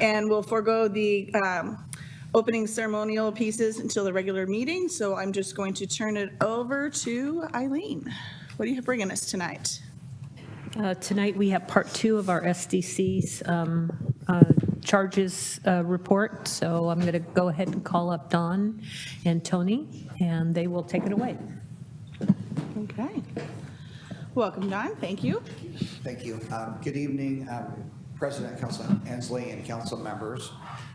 And we'll forego the opening ceremonial pieces until the regular meeting. So I'm just going to turn it over to Eileen. What do you have bringing us tonight? Tonight, we have part 2 of our SDC's charges report. So I'm going to go ahead and call up Don and Tony, and they will take it away. Okay. Welcome, Don. Thank you. Thank you. Good evening, President, Council Hensley, and council members.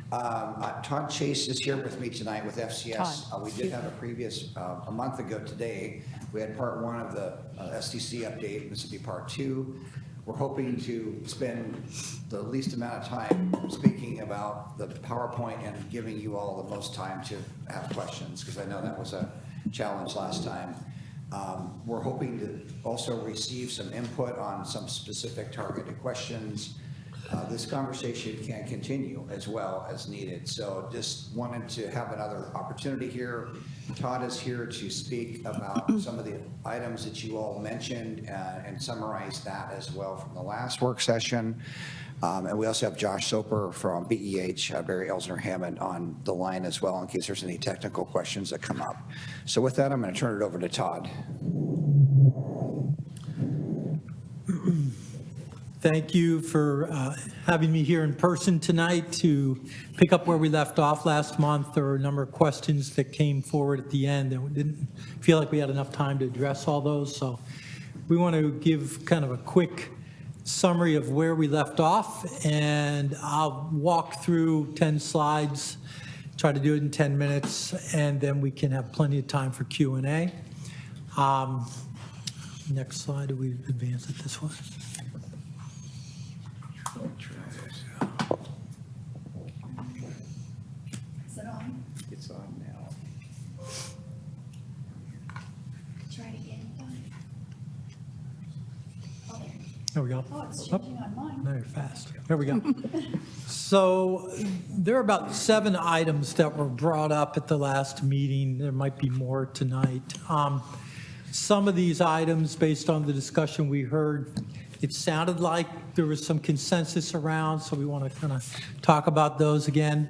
Todd Chase is here with me tonight with FCS. We did have a previous, a month ago today, we had part 1 of the SDC update. This would be part 2. We're hoping to spend the least amount of time speaking about the PowerPoint and giving you all the most time to have questions, because I know that was a challenge last time. We're hoping to also receive some input on some specific targeted questions. This conversation can continue as well as needed. So just wanted to have another opportunity here. Todd is here to speak about some of the items that you all mentioned and summarize that as well from the last work session. And we also have Josh Soper from BEH, Barry Elsner-Hammond on the line as well in case there's any technical questions that come up. So with that, I'm going to turn it over to Todd. Thank you for having me here in person tonight to pick up where we left off last month. There were a number of questions that came forward at the end, and we didn't feel like we had enough time to address all those. So we want to give kind of a quick summary of where we left off, and I'll walk through 10 slides, try to do it in 10 minutes, and then we can have plenty of time for Q&A. Next slide, do we advance it this way? Is it on? It's on now. Try it again. Oh, there. There we go. Oh, it's Oh, changing on mine. no, you're fast. There we go. So there are about 7 items that were brought up at the last meeting. There might be more tonight. Some of these items, based on the discussion we heard, it sounded like there was some consensus around, so we want to kind of talk about those again.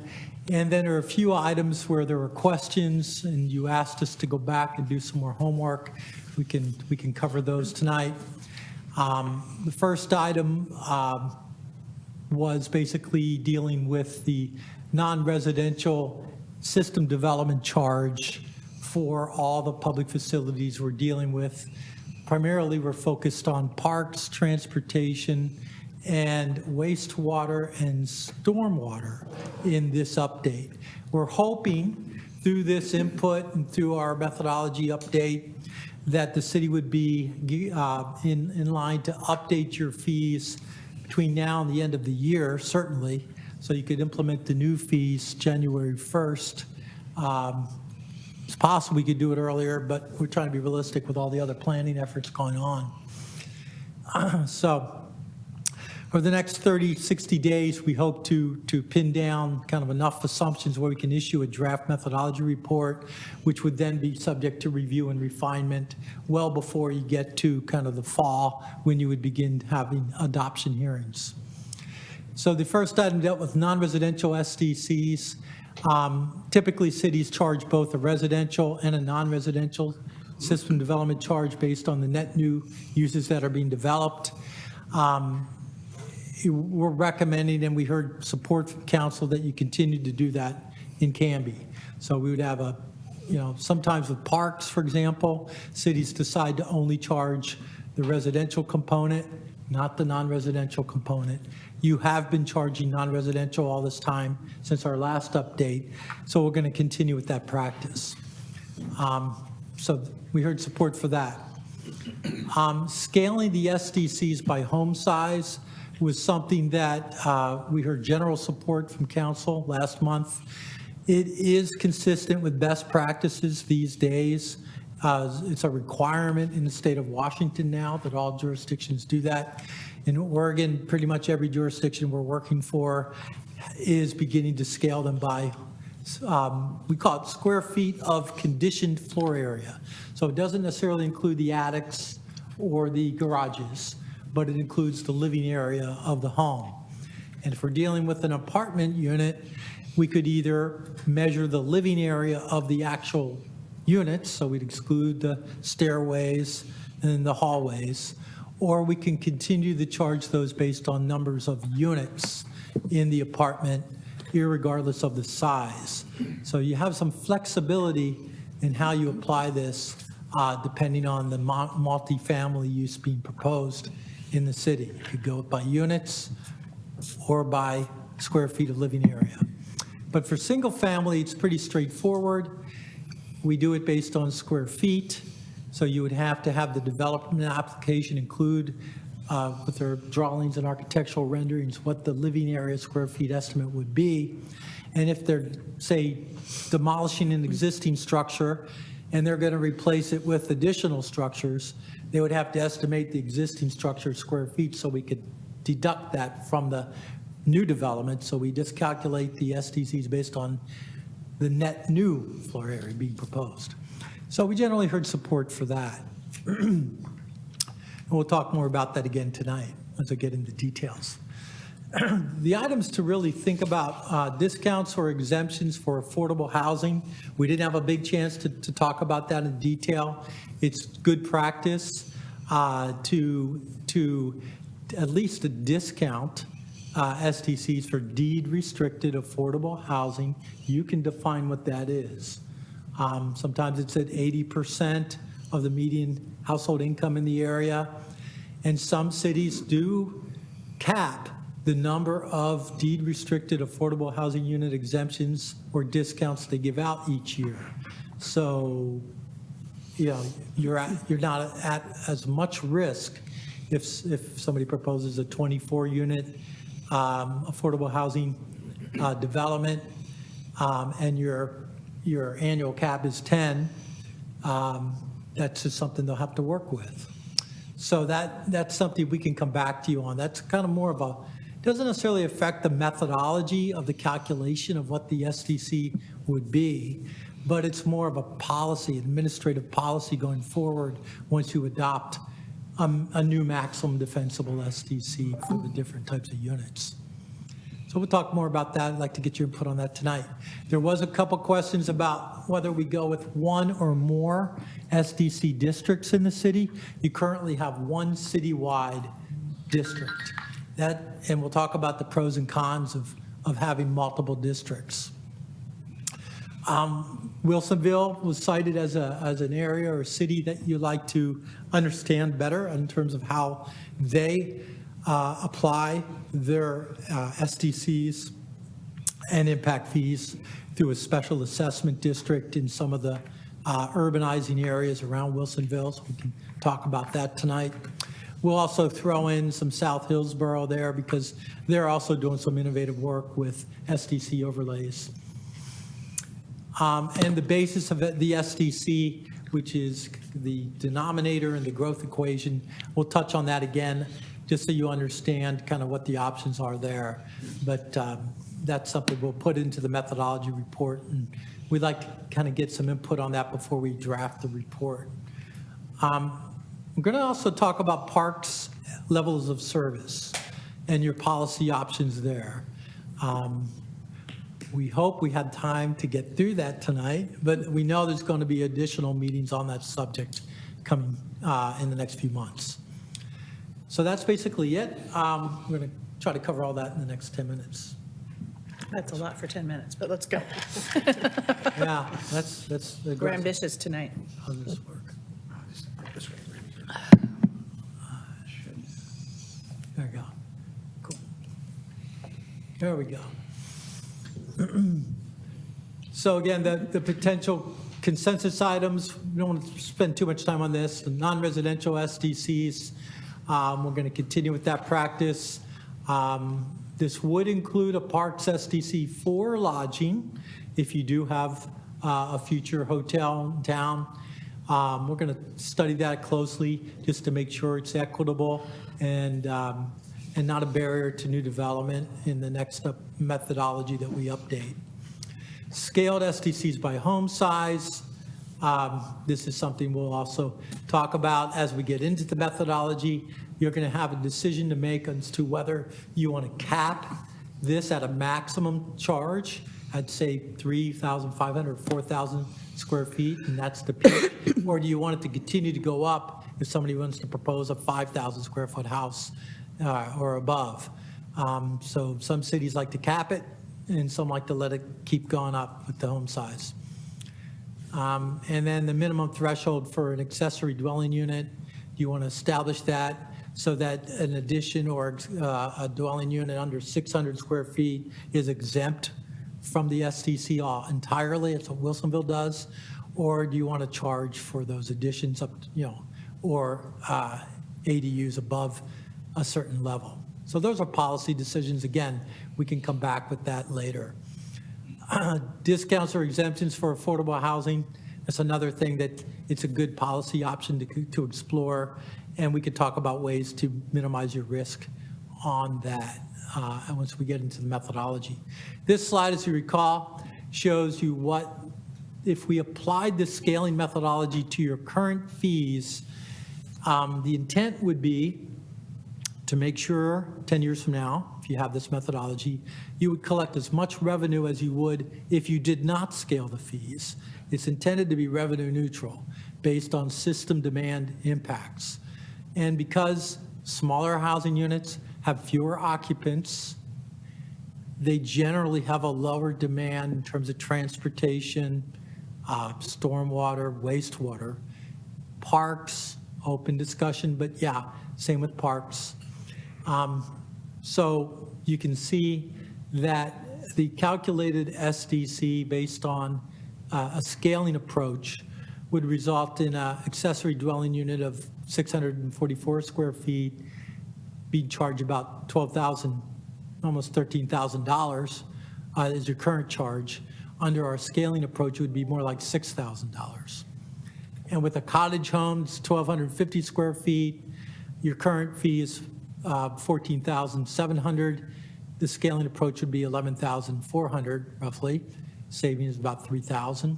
And then there are a few items where there were questions, and you asked us to go back and do some more homework. We can cover those tonight. The first item was basically dealing with the non-residential system development charge for all the public facilities we're dealing with. Primarily, we're focused on parks, transportation, and wastewater and stormwater in this update. We're hoping through this input and through our methodology update that the city would be in line to update your fees between now and the end of the year, certainly, so you could implement the new fees January 1st. It's possible we could do it earlier, but we're trying to be realistic with all the other planning efforts going on. So over the next 30, 60 days, we hope to pin down kind of enough assumptions where we can issue a draft methodology report, which would then be subject to review and refinement well before you get to kind of the fall when you would begin having adoption hearings. So the first item dealt with non-residential SDCs. Typically, cities charge both a residential and a non-residential system development charge based on the net new uses that are being developed. We're recommending, and we heard support from council, that you continue to do that in Canby. So we would have sometimes with parks, for example, cities decide to only charge the residential component, not the non-residential component. You have been charging non-residential all this time since our last update, so we're going to continue with that practice. So we heard support for that. Scaling the SDCs by home size was something that we heard general support from council last month. It is consistent with best practices these days. It's a requirement in the state of Washington now that all jurisdictions do that. In Oregon, pretty much every jurisdiction we're working for is beginning to scale them by, we call it square feet of conditioned floor area. So it doesn't necessarily include the attics or the garages, but it includes the living area of the home. And if we're dealing with an apartment unit, we could either measure the living area of the actual units, so we'd exclude the stairways and the hallways, or we can continue to charge those based on numbers of units in the apartment, irregardless of the size. So you have some flexibility in how you apply this, depending on the multifamily use being proposed in the city. You could go by units or by square feet of living area. But for single family, it's pretty straightforward. We do it based on square feet. So you would have to have the development application include with their drawings and architectural renderings what the living area square feet estimate would be. And if they're, say, demolishing an existing structure and they're going to replace it with additional structures, they would have to estimate the existing structure square feet so we could deduct that from the new development. So we just calculate the SDCs based on the net new floor area being proposed. So we generally heard support for that. And we'll talk more about that again tonight as I get into details. The items to really think about, discounts or exemptions for affordable housing. We didn't have a big chance to talk about that in detail. It's good practice to at least a discount STCs for deed-restricted affordable housing. You can define what that is. Sometimes it's at 80% of the median household income in the area. And some cities do cap the number of deed-restricted affordable housing unit exemptions or discounts they give out each year. So, you know, you're not at as much risk if somebody proposes a 24-unit affordable housing development and your annual cap is 10, that's just something they'll have to work with. So that's something we can come back to you on. That's kind of more of a, doesn't necessarily affect the methodology of the calculation of what the SDC would be, but it's more of a policy, administrative policy going forward once you adopt a new maximum defensible SDC for the different types of units. So we'll talk more about that. I'd like to get your input on that tonight. There was a couple questions about whether we go with one or more SDC districts in the city. You currently have one citywide district. And we'll talk about the pros and cons of having multiple districts. Wilsonville was cited as an area or a city that you like to understand better in terms of how they apply their SDCs and impact fees through a special assessment district in some of the urbanizing areas around Wilsonville, so we can talk about that tonight. We'll also throw in some South Hillsborough there because they're also doing some innovative work with SDC overlays. And the basis of the SDC, which is the denominator and the growth equation, we'll touch on that again, just so you understand kind of what the options are there. But that's something we'll put into the methodology report, and we'd like to kind of get some input on that before we draft the report. We're going to also talk about parks levels of service and your policy options there. We hope we had time to get through that tonight, but we know there's going to be additional meetings on that subject coming in the next few months. So that's basically it. We're going to try to cover all that in the next 10 minutes. That's a lot for 10 minutes, but let's go. Yeah, that's We're aggressive. ambitious tonight. How does this work? There we go. Cool. There we go. So again, the potential consensus items, we don't want to spend too much time on this. The non-residential SDCs, we're going to continue with that practice. This would include a parks SDC for lodging if you do have a future hotel in town. We're going to study that closely just to make sure it's equitable and not a barrier to new development in the next methodology that we update. Scaled SDCs by home size. This is something we'll also talk about as we get into the methodology. You're going to have a decision to make as to whether you want to cap this at a maximum charge, I'd say 3,500 or 4,000 square feet, and that's the peak? Or do you want it to continue to go up if somebody wants to propose a 5,000 square foot house or above? So some cities like to cap it, and some like to let it keep going up with the home size. And then the minimum threshold for an accessory dwelling unit, you want to establish that so that an addition or a dwelling unit under 600 square feet is exempt from the SDC entirely, as what Wilsonville does? Or do you want to charge for those additions up, or ADUs above a certain level? So those are policy decisions. Again, we can come back with that later. Discounts or exemptions for affordable housing, that's another thing that it's a good policy option to explore, and we could talk about ways to minimize your risk on that once we get into the methodology. This slide, as you recall, shows you what, if we applied the scaling methodology to your current fees, the intent would be to make sure 10 years from now, if you have this methodology, you would collect as much revenue as you would if you did not scale the fees. It's intended to be revenue neutral based on system demand impacts. And because smaller housing units have fewer occupants, they generally have a lower demand in terms of transportation, stormwater, wastewater, parks, open discussion, but yeah, same with parks. So you can see that the calculated SDC based on a scaling approach would result in an accessory dwelling unit of 644 square feet, being charged about $12,000, almost $13,000 is your current charge. Under our scaling approach, it would be more like $6,000. And with a cottage home, it's 1,250 square feet. Your current fee is $14,700. The scaling approach would be $11,400 roughly. Savings is about $3,000.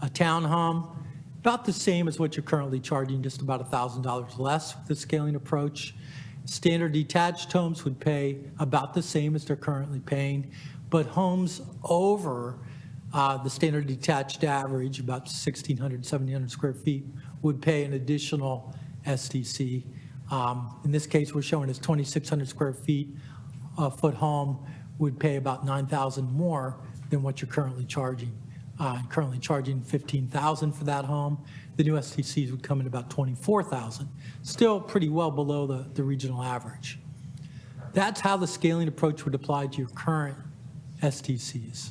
A townhome, about the same as what you're currently charging, just about $1,000 less with the scaling approach. Standard detached homes would pay about the same as they're currently paying, but homes over the standard detached average, about 1,600, 1,700 square feet, would pay an additional SDC. In this case, we're showing as 2,600 square feet, a foot home would pay about $9,000 more than what you're currently charging. Currently charging $15,000 for that home. The new SDCs would come in about $24,000, still pretty well below the regional average. That's how the scaling approach would apply to your current SDCs.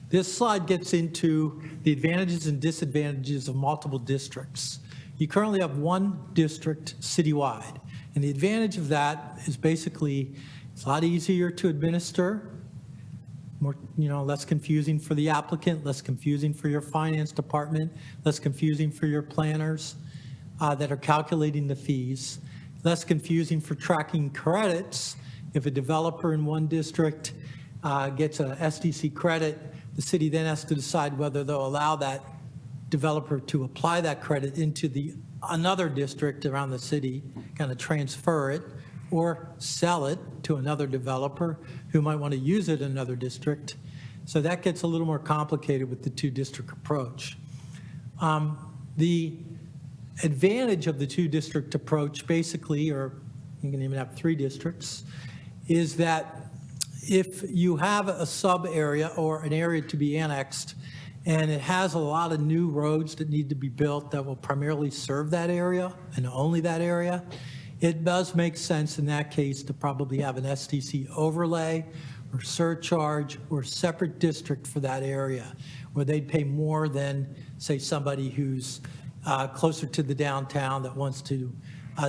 This slide gets into the advantages and disadvantages of multiple districts. You currently have one district citywide, and the advantage of that is basically it's a lot easier to administer, more, less confusing for the applicant, less confusing for your finance department, less confusing for your planners that are calculating the fees, less confusing for tracking credits. If a developer in one district gets a SDC credit, the city then has to decide whether they'll allow that developer to apply that credit into another district around the city, kind of transfer it, or sell it to another developer who might want to use it in another district. So that gets a little more complicated with the two-district approach. The advantage of the two-district approach, basically, or you can even have three districts, is that if you have a sub-area or an area to be annexed, and it has a lot of new roads that need to be built that will primarily serve that area and only that area, it does make sense in that case to probably have an SDC overlay or surcharge or separate district for that area where they'd pay more than, say, somebody who's closer to the downtown that wants to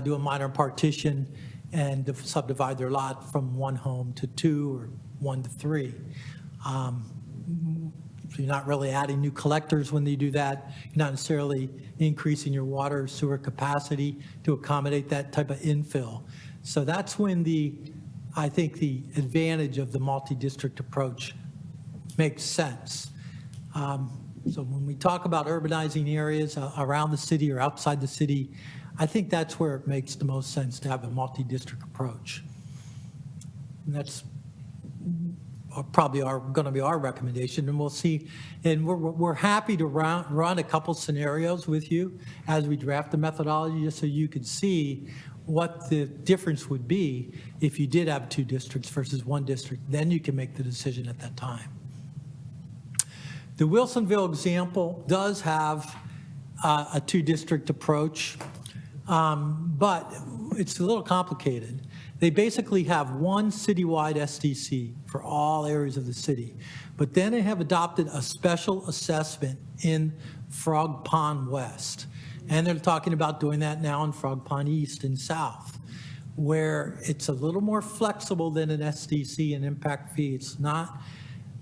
do a minor partition and subdivide their lot from one home to two or 1 to 3. So you're not really adding new collectors when you do that. You're not necessarily increasing your water or sewer capacity to accommodate that type of infill. So that's when I think the advantage of the multi-district approach makes sense. So when we talk about urbanizing areas around the city or outside the city, I think that's where it makes the most sense to have a multi-district approach. And that's probably going to be our recommendation, and we'll see. And we're happy to run a couple scenarios with you as we draft the methodology, just so you can see what the difference would be if you did have 2 districts versus 1 district. Then you can make the decision at that time. The Wilsonville example does have a 2-district approach, but it's a little complicated. They basically have one citywide SDC for all areas of the city, but then they have adopted a special assessment in Frog Pond West. And they're talking about doing that now in Frog Pond East and South, where it's a little more flexible than an SDC and impact fee. It's not,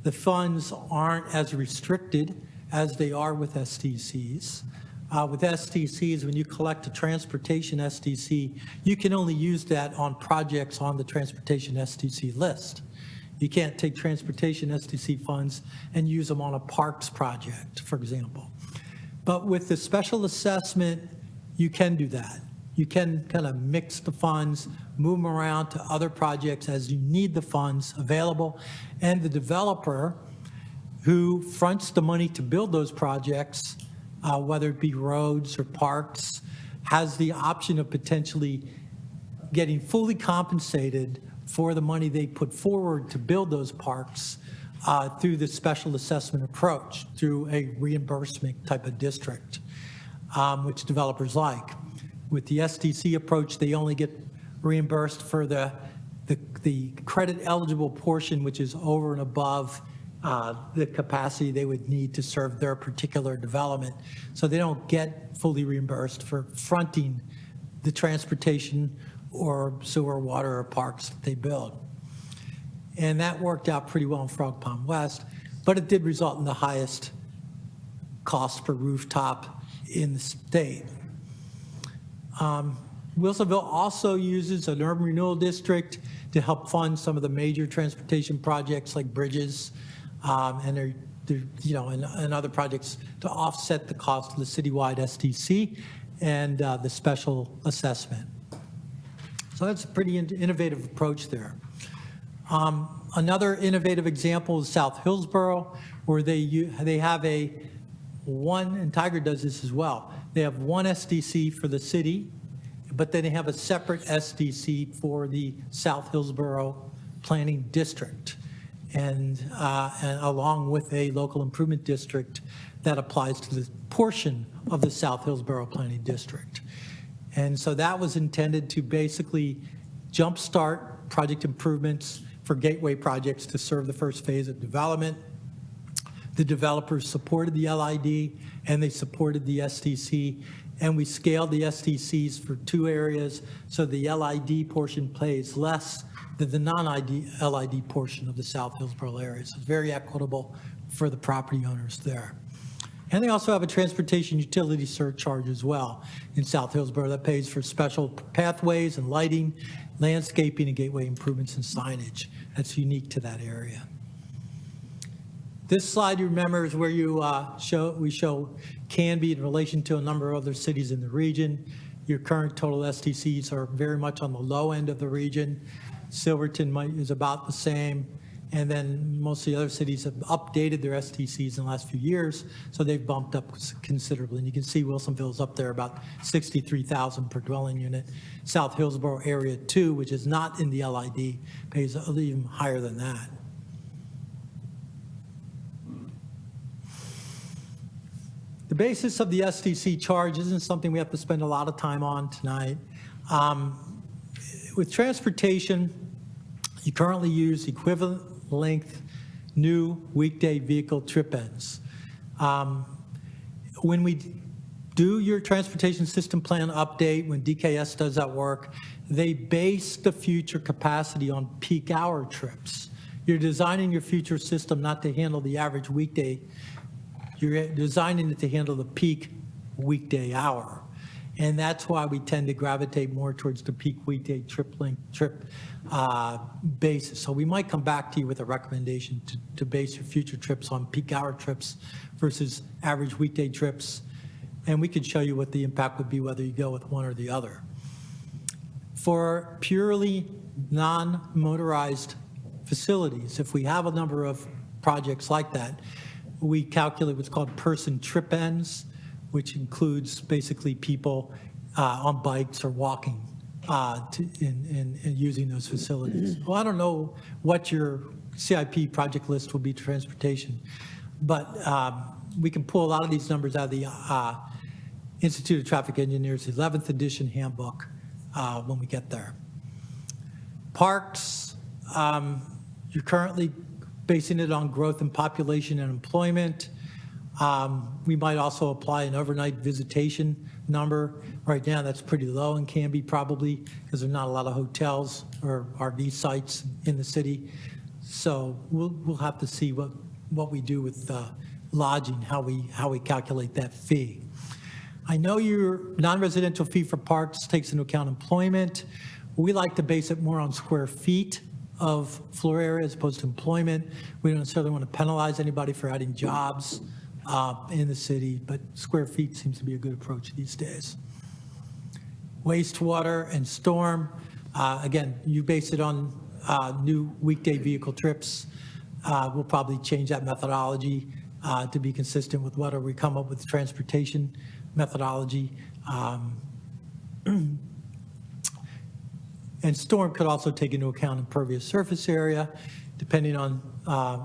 the funds aren't as restricted as they are with SDCs. With SDCs, when you collect a transportation SDC, you can only use that on projects on the transportation SDC list. You can't take transportation SDC funds and use them on a parks project, for example. But with the special assessment, you can do that. You can kind of mix the funds, move them around to other projects as you need the funds available, and the developer who fronts the money to build those projects, whether it be roads or parks, has the option of potentially getting fully compensated for the money they put forward to build those parks through the special assessment approach, through a reimbursement type of district, which developers like. With the SDC approach, they only get reimbursed for the credit eligible portion, which is over and above the capacity they would need to serve their particular development. So they don't get fully reimbursed for fronting the transportation or sewer, water, or parks that they build. And that worked out pretty well in Frog Pond West, but it did result in the highest cost per rooftop in the state. Wilsonville also uses an urban renewal district to help fund some of the major transportation projects like bridges, and and other projects to offset the cost of the citywide SDC and the special assessment. So that's a pretty innovative approach there. Another innovative example is South Hillsborough, where they have and Tiger does this as well. They have one SDC for the city, but then they have a separate SDC for the South Hillsborough Planning District, and along with a local improvement district that applies to the portion of the South Hillsborough Planning District. And so that was intended to basically jumpstart project improvements for gateway projects to serve the first phase of development. The developers supported the LID and they supported the SDC, and we scaled the SDCs for 2 areas, so the LID portion pays less than the non-LID portion of the South Hillsborough area. So it's very equitable for the property owners there. And they also have a transportation utility surcharge as well in South Hillsborough that pays for special pathways and lighting, landscaping, and gateway improvements and signage. That's unique to that area. This slide, you remember, is where we show Canby in relation to a number of other cities in the region. Your current total SDCs are very much on the low end of the region. Silverton is about the same. And then most of the other cities have updated their SDCs in the last few years, so they've bumped up considerably. And you can see Wilsonville's up there about 63,000 per dwelling unit. South Hillsborough Area 2, which is not in the LID, pays even higher than that. The basis of the SDC charge isn't something we have to spend a lot of time on tonight. With transportation, you currently use equivalent length new weekday vehicle trip ends. When we do your transportation system plan update, when DKS does that work, they base the future capacity on peak hour trips. You're designing your future system not to handle the average weekday. You're designing it to handle the peak weekday hour. And that's why we tend to gravitate more towards the peak weekday trip basis. So we might come back to you with a recommendation to base your future trips on peak hour trips versus average weekday trips. And we could show you what the impact would be whether you go with one or the other. For purely non-motorized facilities, if we have a number of projects like that, we calculate what's called person trip ends, which includes basically people on bikes or walking in using those facilities. Well, I don't know what your CIP project list will be, transportation, but we can pull a lot of these numbers out of the Institute of Traffic Engineers 11th edition handbook when we get there. Parks, you're currently basing it on growth in population and employment. We might also apply an overnight visitation number. Right now, that's pretty low in Canby probably because there's not a lot of hotels or RV sites in the city. So we'll have to see what we do with lodging, how we calculate that fee. I know your non-residential fee for parks takes into account employment. We like to base it more on square feet of floor area as opposed to employment. We don't necessarily want to penalize anybody for adding jobs in the city, but square feet seems to be a good approach these days. Wastewater and storm, again, you base it on new weekday vehicle trips. We'll probably change that methodology to be consistent with whether we come up with transportation methodology. And storm could also take into account impervious surface area, depending on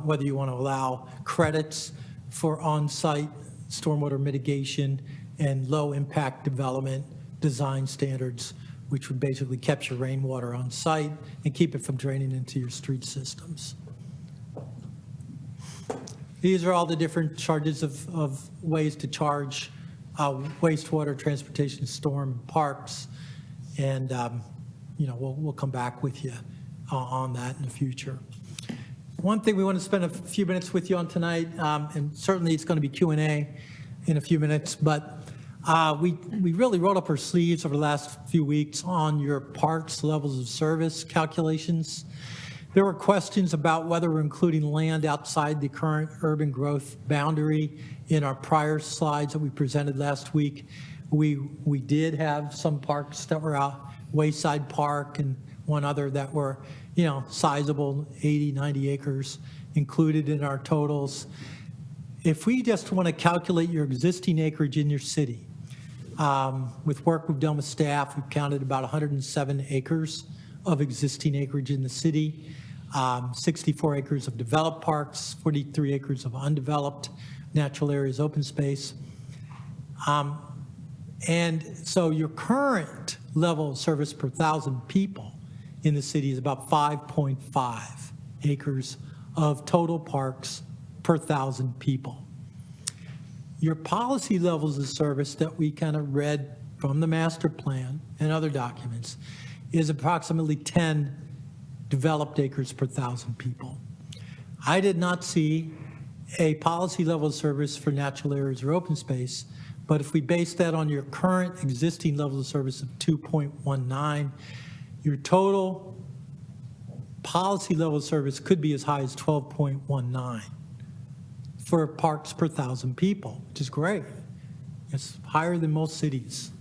whether you want to allow credits for on-site stormwater mitigation and low-impact development design standards, which would basically capture rainwater on site and keep it from draining into your street systems. These are all the different charges of ways to charge wastewater, transportation, storm, parks, and we'll come back with you on that in the future. One thing we want to spend a few minutes with you on tonight, and certainly it's going to be Q&A in a few minutes, but we really rolled up our sleeves over the last few weeks on your parks levels of service calculations. There were questions about whether we're including land outside the current urban growth boundary in our prior slides that we presented last week. We did have some parks that were out, Wayside Park and one other that were, sizable, 80, 90 acres included in our totals. If we just want to calculate your existing acreage in your city, with work we've done with staff, we've counted about 107 acres of existing acreage in the city, 64 acres of developed parks, 43 acres of undeveloped natural areas, open space. And so your current level of service per 1,000 people in the city is about 5.5 acres of total parks per 1,000 people. Your policy levels of service that we kind of read from the master plan and other documents is approximately 10 developed acres per 1,000 people. I did not see a policy level of service for natural areas or open space, but if we base that on your current existing level of service of 2.19, your total policy level of service could be as high as 12.19 for parks per 1,000 people, which is great. It's higher than most cities.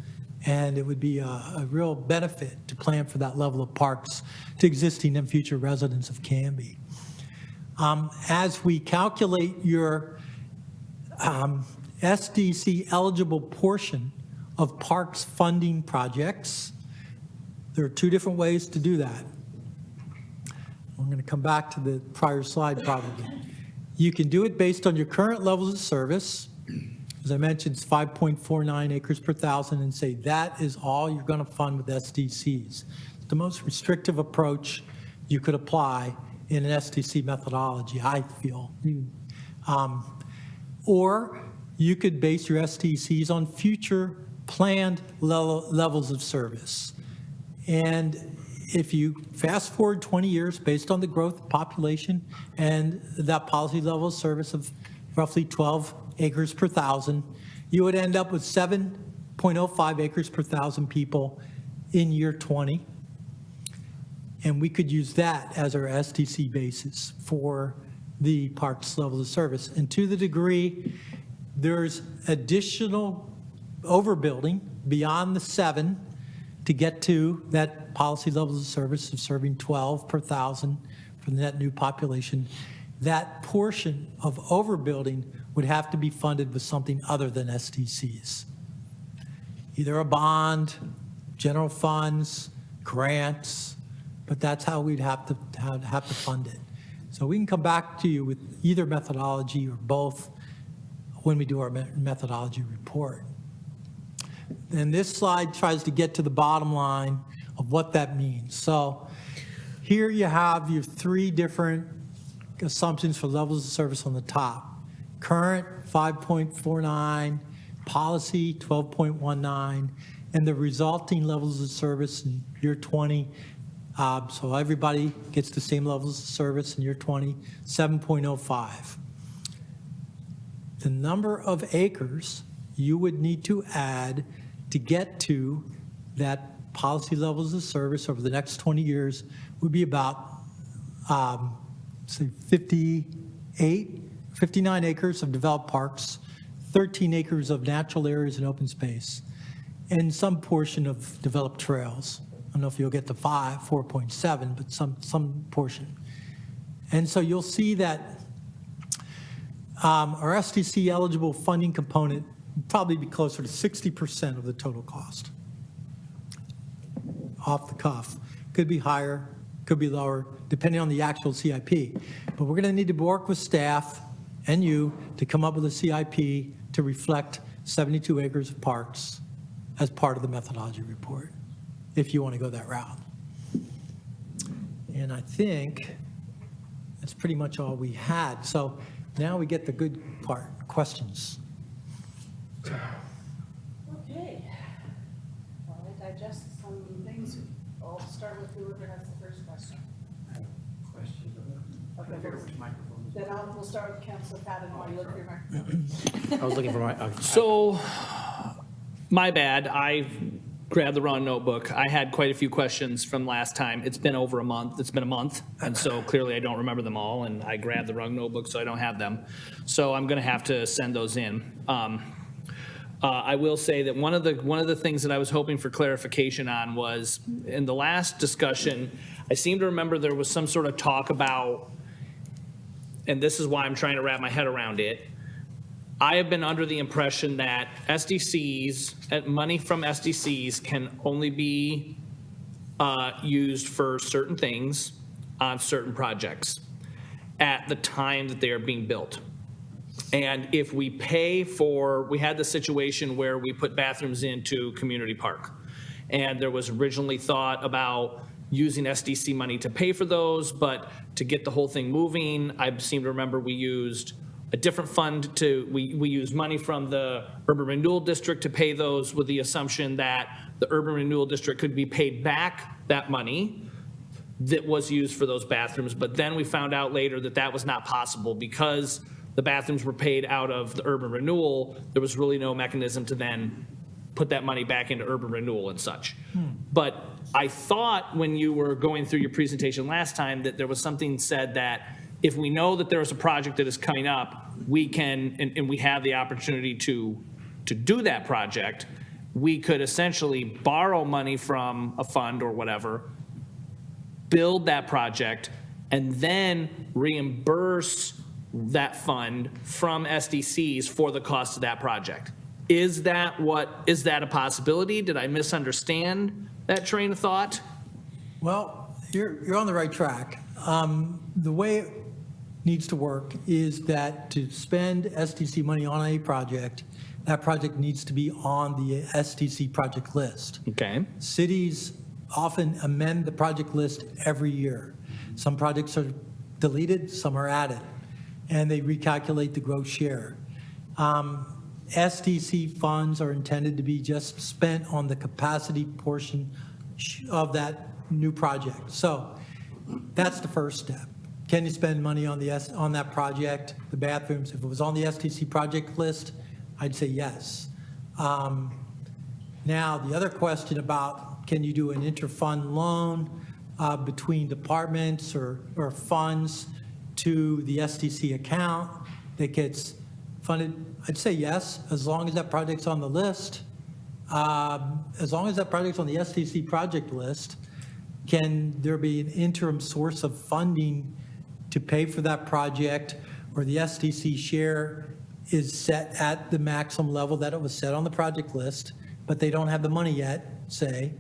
And it would be a real benefit to plan for that level of parks to existing and future residents of Canby. As we calculate your SDC eligible portion of parks funding projects, there are two different ways to do that. I'm going to come back to the prior slide probably. You can do it based on your current levels of service. As I mentioned, it's 5.49 acres per 1,000, and say that is all you're going to fund with SDCs. The most restrictive approach you could apply in an SDC methodology, I feel. Or you could base your SDCs on future planned levels of service. And if you fast forward 20 years based on the growth of population and that policy level of service of roughly 12 acres per 1,000, you would end up with 7.05 acres per 1,000 people in year 20. And we could use that as our SDC basis for the parks level of service. And to the degree there's additional overbuilding beyond the 7 to get to that policy levels of service of serving 12 per 1,000 for the net new population, that portion of overbuilding would have to be funded with something other than SDCs. Either a bond, general funds, grants, but that's how we'd have to fund it. So we can come back to you with either methodology or both when we do our methodology report. And this slide tries to get to the bottom line of what that means. So here you have your 3 different assumptions for levels of service on the top. Current, 5.49, policy, 12.19, and the resulting levels of service in year 20. So everybody gets the same levels of service in year 20, 7.05. The number of acres you would need to add to get to that policy levels of service over the next 20 years would be about, say, 59 acres of developed parks, 13 acres of natural areas and open space, and some portion of developed trails. I don't know if you'll get to 4.7, but some portion. And so you'll see that our SDC eligible funding component would probably be closer to 60% of the total cost. Off the cuff. Could be higher, could be lower, depending on the actual CIP. But we're going to need to work with staff and you to come up with a CIP to reflect 72 acres of parks as part of the methodology report, if you want to go that route. And I think that's pretty much all we had. So now we get the good part, questions. Okay. While I digest some things, I'll start with whoever has the first question. Okay, then we'll start with Councilor Patton while you look for your microphone. I was looking for my, So, my bad, I grabbed the wrong notebook. I had quite a few questions from last time. It's been over a month, it's been a month, and so clearly I don't remember them all, and I grabbed the wrong notebook, so I don't have them. So I'm gonna have to send those in. I will say that one of the things that I was hoping for clarification on was, in the last discussion, I seem to remember there was some sort of talk about, and this is why I'm trying to wrap my head around it, I have been under the impression that SDCs, money from SDCs can only be used for certain things on certain projects at the time that they are being built. And if we pay for, we had the situation where we put bathrooms into community park. And there was originally thought about using SDC money to pay for those, but to get the whole thing moving, I seem to remember we used a different fund we used money from the Urban Renewal District to pay those with the assumption that the Urban Renewal District could be paid back that money that was used for those bathrooms. But then we found out later that that was not possible because the bathrooms were paid out of the urban renewal. There was really no mechanism to then put that money back into urban renewal and such. But I thought when you were going through your presentation last time that there was something said that if we know that there is a project that is coming up, we can, and we have the opportunity to do that project, we could essentially borrow money from a fund or whatever, build that project, and then reimburse that fund from SDCs for the cost of that project. Is that a possibility? Did I misunderstand that train of thought? Well, you're on the right track. The way it needs to work is that to spend SDC money on a project, that project needs to be on the SDC project list. Okay. Cities often amend the project list every year. Some projects are deleted, some are added, and they recalculate the gross share. SDC funds are intended to be just spent on the capacity portion of that new project. So that's the first step. Can you spend money on that project, the bathrooms? If it was on the SDC project list, I'd say yes. Now, the other question about can you do an interfund loan between departments or funds to the SDC account that gets funded, I'd say yes, as long as that project's on the list as long as that project's on the SDC project list, can there be an interim source of funding to pay for that project, or the SDC share is set at the maximum level that it was set on the project list, but they don't have the money yet, say?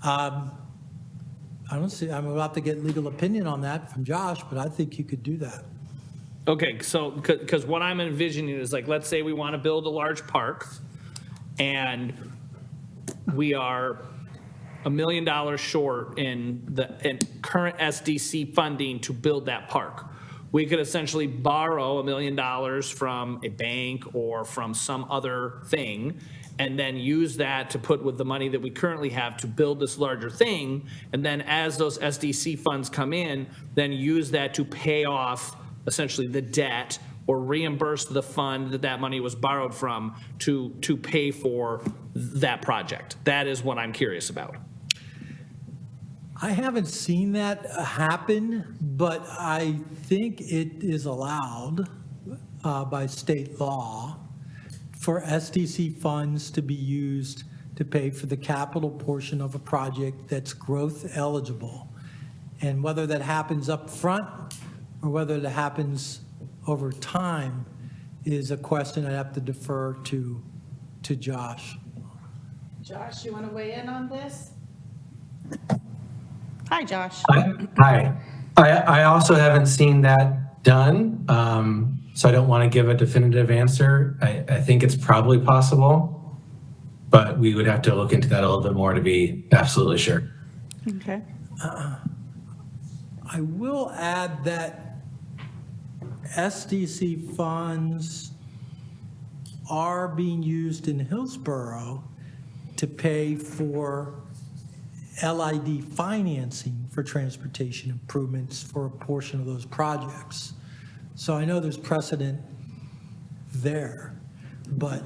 I don't see, I'm about to get legal opinion on that from Josh, but I think you could do that. Okay, so, because what I'm envisioning is like, let's say we want to build a large park, and we are $1 million short in current SDC funding to build that park. We could essentially borrow $1 million from a bank or from some other thing, and then use that to put with the money that we currently have to build this larger thing. And then as those SDC funds come in, then use that to pay off essentially the debt or reimburse the fund that money was borrowed from to pay for that project. That is what I'm curious about. I haven't seen that happen, but I think it is allowed by state law for SDC funds to be used to pay for the capital portion of a project that's growth eligible. And whether that happens up front or whether that happens over time is a question I have to defer to Josh. Josh, you want to weigh in on this? Hi, Josh. Hi. I also haven't seen that done, so I don't want to give a definitive answer. I think it's probably possible, but we would have to look into that a little bit more to be absolutely sure. Okay. I will add that SDC funds are being used in Hillsborough to pay for LID financing for transportation improvements for a portion of those projects. So I know there's precedent there, but,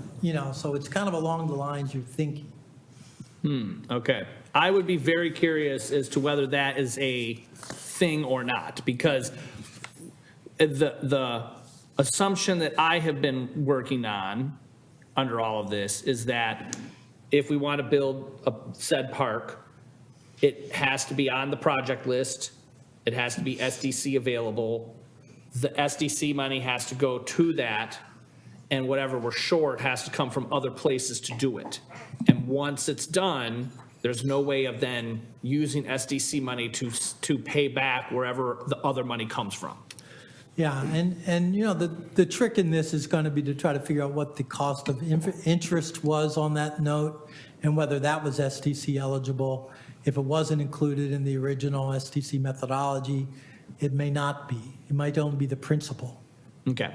so it's kind of along the lines you're thinking. Okay. I would be very curious as to whether that is a thing or not, because the assumption that I have been working on under all of this is that if we want to build a said park, it has to be on the project list. It has to be SDC available. The SDC money has to go to that, and whatever we're short has to come from other places to do it. And once it's done, there's no way of then using SDC money to pay back wherever the other money comes from. Yeah, and the trick in this is going to be to try to figure out what the cost of interest was on that note and whether that was SDC eligible. If it wasn't included in the original SDC methodology, it may not be. It might only be the principal. Okay.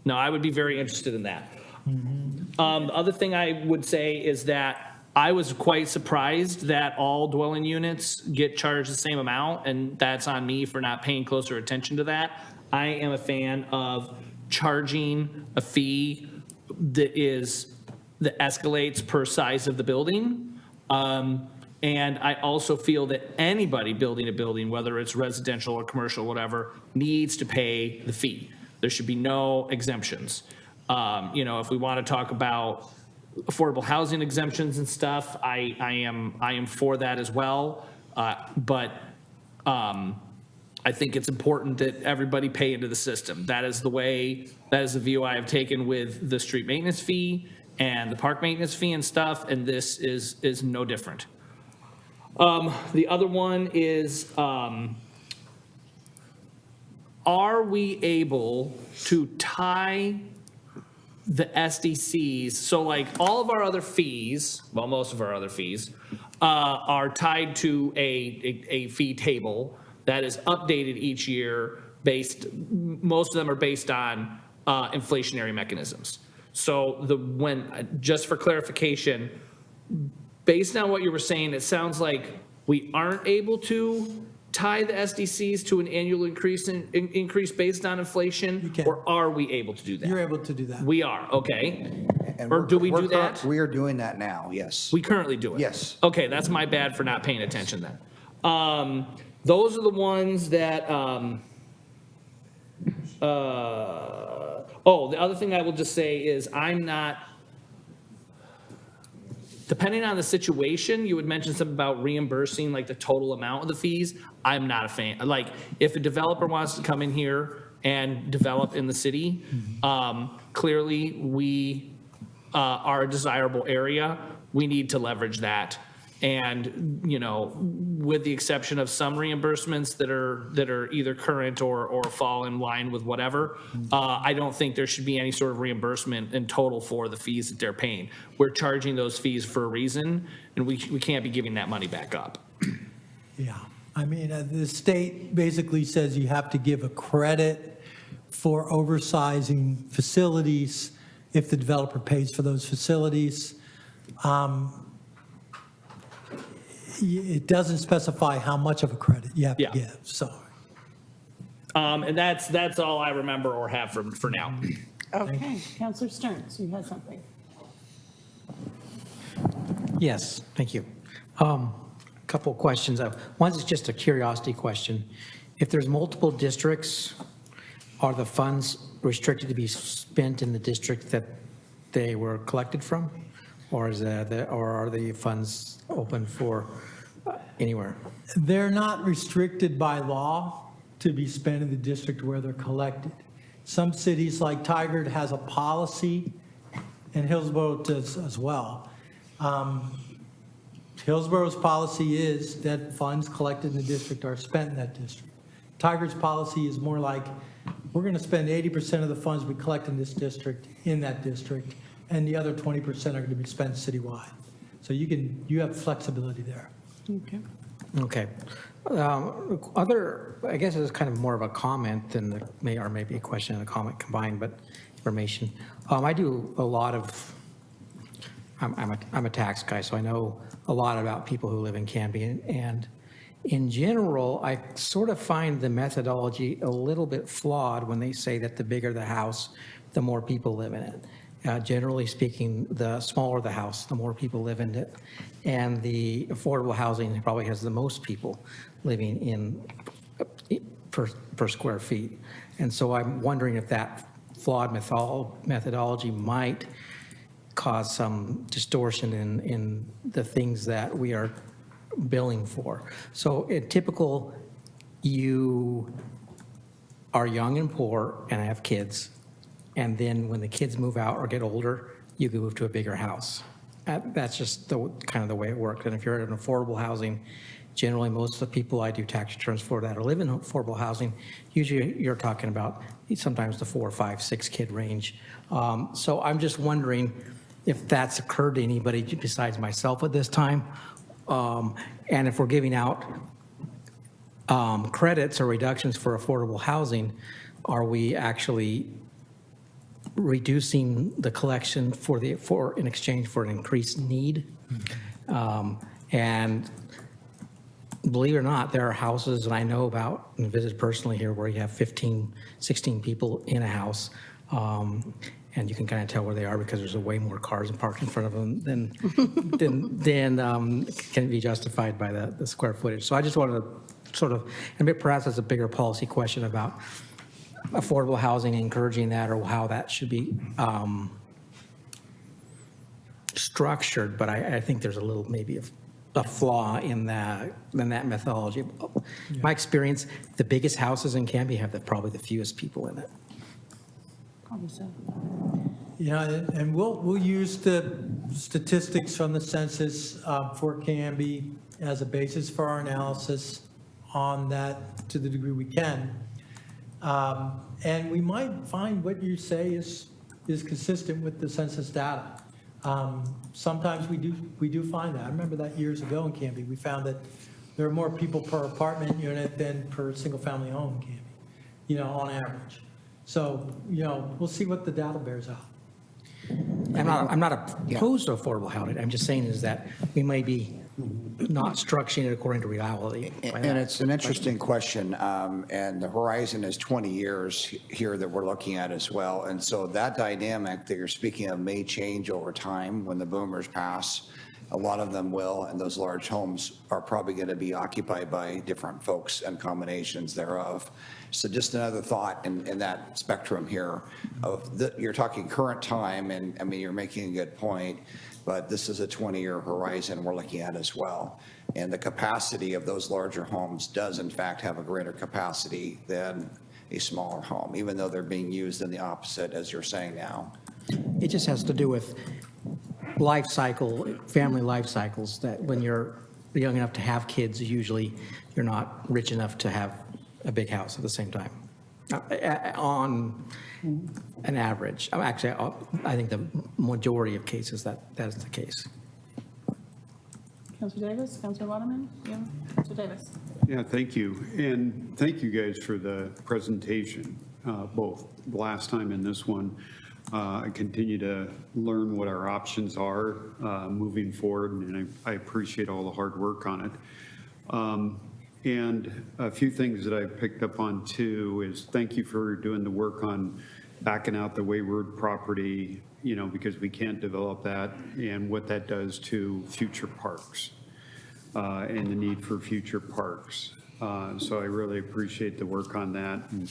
No, I would be very interested in that. The other thing I would say is that I was quite surprised that all dwelling units get charged the same amount, and that's on me for not paying closer attention to that. I am a fan of charging a fee that escalates per size of the building. And I also feel that anybody building a building, whether it's residential or commercial, whatever, needs to pay the fee. There should be no exemptions. If we want to talk about affordable housing exemptions and stuff, I am for that as well. But I think it's important that everybody pay into the system. That is the view I have taken with the street maintenance fee and the park maintenance fee and stuff, and this is no different. The other one is, are we able to tie the SDCs? So like all of our other fees, well, most of our other fees, are tied to a fee table that is updated each year most of them are based on inflationary mechanisms. So just for clarification, based on what you were saying, it sounds like we aren't able to tie the SDCs to an annual increase based on inflation? You can. Or are we able to do that? You're able to do that. We are, okay. And Or we're- do we we're do that? We are doing that now, yes. We currently do it? Yes. Okay, that's my bad for not paying attention then. Those are the ones that, the other thing I will just say is I'm not, depending on the situation, you would mention something about reimbursing like the total amount of the fees. I'm not a fan. Like, if a developer wants to come in here and develop in the city, clearly we are a desirable area. We need to leverage that. And, you know, with the exception of some reimbursements that are either current or fall in line with whatever, I don't think there should be any sort of reimbursement in total for the fees that they're paying. We're charging those fees for a reason, and we can't be giving that money back up. Yeah, I mean, the state basically says you have to give a credit for oversizing facilities if the developer pays for those facilities. It doesn't specify how much of a credit you have to Yeah. give, so. And that's all I remember or have for now. Okay, Counselor Stearns, you had something. Yes, thank you. Couple of questions. One is just a curiosity question. If there's multiple districts, are the funds restricted to be spent in the district that they were collected from? Or are the funds open for anywhere? They're not restricted by law to be spent in the district where they're collected. Some cities like Tigard has a policy, and Hillsborough does as well. Hillsborough's policy is that funds collected in the district are spent in that district. Tigard's policy is more like, we're going to spend 80% of the funds we collect in this district in that district, and the other 20% are going to be spent citywide. So you have flexibility there. Okay. Okay. I guess it's kind of more of a comment than maybe a question and a comment combined, but information. I do a lot of, I'm a tax guy, so I know a lot about people who live in Canby, and in general, I sort of find the methodology a little bit flawed when they say that the bigger the house, the more people live in it. Generally speaking, the smaller the house, the more people live in it. And the affordable housing probably has the most people living in per square feet. And so I'm wondering if that flawed methodology might cause some distortion in the things that we are billing for. So in typical, you are young and poor and have kids, and then when the kids move out or get older, you can move to a bigger house. That's just kind of the way it works. And if you're in affordable housing, generally most of the people I do tax returns for that are living in affordable housing, usually you're talking about sometimes the 4, 5, 6 kid range. So I'm just wondering if that's occurred to anybody besides myself at this time. And if we're giving out credits or reductions for affordable housing, are we actually reducing the collection in exchange for an increased need? And believe it or not, there are houses that I know about and visited personally here where you have 15, 16 people in a house. And you can kind of tell where they are because there's way more cars parked in front of them than can be justified by the square footage. So I just wanted to sort of, and perhaps that's a bigger policy question about affordable housing, encouraging that, or how that should be structured. But I think there's a little maybe a flaw in that methodology. My experience, the biggest houses in Canby have probably the fewest people in it. Probably so. Yeah, and we'll use the statistics from the census for Canby as a basis for our analysis on that to the degree we can. And we might find what you say is consistent with the census data. Sometimes we do find that. I remember that years ago in Canby. We found that there are more people per apartment unit than per single-family home in Canby, on average. So, we'll see what the data bears out. I'm not opposed to affordable housing. I'm just saying is that we may be not structuring it according to reality. And it's an interesting question, and the horizon is 20 years here that we're looking at as well. And so that dynamic that you're speaking of may change over time when the boomers pass. A lot of them will, and those large homes are probably going to be occupied by different folks and combinations thereof. So just another thought in that spectrum here of you're talking current time, and I mean, you're making a good point, but this is a 20-year horizon we're looking at as well. And the capacity of those larger homes does in fact have a greater capacity than a smaller home, even though they're being used in the opposite, as you're saying now. It just has to do with life cycle, family life cycles, that when you're young enough to have kids, usually you're not rich enough to have a big house at the same time, on an average. Actually, I think the majority of cases that is the case. Councilor Davis, Councilor Waterman? Yeah, Councilor Davis. Yeah, thank you. And thank you guys for the presentation, both last time and this one. I continue to learn what our options are moving forward, and I appreciate all the hard work on it. And a few things that I picked up on too is thank you for doing the work on backing out the wayward property, you know, because we can't develop that, and what that does to future parks and the need for future parks. So I really appreciate the work on that and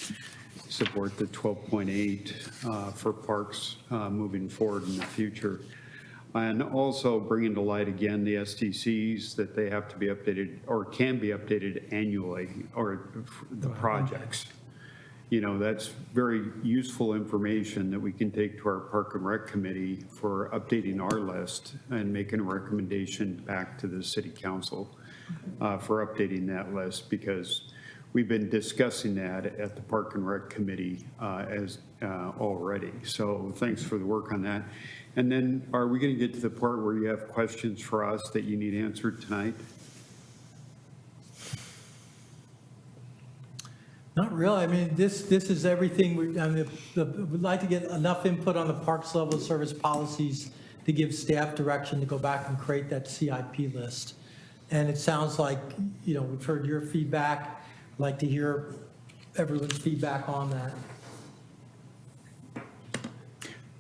support the 12.8 for parks moving forward in the future. And also bringing to light again the STCs, that they have to be updated or can be updated annually, or the projects. You know, that's very useful information that we can take to our Park and Rec Committee for updating our list and making a recommendation back to the City Council for updating that list, because we've been discussing that at the Park and Rec Committee as already. So thanks for the work on that. And then are we going to get to the part where you have questions for us that you need answered tonight? Not really. I mean, this is everything. We'd like to get enough input on the parks level service policies to give staff direction to go back and create that CIP list. And it sounds like, you know, we've heard your feedback. I'd like to hear everyone's feedback on that.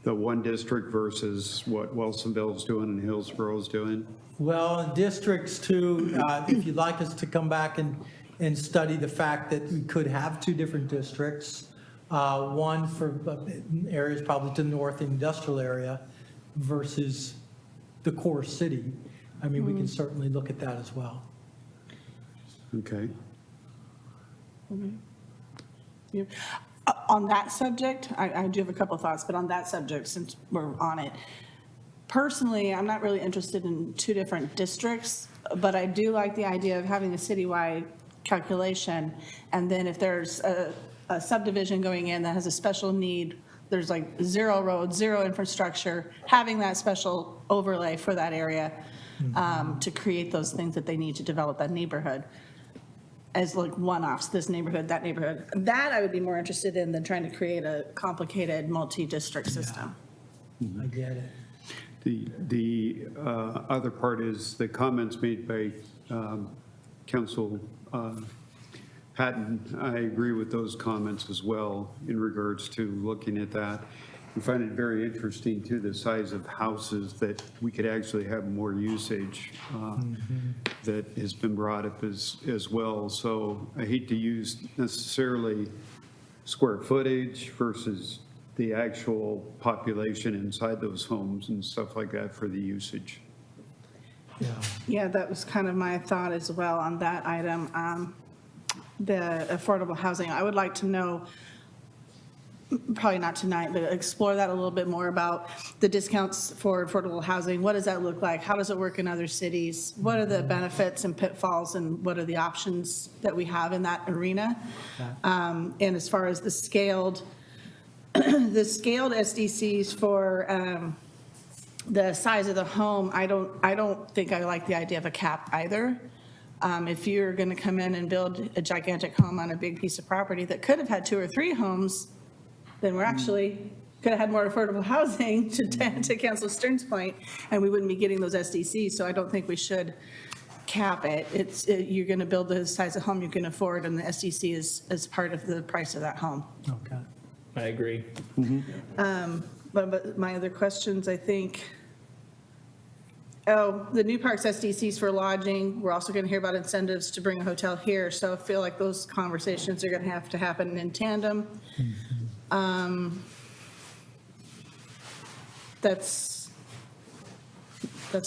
The one district versus what Wilsonville's doing and Hillsboro's doing? Well, in districts too, if you'd like us to come back and study the fact that we could have two different districts, one for areas probably to the north industrial area versus the core city. I mean, we can certainly look at that as well. Okay. Yeah. On that subject, I do have a couple of thoughts, but on that subject, since we're on it, personally, I'm not really interested in two different districts, but I do like the idea of having a citywide calculation. And then if there's a subdivision going in that has a special need, there's like 0 roads, 0 infrastructure, having that special overlay for that area to create those things that they need to develop that neighborhood as like one-offs, this neighborhood, that neighborhood. That I would be more interested in than trying to create a complicated multi-district system. I get it. The other part is the comments made by Council Patton. I agree with those comments as well in regards to looking at that. We find it very interesting too, the size of houses that we could actually have more usage that has been brought up as well. So I hate to use necessarily square footage versus the actual population inside those homes and stuff like that for the usage. Yeah, that was kind of my thought as well on that item. The affordable housing, I would like to know, probably not tonight, but explore that a little bit more about the discounts for affordable housing. What does that look like? How does it work in other cities? What are the benefits and pitfalls, and what are the options that we have in that arena? And as far as the scaled SDCs for the size of the home, I don't think I like the idea of a cap either. If you're going to come in and build a gigantic home on a big piece of property that could have had 2 or 3 homes, then we're actually could have had more affordable housing, to Councilor Stern's point, and we wouldn't be getting those SDCs. So I don't think we should cap it. You're going to build the size of home you can afford, and the SDC is part of the price of that home. Okay. I agree. But my other questions, I think, Oh, the new parks SDCs for lodging. We're also going to hear about incentives to bring a hotel here. So I feel like those conversations are going to have to happen in tandem. That's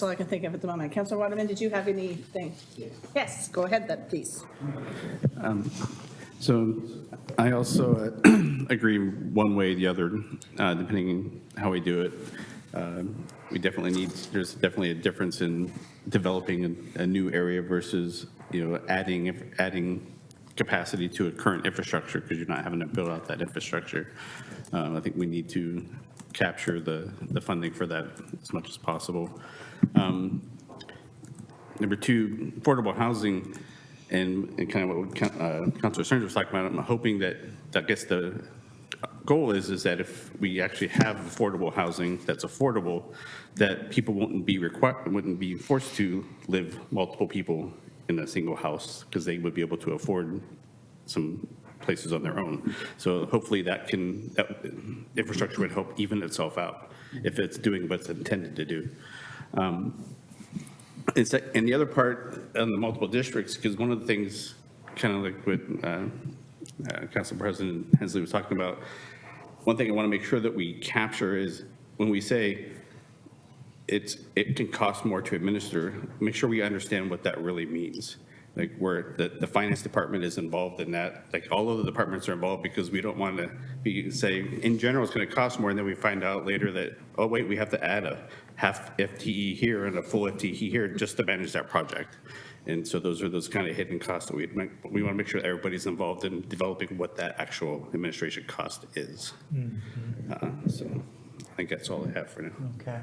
all I can think of at the moment. Councilor Waterman, did you have anything? Yes, go ahead then, please. So I also agree one way or the other, depending how we do it. There's definitely a difference in developing a new area versus, adding capacity to a current infrastructure because you're not having to build out that infrastructure. I think we need to capture the funding for that as much as possible. Number two, affordable housing and kind of what Councilor Stearns was talking about. I'm hoping that, I guess the goal is that if we actually have affordable housing that's affordable, that people wouldn't be forced to live multiple people in a single house because they would be able to afford some places on their own. So hopefully that infrastructure would help even itself out if it's doing what it's intended to do. And the other part on the multiple districts, because one of the things, kind of like what Council President Hensley was talking about, one thing I want to make sure that we capture is when we say it can cost more to administer, make sure we understand what that really means. Like where the finance department is involved in that, like all of the departments are involved because we don't want to say in general it's going to cost more and then we find out later that, oh wait, we have to add a half FTE here and a full FTE here just to manage that project. And so those are those kind of hidden costs that we want to make sure that everybody's involved in developing what that actual administration cost is. So I think that's all I have for now. Okay.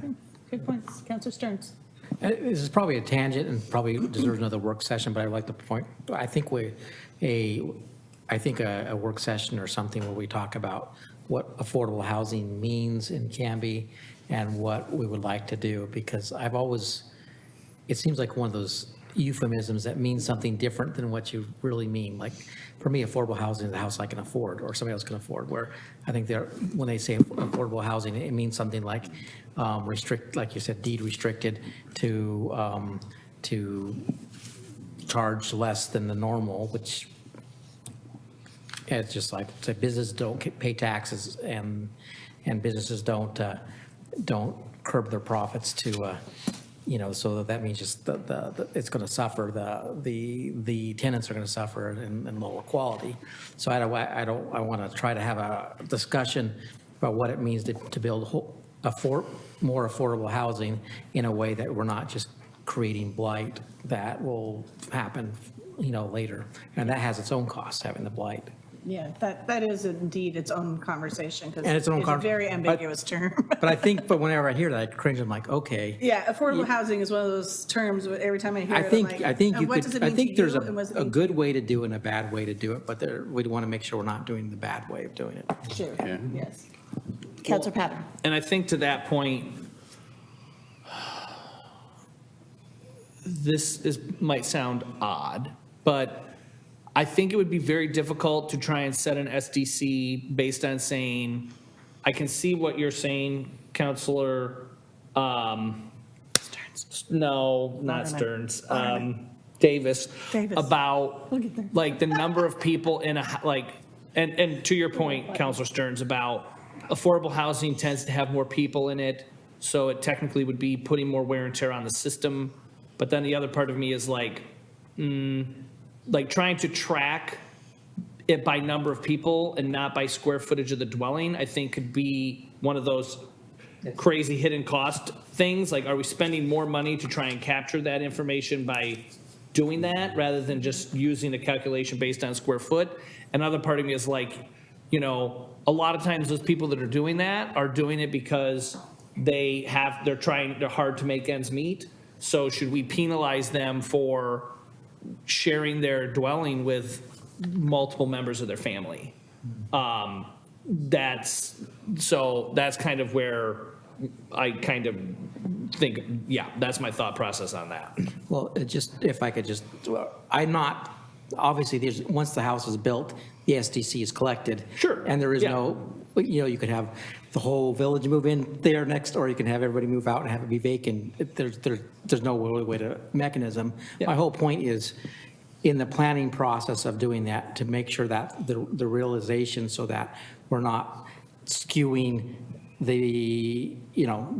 Good points. Councilor Stearns. This is probably a tangent and probably deserves another work session, but I'd like to point, I think a work session or something where we talk about what affordable housing means in Canby and what we would like to do, because it seems like one of those euphemisms that means something different than what you really mean. Like for me, affordable housing is the house I can afford or somebody else can afford, where I think when they say affordable housing, it means something like like you said, deed restricted to charge less than the normal, which it's just like say businesses don't pay taxes and businesses don't curb their profits to so that means just it's going to suffer, the tenants are going to suffer in lower quality. So I want to try to have a discussion about what it means to build more affordable housing in a way that we're not just creating blight that will happen, later. And that has its own costs, having the blight. Yeah, that is indeed its own conversation because And it's a very ambiguous term. But whenever I hear that, I cringe. I'm like, okay. Yeah, affordable housing is one of those terms, where every time I hear it, I think what does it mean to you, there's and what does it a mean good way to do it and a bad way to do it, but we want to make sure we're not doing the bad way of doing it. to you? Yeah. Yes. Councilor Patton. And I think to that point, might sound odd, but I think it would be very difficult to try and set an SDC based on saying, I can see what you're saying, Counselor, Stearns. No, not Stearns. Davis. About like the number of people in and to your point, Counselor Stearns, about affordable housing tends to have more people in it, so it technically would be putting more wear and tear on the system. But then the other part of me is like trying to track it by number of people and not by square footage of the dwelling, I think could be one of those crazy hidden cost things. Like, are we spending more money to try and capture that information by doing that rather than just using a calculation based on square foot? Another part of me is like, a lot of times those people that are doing that are doing it because they're hard to make ends meet. So should we penalize them for sharing their dwelling with multiple members of their family? That's kind of where I kind of think, that's my thought process on that. Well, obviously, once the house is built, the SDC is collected. Sure. And there is Yeah. no you could have the whole village move in there next, or you can have everybody move out and have it be vacant. There's no really way to mechanism. My whole point is, in the planning process of doing that, to make sure that the realization, so that we're not skewing the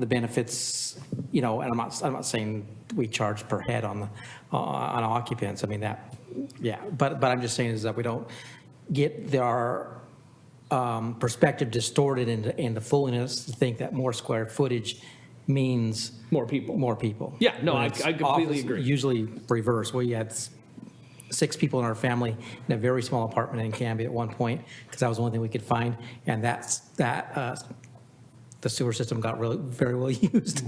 benefits, and I'm not saying we charge per head on occupants. I mean, that, yeah, but I'm just saying is that we don't get our perspective distorted into fulliness, to think that more square footage means More people. Yeah, no, When I it's completely often agree. Usually reverse. We had 6 people in our family in a very small apartment in Canby at one point, because that was the only thing we could find, and the sewer system got very well used.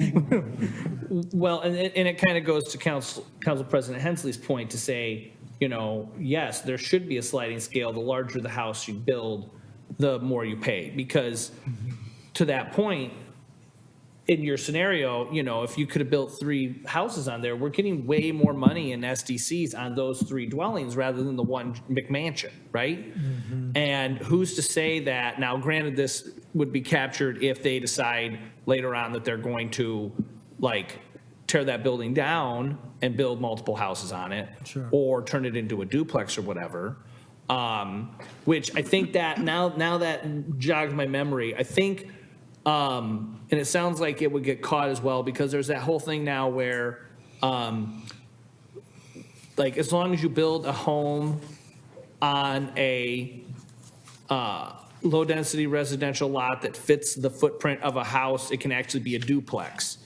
Well, and it kind of goes to Council President Hensley's point to say, yes, there should be a sliding scale. The larger the house you build, the more you pay. Because to that point, in your scenario, if you could have built 3 houses on there, we're getting way more money in SDCs on those 3 dwellings rather than the one McMansion, right? And who's to say that, now granted, this would be captured if they decide later on that they're going to tear that building down and build multiple houses on it, Sure. or turn it into a duplex or whatever. Which I think that now that jogs my memory, I think, and it sounds like it would get caught as well, because there's that whole thing now where, as long as you build a home on a low-density residential lot that fits the footprint of a house, it can actually be a duplex.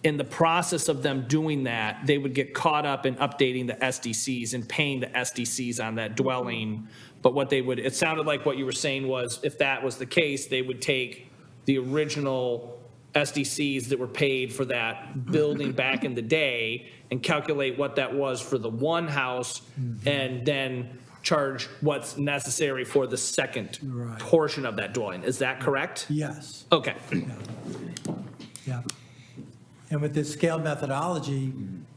In the process of them doing that, they would get caught up in updating the SDCs and paying the SDCs on that dwelling. But it sounded like what you were saying was, if that was the case, they would take the original SDCs that were paid for that building back in the day and calculate what that was for the one house, and then charge what's necessary for the second Right. portion of that dwelling. Is that correct? Yes. Okay. Yeah. And with this scale methodology,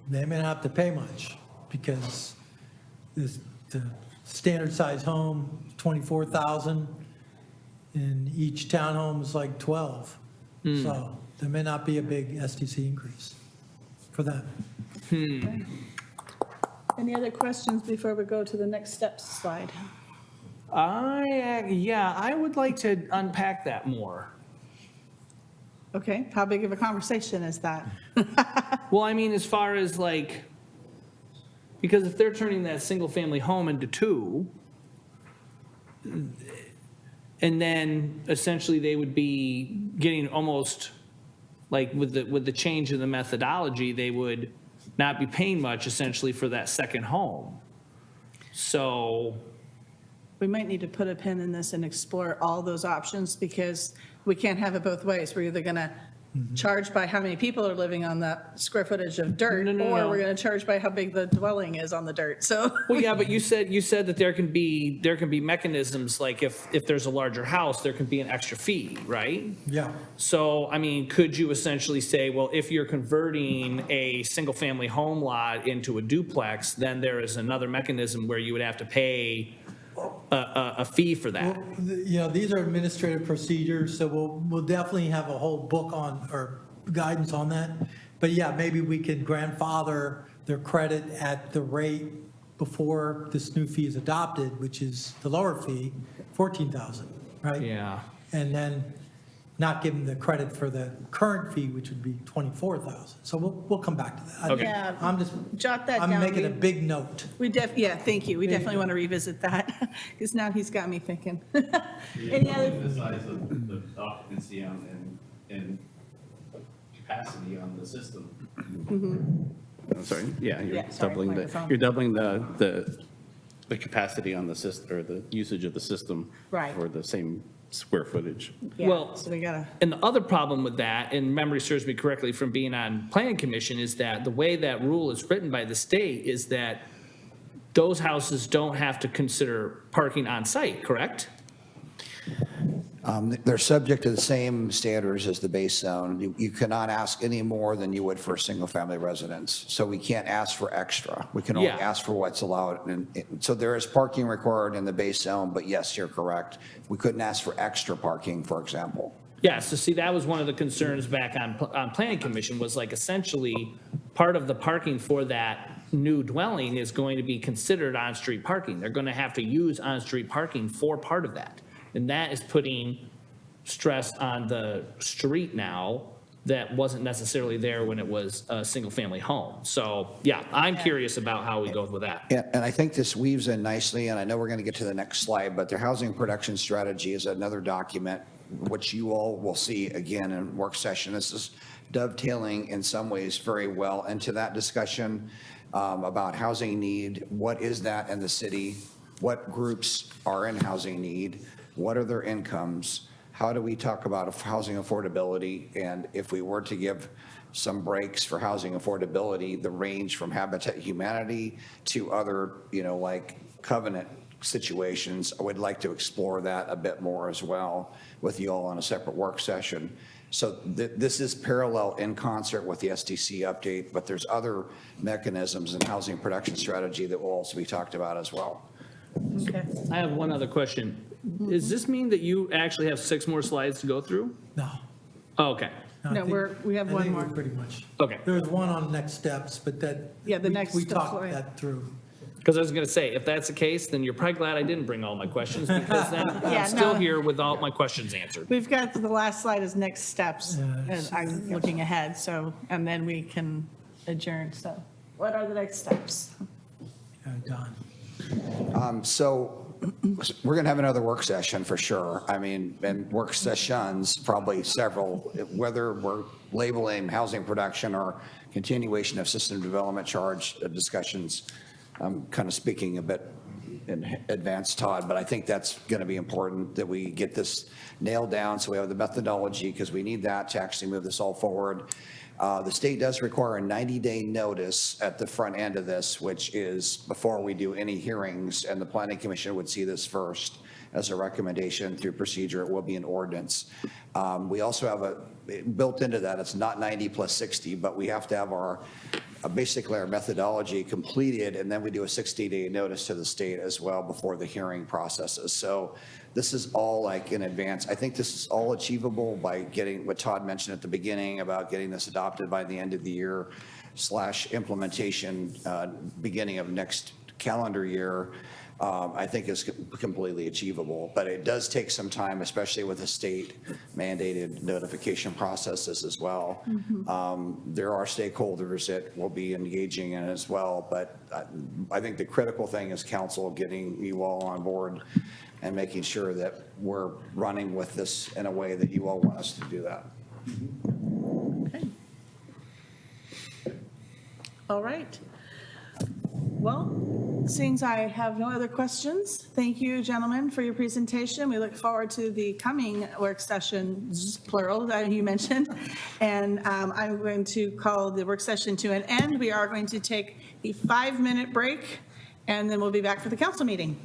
they may not have to pay much, because the standard size home, 24,000, and each townhome is like 12. So there may not be a big STC increase for them. Any other questions before we go to the next steps slide? I would like to unpack that more. Okay, how big of a conversation is that? Well, I mean, as far as because if they're turning that single-family home into 2, and then essentially they would be getting almost, with the change in the methodology, they would not be paying much essentially for that second home. So, We might need to put a pin in this and explore all those options, because we can't have it both ways. We're either going to charge by how many people are living on that square footage of dirt, No. or we're going to charge by how big the dwelling is on the dirt, so. well, yeah, but you said that there can be mechanisms, like if there's a larger house, there can be an extra fee, right? Yeah. So, I mean, could you essentially say, well, if you're converting a single-family home lot into a duplex, then there is another mechanism where you would have to pay a fee for that? Well, these are administrative procedures, so we'll definitely have a whole book on, or guidance on that. But yeah, maybe we could grandfather their credit at the rate before this new fee is adopted, which is the lower fee, 14,000, right? Yeah. And then not give them the credit for the current fee, which would be 24,000. So we'll come back to that. Okay. Yeah, I'm just, jot that down. I'm making a big note. Yeah, thank you. We definitely want to revisit that, because now he's got me thinking. Any other? The size of the occupancy and capacity on the system. I'm sorry, yeah, Yeah, sorry, microphone. you're doubling the capacity on the system, or the usage of the system. Right. For the same square footage. Yeah, Well, so we gotta. And the other problem with that, and memory serves me correctly from being on planning commission, is that the way that rule is written by the state is that those houses don't have to consider parking on site, correct? They're subject to the same standards as the base zone. You cannot ask any more than you would for a single-family residence. So we can't ask for extra. We can only Yeah. ask for what's allowed. So there is parking required in the base zone, but yes, you're correct. We couldn't ask for extra parking, for example. Yeah, so see, that was one of the concerns back on planning commission was like essentially part of the parking for that new dwelling is going to be considered on-street parking. They're going to have to use on-street parking for part of that. And that is putting stress on the street now that wasn't necessarily there when it was a single-family home. So, yeah, I'm curious about how we go with that. And I think this weaves in nicely, and I know we're going to get to the next slide, but their housing production strategy is another document which you all will see again in work session. This is dovetailing in some ways very well into that discussion about housing need. What is that in the city? What groups are in housing need? What are their incomes? How do we talk about housing affordability? And if we were to give some breaks for housing affordability, the range from Habitat Humanity to other, like covenant situations, I would like to explore that a bit more as well with you all on a separate work session. So this is parallel in concert with the SDC update, but there's other mechanisms in housing production strategy that will also be talked about as well. Okay. I have one other question. Does this mean that you actually have 6 more slides to go through? No. Oh, okay, I No, think- we have I one think more. we're pretty much, okay. there's one on next steps, but that. Yeah, the next We steps, talked right. that through. Because I was going to say, if that's the case, then you're probably glad I didn't bring all my questions because then Yeah, I'm still no. here with all my questions answered. We've got the last slide is next steps, and Yes. I'm looking ahead, so, and then we can adjourn, so. What are the next steps? Don. So we're going to have another work session for sure. I mean, and work sessions, probably several, whether we're labeling housing production or continuation of system development charge discussions. I'm kind of speaking a bit in advance, Todd, but I think that's going to be important that we get this nailed down so we have the methodology because we need that to actually move this all forward. The state does require a 90-day notice at the front end of this, which is before we do any hearings, and the planning commission would see this first as a recommendation through procedure. It will be an ordinance. We also have built into that, it's not 90 plus 60, but we have to have basically our methodology completed, and then we do a 60-day notice to the state as well before the hearing processes. So this is all like in advance. I think this is all achievable by getting what Todd mentioned at the beginning about getting this adopted by the end of the year / implementation beginning of next calendar year. I think is completely achievable, but it does take some time, especially with the state mandated notification processes as well. There are stakeholders that will be engaging in as well, but I think the critical thing is council getting you all on board and making sure that we're running with this in a way that you all want us to do that. Okay. All right. Well, seeing as I have no other questions, thank you, gentlemen, for your presentation. We look forward to the coming work sessions, plural, that you mentioned. And I'm going to call the work session to an end. We are going to take a 5-minute break, and then we'll be back for the council meeting.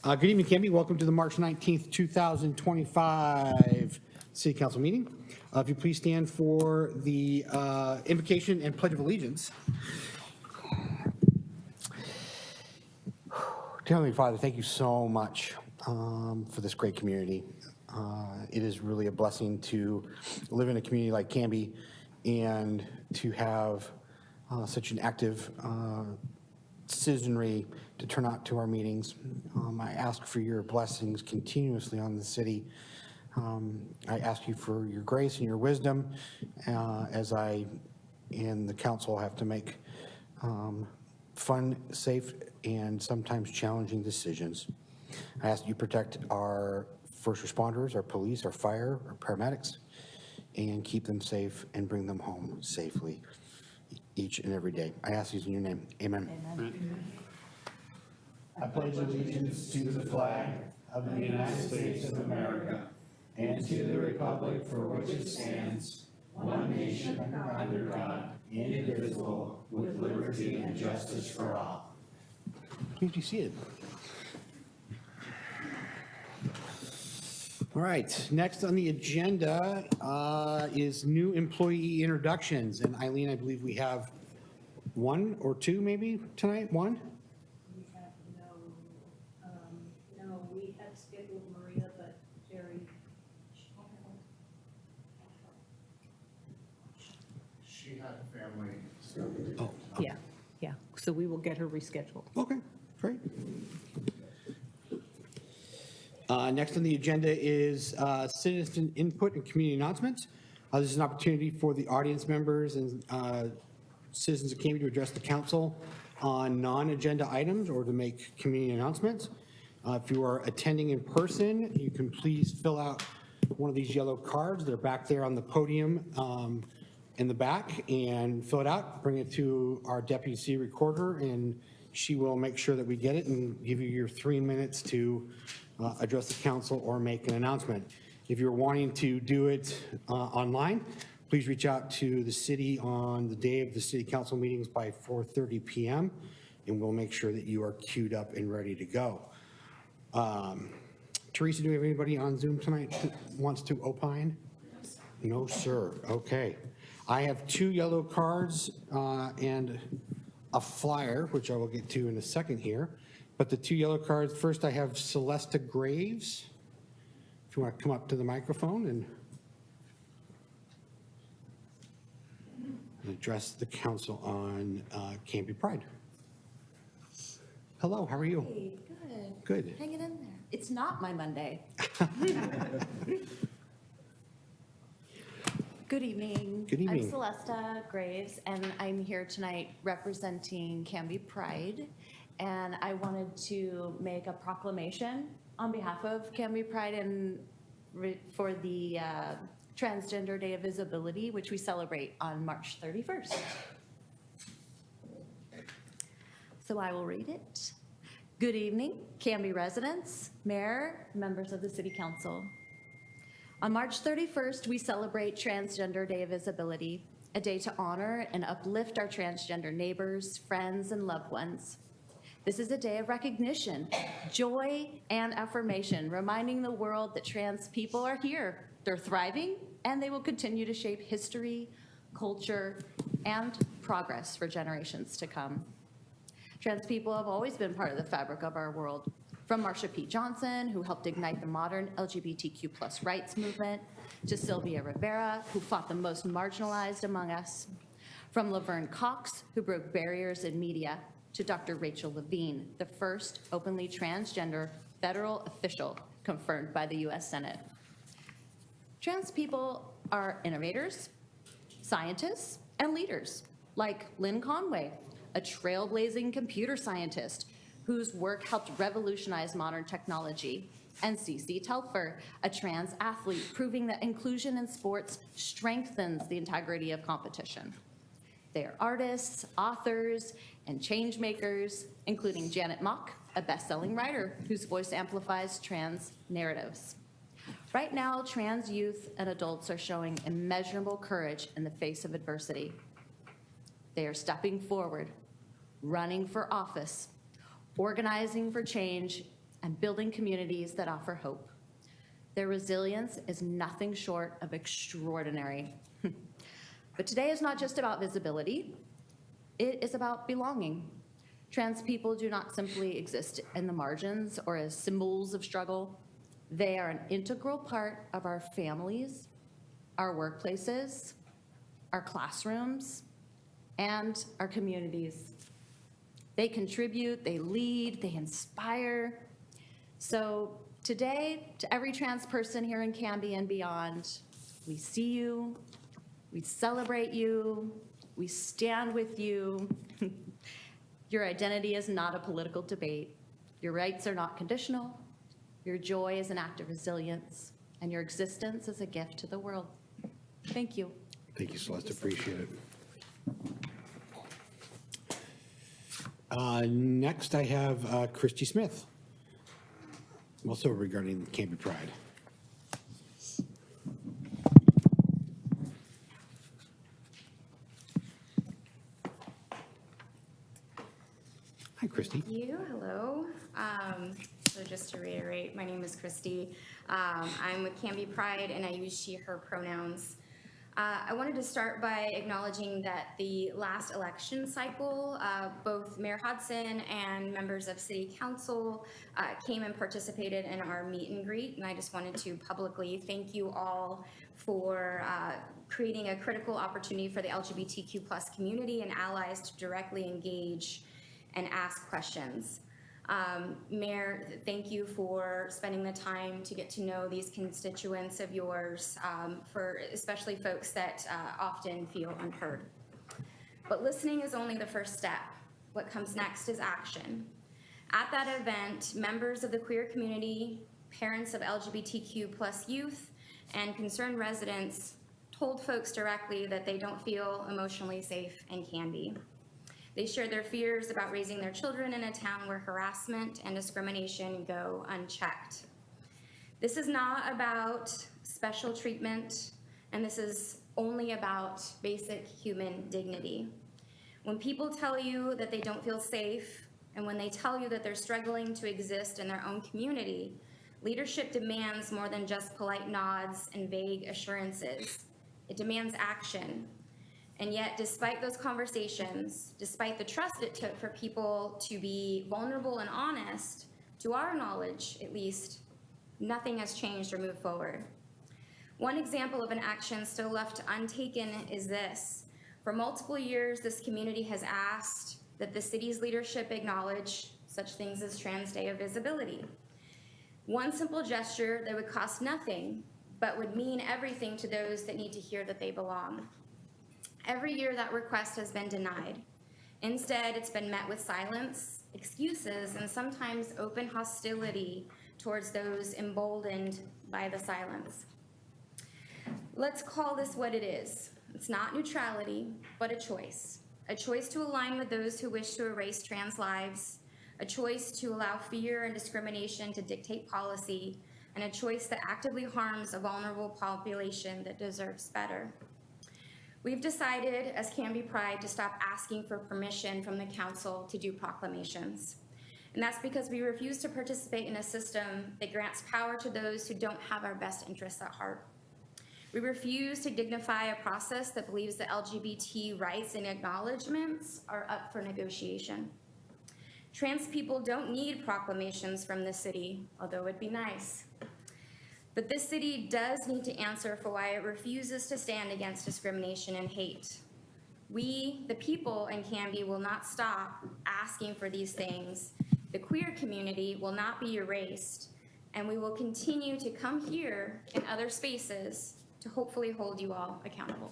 Good evening, Canby. Welcome to the March 19th, 2025 City Council meeting. If you please stand for the invocation and pledge of allegiance. Dear Heavenly Father, thank you so much for this great community. It is really a blessing to live in a community like Canby and to have such an active citizenry to turn out to our meetings. I ask for your blessings continuously on the city. I ask you for your grace and your wisdom as I and the council have to make fun, safe, and sometimes challenging decisions. I ask you protect our first responders, our police, our fire, our paramedics, and keep them safe and bring them home safely each and every day. I ask these in your name. Amen. Amen. I pledge allegiance to the flag of the United States of America and to the republic for which it stands, one nation under God, indivisible, with liberty and justice for all. Please be seated. All right, next on the agenda is new employee introductions. And Eileen, I believe we have one or two maybe tonight? One? We have no, we had scheduled Maria, but Jerry. She had a family. Oh, Yeah, yeah. So we will get her rescheduled. okay, great. Next on the agenda is citizen input and community announcements. This is an opportunity for the audience members and citizens of Canby to address the council on non-agenda items or to make community announcements. If you are attending in person, you can please fill out one of these yellow cards. They're back there on the podium in the back, and fill it out, bring it to our deputy city recorder, and she will make sure that we get it and give you your 3 minutes to address the council or make an announcement. If you're wanting to do it online, please reach out to the city on the day of the city council meetings by 4:30 p.m. and we'll make sure that you are queued up and ready to go. Teresa, do we have anybody on Zoom tonight that wants to opine? No, sir. Okay. I have 2 yellow cards and a flyer, which I will get to in a second here. But the 2 yellow cards, first I have Celesta Graves. If you want to come up to the microphone and address the council on Canby Pride. Hello, how are you? Hey, good. Good. Hang it in there. It's not my Monday. Good evening. Good evening. I'm Celesta Graves, and I'm here tonight representing Canby Pride. And I wanted to make a proclamation on behalf of Canby Pride and for the Transgender Day of Visibility, which we celebrate on March 31st. So I will read it. Good evening, Canby residents, mayor, members of the city council. On March 31st, we celebrate Transgender Day of Visibility, a day to honor and uplift our transgender neighbors, friends, and loved ones. This is a day of recognition, joy, and affirmation, reminding the world that trans people are here, they're thriving, and they will continue to shape history, culture, and progress for generations to come. Trans people have always been part of the fabric of our world, from Marsha P. Johnson, who helped ignite the modern LGBTQ+ rights movement, to Sylvia Rivera, who fought the most marginalized among us, from Laverne Cox, who broke barriers in media, to Dr. Rachel Levine, the first openly transgender federal official confirmed by the US Senate. Trans people are innovators, scientists, and leaders, like Lynn Conway, a trailblazing computer scientist whose work helped revolutionize modern technology, and Cece Telfer, a trans athlete, proving that inclusion in sports strengthens the integrity of competition. They are artists, authors, and change makers, including Janet Mock, a best-selling writer whose voice amplifies trans narratives. Right now, trans youth and adults are showing immeasurable courage in the face of adversity. They are stepping forward, running for office, organizing for change, and building communities that offer hope. Their resilience is nothing short of extraordinary. But today is not just about visibility, it is about belonging. Trans people do not simply exist in the margins or as symbols of struggle. They are an integral part of our families, our workplaces, our classrooms, and our communities. They contribute, they lead, they inspire. So today, to every trans person here in Canby and beyond, we see you, we celebrate you, we stand with you. Your identity is not a political debate. Your rights are not conditional. Your joy is an act of resilience, and your existence is a gift to the world. Thank you. Thank you, Celeste, appreciate it. Next, I have Christy Smith, also regarding Canby Pride. Hi, Christy. Thank you. Hello. So just to reiterate, my name is Christy. I'm with Canby Pride, and I use she, her pronouns. I wanted to start by acknowledging that the last election cycle, both Mayor Hodson and members of City Council came and participated in our meet and greet, and I just wanted to publicly thank you all for creating a critical opportunity for the LGBTQ+ community and allies to directly engage and ask questions. Mayor, thank you for spending the time to get to know these constituents of yours, for especially folks that often feel unheard. But listening is only the first step. What comes next is action. At that event, members of the queer community, parents of LGBTQ+ youth, and concerned residents told folks directly that they don't feel emotionally safe in Canby. They shared their fears about raising their children in a town where harassment and discrimination go unchecked. This is not about special treatment, and this is only about basic human dignity. When people tell you that they don't feel safe, and when they tell you that they're struggling to exist in their own community, leadership demands more than just polite nods and vague assurances. It demands action. And yet, despite those conversations, despite the trust it took for people to be vulnerable and honest, to our knowledge at least, nothing has changed or moved forward. One example of an action still left untaken is this. For multiple years, this community has asked that the city's leadership acknowledge such things as Trans Day of Visibility. One simple gesture that would cost nothing, but would mean everything to those that need to hear that they belong. Every year that request has been denied. Instead, it's been met with silence, excuses, and sometimes open hostility towards those emboldened by the silence. Let's call this what it is. It's not neutrality, but a choice to align with those who wish to erase trans lives, a choice to allow fear and discrimination to dictate policy, and a choice that actively harms a vulnerable population that deserves better. We've decided as Canby Pride to stop asking for permission from the council to do proclamations. And that's because we refuse to participate in a system that grants power to those who don't have our best interests at heart. We refuse to dignify a process that believes that LGBT rights and acknowledgements are up for negotiation. Trans people don't need proclamations from the city, although it'd be nice. But this city does need to answer for why it refuses to stand against discrimination and hate. We, the people in Canby, will not stop asking for these things. The queer community will not be erased, and we will continue to come here in other spaces to hopefully hold you all accountable.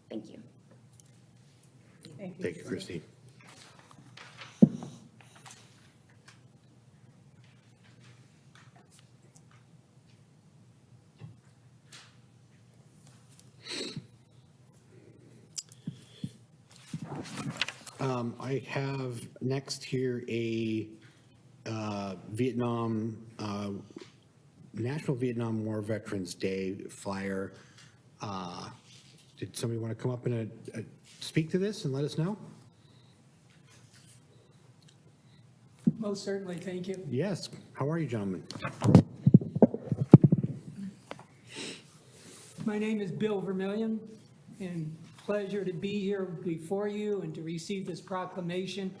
Thank you. Thank you, Christy. I have next here a National Vietnam War Veterans Day flyer. Did somebody want to come up and speak to this and let us know? Most certainly, thank you. Yes. How are you, gentlemen? My name is Bill Vermillion, and pleasure to be here before you and to receive this proclamation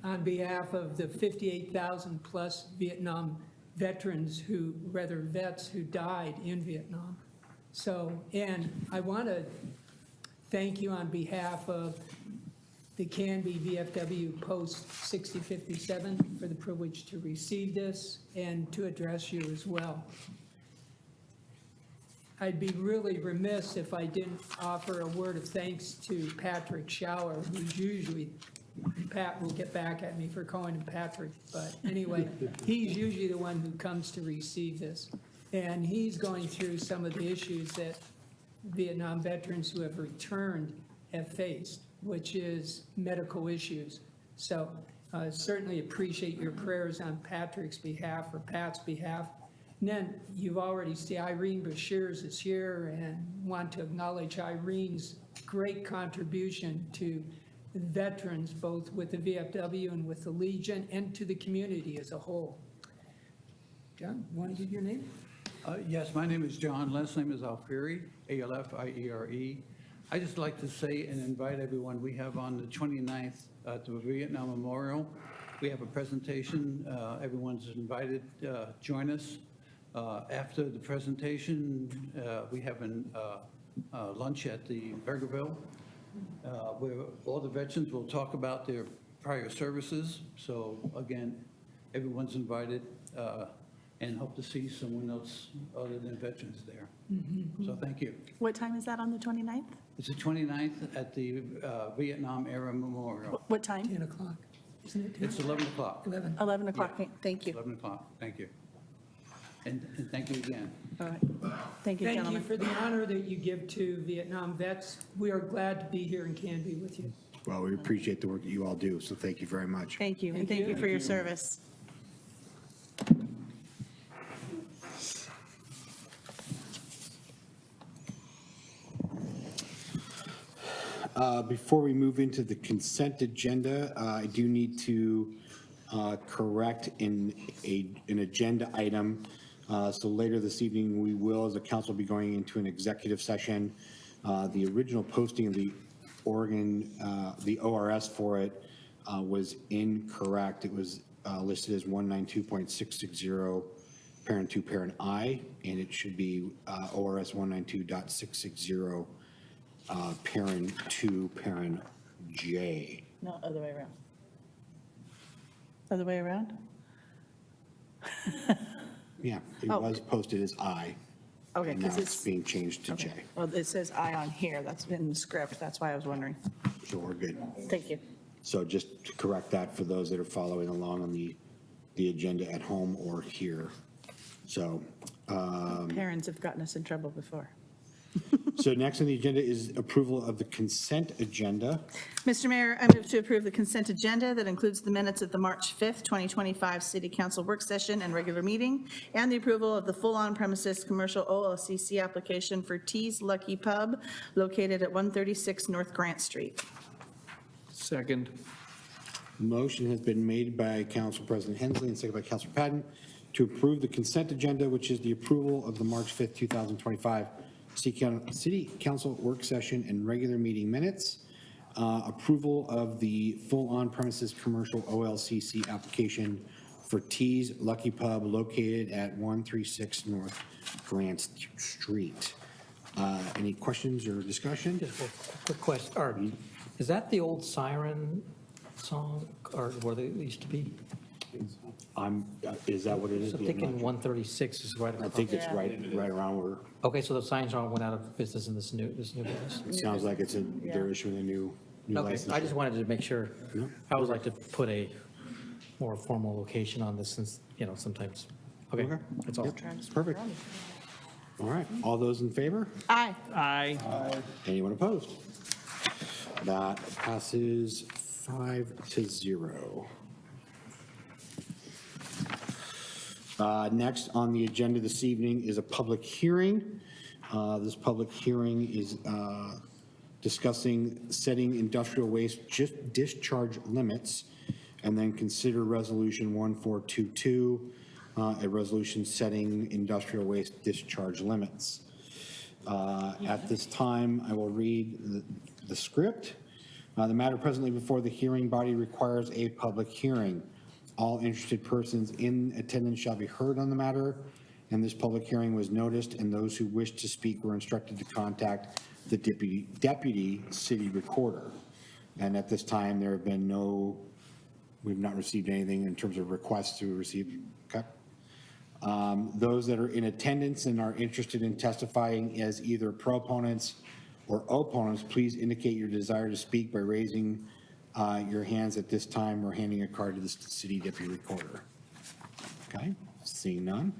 on behalf of the 58,000 plus Vietnam veterans vets who died in Vietnam. So, and I want to thank you on behalf of the Canby VFW Post 6057 for the privilege to receive this and to address you as well. I'd be really remiss if I didn't offer a word of thanks to Patrick Schauer, who's usually, Pat will get back at me for calling him Patrick, but anyway, he's usually the one who comes to receive this. And he's going through some of the issues that Vietnam veterans who have returned have faced, which is medical issues. So certainly appreciate your prayers on Patrick's behalf or Pat's behalf. And then you've already seen Irene Bashirs is here, and want to acknowledge Irene's great contribution to veterans, both with the VFW and with the Legion, and to the community as a whole. John, want to give your name? Yes, my name is John. Last name is Alfieri, A-L-F-I-E-R-E. I just like to say and invite everyone, we have on the 29th at the Vietnam Memorial, we have a presentation. Everyone's invited. Join us. After the presentation, we have lunch at the Burgerville, where all the veterans will talk about their prior services. So again, everyone's invited, and hope to see someone else other than veterans there. So thank you. What time is that on the 29th? It's the 29th at the Vietnam Era Memorial. What time? 10 o'clock, isn't it? 10? It's 11 o'clock. 11. 11 o'clock, thank you. 11 o'clock, thank you. And thank you again. All right, thank you, Thank you gentlemen. for the honor that you give to Vietnam vets. We are glad to be here in Canby with you. Well, we appreciate the work that you all do, so thank you very much. Thank you, and thank you for your service. Before we move into the consent agenda, I do need to correct an agenda item. So later this evening, we will, as a council, be going into an executive session. The original posting of the the ORS for it was incorrect. It was listed as 192.660, parent 2, parent I, and it should be ORS 192.660, parent 2, parent J. No, other way around. Other way around? Yeah, it Oh. was posted as I. Okay, And now 'cause it's it's- being changed to J. Well, it says I on here, that's in the script, that's why I was wondering. So we're good. Thank you. So just to correct that for those that are following along on the agenda at home or here. So, Parents have gotten us in trouble before. so next on the agenda is approval of the consent agenda. Mr. Mayor, I move to approve the consent agenda that includes the minutes of the March 5th, 2025 City Council work session and regular meeting, and the approval of the full on-premises commercial OLCC application for T's Lucky Pub located at 136 North Grant Street. Second. Motion has been made by Council President Hensley and seconded by Council Patton to approve the consent agenda, which is the approval of the March 5th, 2025 City Council work session and regular meeting minutes, approval of the full on-premises commercial OLCC application for T's Lucky Pub located at 136 North Grant Street. Any questions or discussion? Just a quick question, or is that the old Siren song, or where they used to be? Is that what it is? So I'm thinking 136 is right. I think it's right around where, Okay, so the signs aren't went out of business in this new business? it sounds like they're issuing a new Okay, license. I just wanted to make sure. No. I would like to put a more formal location on this since, sometimes. Okay, Okay. that's all. Yep, perfect. All right, all those in favor? Aye. Aye. Anyone opposed? That passes 5-0. Next on the agenda this evening is a public hearing. This public hearing is discussing setting industrial waste discharge limits And then consider Resolution 1422, a resolution setting industrial waste discharge limits. At this time, I will read the script. The matter presently before the hearing body requires a public hearing. All interested persons in attendance shall be heard on the matter, and this public hearing was noticed, and those who wish to speak were instructed to contact the deputy city recorder. And at this time, there have been we've not received anything in terms of requests to receive. Okay. Those that are in attendance and are interested in testifying as either proponents or opponents, please indicate your desire to speak by raising your hands at this time or handing a card to the city deputy recorder. Okay, seeing none.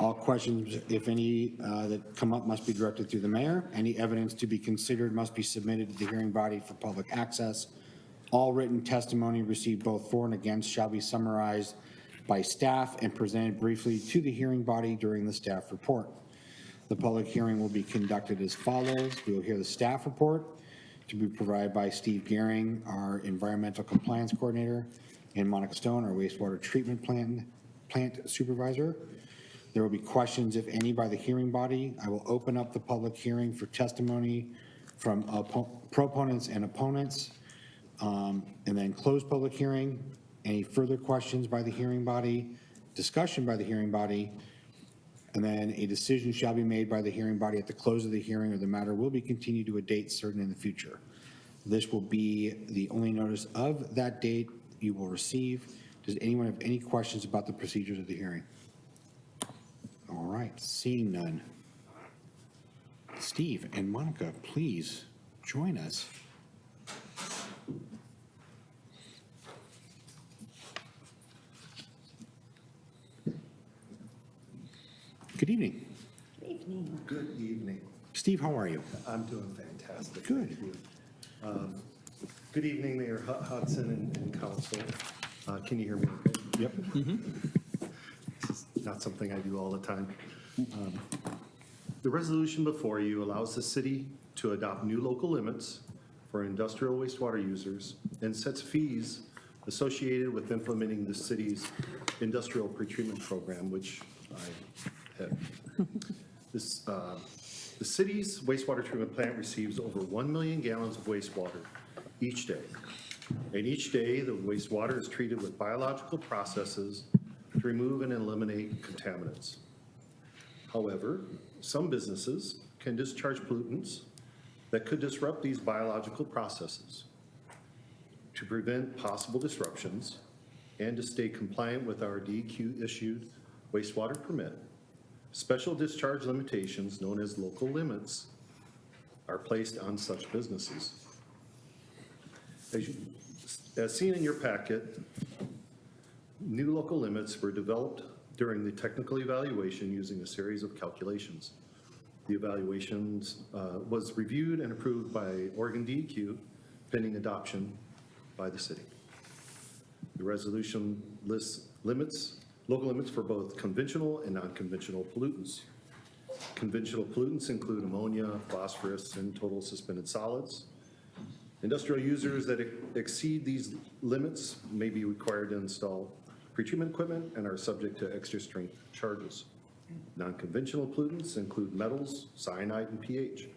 All questions, if any, that come up must be directed through the mayor. Any evidence to be considered must be submitted to the hearing body for public access. All written testimony received both for and against shall be summarized by staff and presented briefly to the hearing body during the staff report. The public hearing will be conducted as follows. We will hear the staff report to be provided by Steve Gehring, our environmental compliance coordinator, and Monica Stone, our wastewater treatment plant supervisor. There will be questions, if any, by the hearing body. I will open up the public hearing for testimony from proponents and opponents, and then close public hearing. Any further questions by the hearing body, discussion by the hearing body, and then a decision shall be made by the hearing body at the close of the hearing, or the matter will be continued to a date certain in the future. This will be the only notice of that date you will receive. Does anyone have any questions about the procedures of the hearing? All right, seeing none. Steve and Monica, please join us. Good evening. Good evening. Good evening. Steve, how are you? I'm doing fantastic. Good. Thank you. Good evening, Mayor Hudson and council. Can you hear me okay? Yep. It's not something I do all the time. The resolution before you allows the city to adopt new local limits for industrial wastewater users and sets fees associated with implementing the city's industrial pretreatment program, which I have. The city's wastewater treatment plant receives over 1 million gallons of wastewater each day. And each day, the wastewater is treated with biological processes to remove and eliminate contaminants. However, some businesses can discharge pollutants that could disrupt these biological processes. To prevent possible disruptions and to stay compliant with our DEQ-issued wastewater permit, special discharge limitations, known as local limits, are placed on such businesses. As seen in your packet, new local limits were developed during the technical evaluation using a series of calculations. The evaluations was reviewed and approved by Oregon DEQ, pending adoption by the city. The resolution lists local limits for both conventional and non-conventional pollutants. Conventional pollutants include ammonia, phosphorus, and total suspended solids. Industrial users that exceed these limits may be required to install pretreatment equipment and are subject to extra strength charges. Non-conventional pollutants include metals, cyanide, and pH.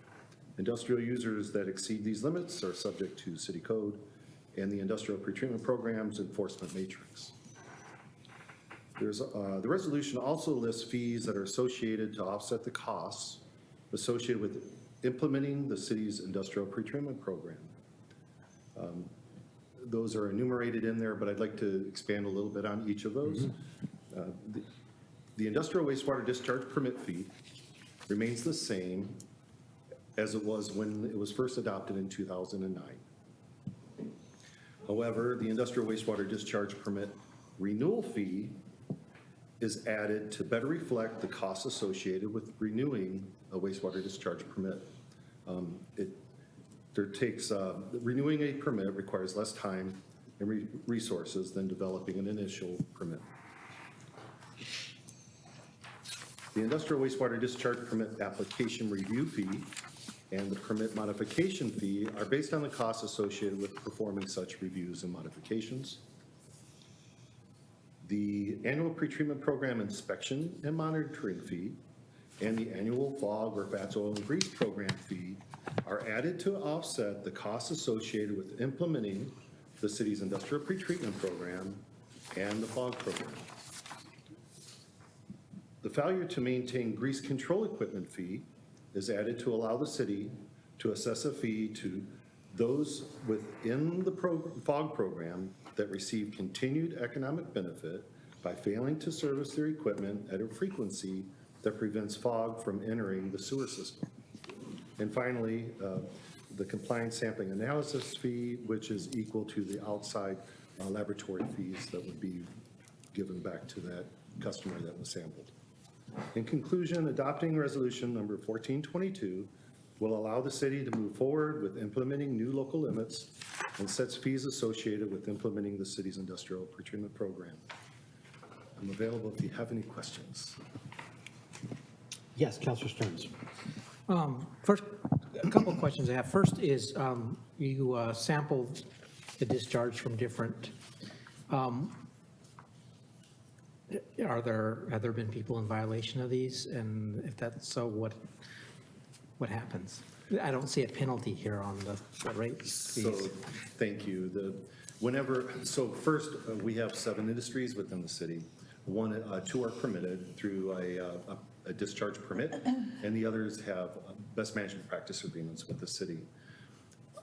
Industrial users that exceed these limits are subject to city code and the industrial pretreatment program's enforcement matrix. The resolution also lists fees that are associated to offset the costs associated with implementing the city's industrial pretreatment program. Those are enumerated in there, but I'd like to expand a little bit on each of those. The industrial wastewater discharge permit fee remains the same as it was when it was first adopted in 2009. However, the industrial wastewater discharge permit renewal fee is added to better reflect the costs associated with renewing a wastewater discharge permit. Renewing a permit requires less time and resources than developing an initial permit. The industrial wastewater discharge permit application review fee and the permit modification fee are based on the costs associated with performing such reviews and modifications. The annual pretreatment program inspection and monitoring fee and the annual fog or fats, oil, and grease program fee are added to offset the costs associated with implementing the city's industrial pretreatment program and the fog program. The failure to maintain grease control equipment fee is added to allow the city to assess a fee to those within the fog program that receive continued economic benefit by failing to service their equipment at a frequency that prevents fog from entering the sewer system. And finally, the compliance sampling analysis fee, which is equal to the outside laboratory fees that would be given back to that customer that was sampled. In conclusion, adopting resolution number 1422 will allow the city to move forward with implementing new local limits and sets fees associated with implementing the city's industrial pretreatment program. I'm available if you have any questions. Yes, Councilor Stearns. First, a couple of questions I have. First is you sampled the discharge from different, have there been people in violation of these? And if that's so, what happens? I don't see a penalty here on the rates. So, thank you. So first, we have 7 industries within the city. 2 are permitted through a discharge permit, and the others have best management practice agreements with the city.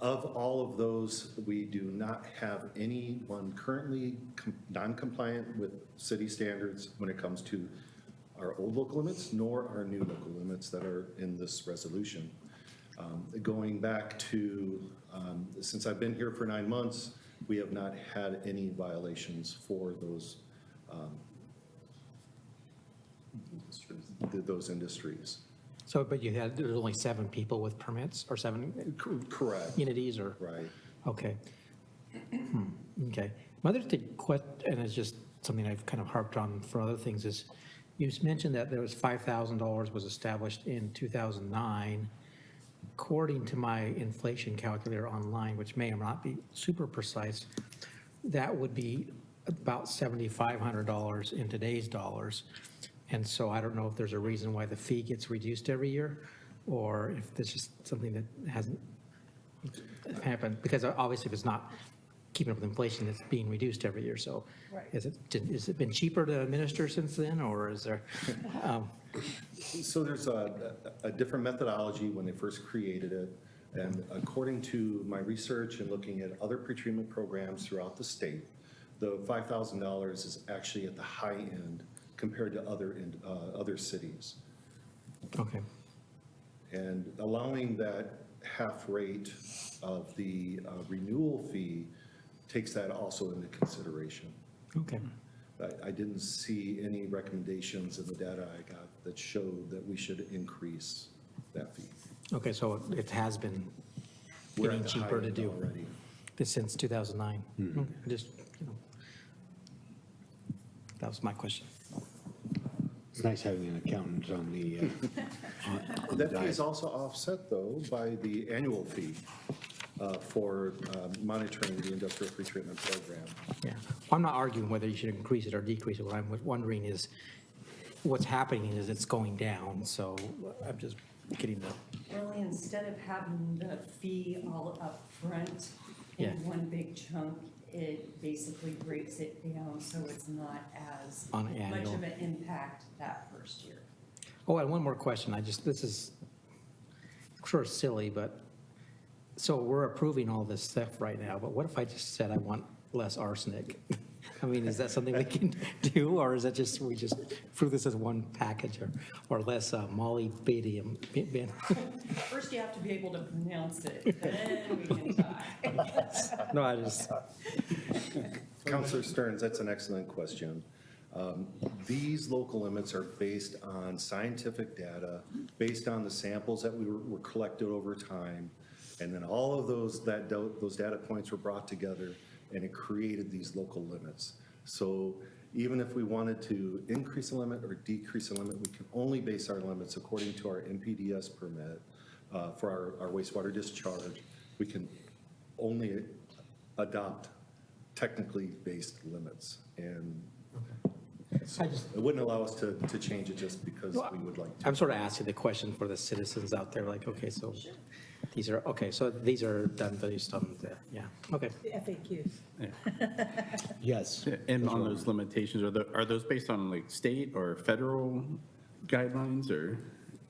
Of all of those, we do not have anyone currently non-compliant with city standards when it comes to our old local limits, nor our new local limits that are in this resolution. Going back to, since I've been here for 9 months, we have not had any violations for those industries. So, but there's only 7 people with permits, or 7? Correct. Entities, or? Right. Okay. Okay. My other question, and it's just something I've kind of harped on for other things, is you mentioned that there was $5,000 was established in 2009. According to my inflation calculator online, which may or not be super precise, that would be about $7,500 in today's dollars. And so I don't know if there's a reason why the fee gets reduced every year, or if it's just something that hasn't happened, because obviously if it's not keeping up with inflation, it's being reduced every year. So has it been cheaper to administer since then, or is there? So there's a different methodology when they first created it. And according to my research and looking at other pretreatment programs throughout the state, the $5,000 is actually at the high end compared to other cities. Okay. And allowing that half rate of the renewal fee takes that also into consideration. Okay. I didn't see any recommendations in the data I got that showed that we should increase that fee. Okay, so it has been We're getting at the high cheaper to end do already. this since 2009. Okay, just, that was my question. It's nice having an accountant on the. That fee is also offset, though, by the annual fee for monitoring the industrial pretreatment program. Yeah, I'm not arguing whether you should increase it or decrease it. What I'm wondering is, what's happening is it's going down, so I'm just getting the. Really, instead of having the fee all up front in Yeah. one big chunk, it basically breaks it down so it's not as On much annual. of an impact that first year. Oh, and one more question. This is sort of silly, but, so we're approving all this stuff right now, but what if I just said I want less arsenic? I mean, is that something we can do, or is that just, we just approve this as one package, or less molybdenum? First, you have to be able to pronounce it, then we can talk. No, I just. Councilor Stearns, that's an excellent question. These local limits are based on scientific data, based on the samples that were collected over time, and then all of those data points were brought together, and it created these local limits. So even if we wanted to increase a limit or decrease a limit, we can only base our limits according to our NPDES permit for our wastewater discharge, we can only adopt technically based limits. And so it wouldn't allow us to change it just because we would like to. I'm sort of asking the question for the citizens out there, like, okay, so these are done based on the, yeah, okay. The FAQs. Yes. And on those limitations, are those based on like state or federal guidelines or?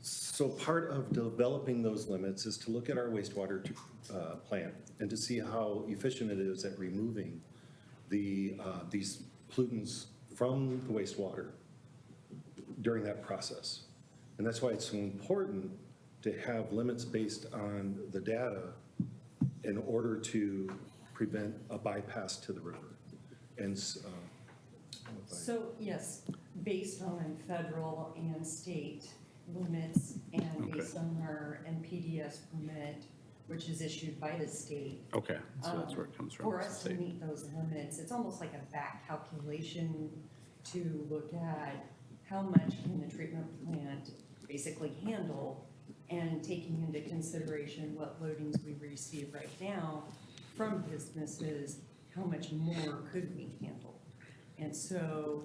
So part of developing those limits is to look at our wastewater plant and to see how efficient it is at removing these pollutants from the wastewater during that process. And that's why it's so important to have limits based on the data in order to prevent a bypass to the river. And So, yes, based on federal and state limits and based on our NPDES permit, which is issued by the state. Okay, so that's where it comes from. For us to meet those limits, it's almost like a back calculation to look at how much can the treatment plant basically handle, and taking into consideration what loadings we receive right now from businesses, how much more could we handle? And so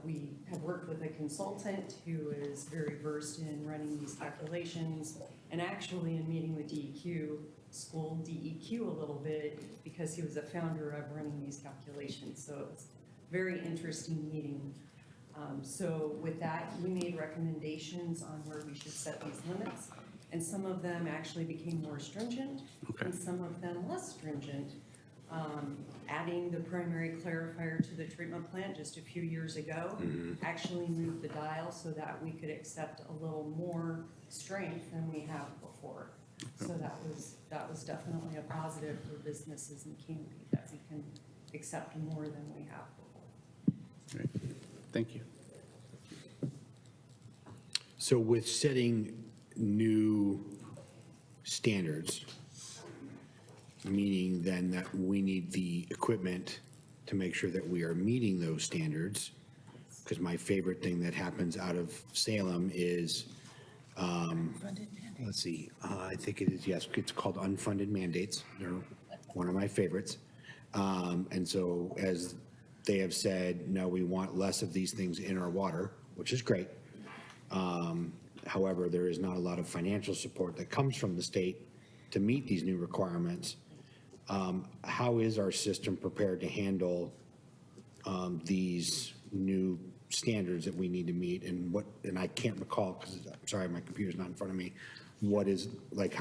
we have worked with a consultant who is very versed in running these calculations, and actually in meeting with DEQ, schooled DEQ a little bit because he was a founder of running these calculations. So it's a very interesting meeting. So with that, we made recommendations on where we should set these limits, and some of them actually became more stringent, and some of them less stringent. Adding the primary clarifier to the treatment plant just a few years ago actually moved the dial so that we could accept a little more strength than we have before. So that was definitely a positive for businesses in Canby, that we can accept more than we have before. Great. Thank you. So with setting new standards, meaning then that we need the equipment to make sure that we are meeting those standards, because my favorite thing that happens out of Salem is, let's see, I think it is, yes, it's called unfunded mandates. They're one of my favorites. And so as they have said, no, we want less of these things in our water, which is great. However, there is not a lot of financial support that comes from the state to meet these new requirements. How is our system prepared to handle these new standards that we need to meet, and and I can't recall, because I'm sorry, my computer's not in front of me, what is, like,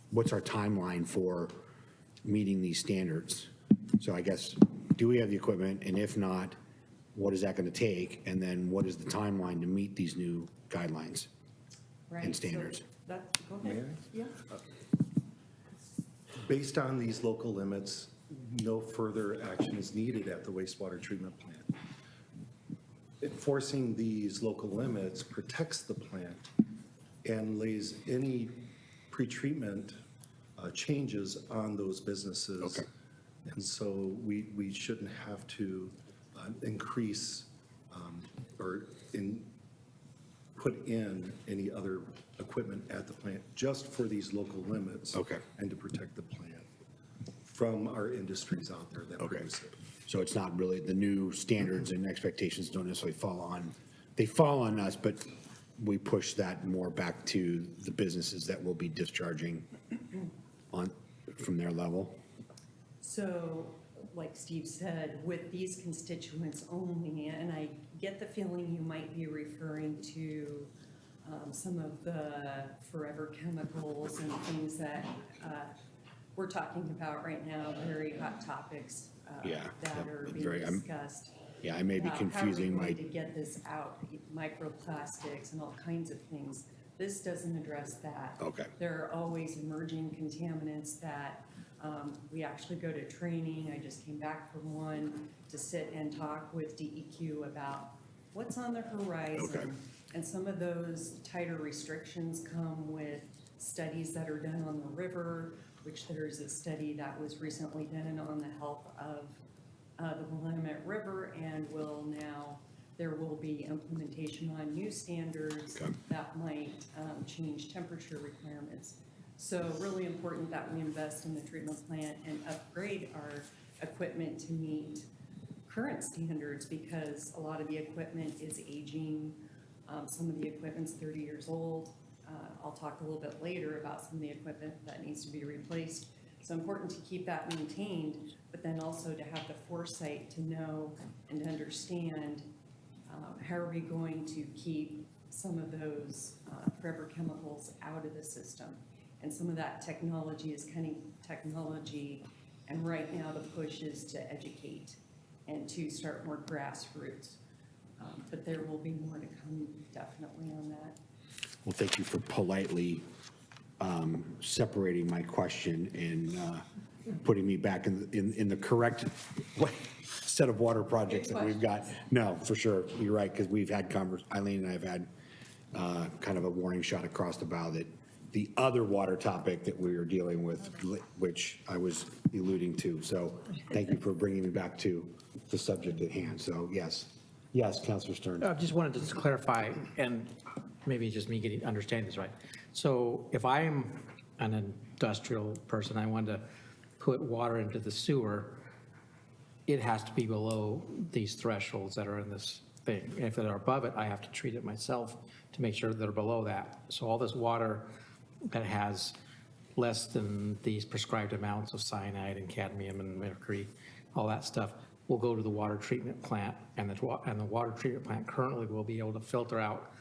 what's our timeline for meeting these standards? So I guess, do we have the equipment, and if not, what is that going to take, and then what is the timeline to meet these new guidelines and standards? Go ahead. Yeah. based on these local limits, no further action is needed at the wastewater treatment plant. Enforcing these local limits protects the plant and lays any pretreatment changes on those businesses. Okay. And so we shouldn't have to increase or put in any other equipment at the plant just for these local limits. Okay. And to protect the plant from our industries out there that produce it. So it's not really, the new standards and expectations don't necessarily fall on, they fall on us, but we push that more back to the businesses that will be discharging on, from their level. So, like Steve said, with these constituents only, and I get the feeling you might be referring to some of the forever chemicals and things that we're talking about right now, very hot topics that are being discussed. Yeah, I may be confusing how are we my. going to get this out, microplastics and all kinds of things. This doesn't address that. Okay. There are always emerging contaminants that we actually go to training. I just came back from one to sit and talk with DEQ about what's on the horizon. Okay. And some of those tighter restrictions come with studies that are done on the river, which there's a study that was recently done on the health of the Willamette River and will now there will be implementation on new standards that might change temperature requirements. So really important that we invest in the treatment plant and upgrade our equipment to meet current standards, because a lot of the equipment is aging. Some of the equipment's 30 years old. I'll talk a little bit later about some of the equipment that needs to be replaced. So important to keep that maintained, but then also to have the foresight to know and to understand how are we going to keep some of those forever chemicals out of the system. And some of that technology is cutting technology, and right now the push is to educate and to start more grassroots. But there will be more to come definitely on that. Well, thank you for politely separating my question and putting me back in the correct set of water projects that we've got. No, for sure, you're right, because we've had Eileen and I have had kind of a warning shot across the bow that the other water topic that we were dealing with, which I was alluding to. So thank you for bringing me back to the subject at hand. So yes, Councilor Stern. I just wanted to clarify, and maybe just me understanding this right. So if I'm an industrial person, I want to put water into the sewer, it has to be below these thresholds that are in this thing. And if they're above it, I have to treat it myself to make sure that they're below that. So all this water that has less than these prescribed amounts of cyanide and cadmium and mercury, all that stuff, will go to the water treatment plant, and the water treatment plant currently will be able to filter out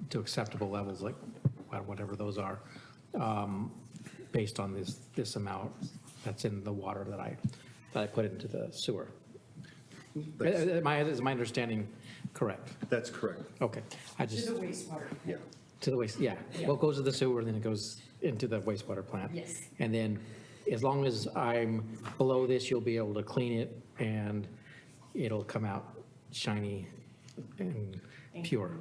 to acceptable levels, like whatever those are, based on this amount that's in the water that I put into the sewer. Is my understanding correct? That's correct. Okay. To the wastewater. Yeah. To the waste, yeah. Well, it goes to the sewer, and then it goes into the wastewater plant. Yes. And then, as long as I'm below this, you'll be able to clean it, and it'll come out shiny and pure.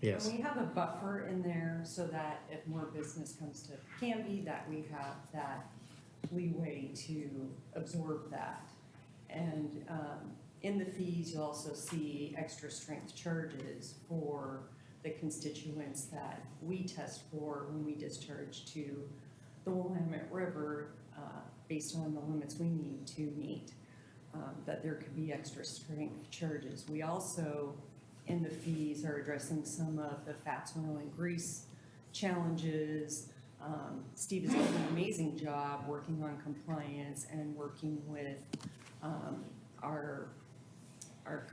Yes. And we have a buffer in there so that if more business comes to Canby, that we have that leeway to absorb that. And in the fees, you'll also see extra strength charges for the constituents that we test for when we discharge to the Willamette River, based on the limits we need to meet, that there could be extra strength charges. We also, in the fees, are addressing some of the fats, oil, and grease challenges. Steve has done an amazing job working on compliance and working with our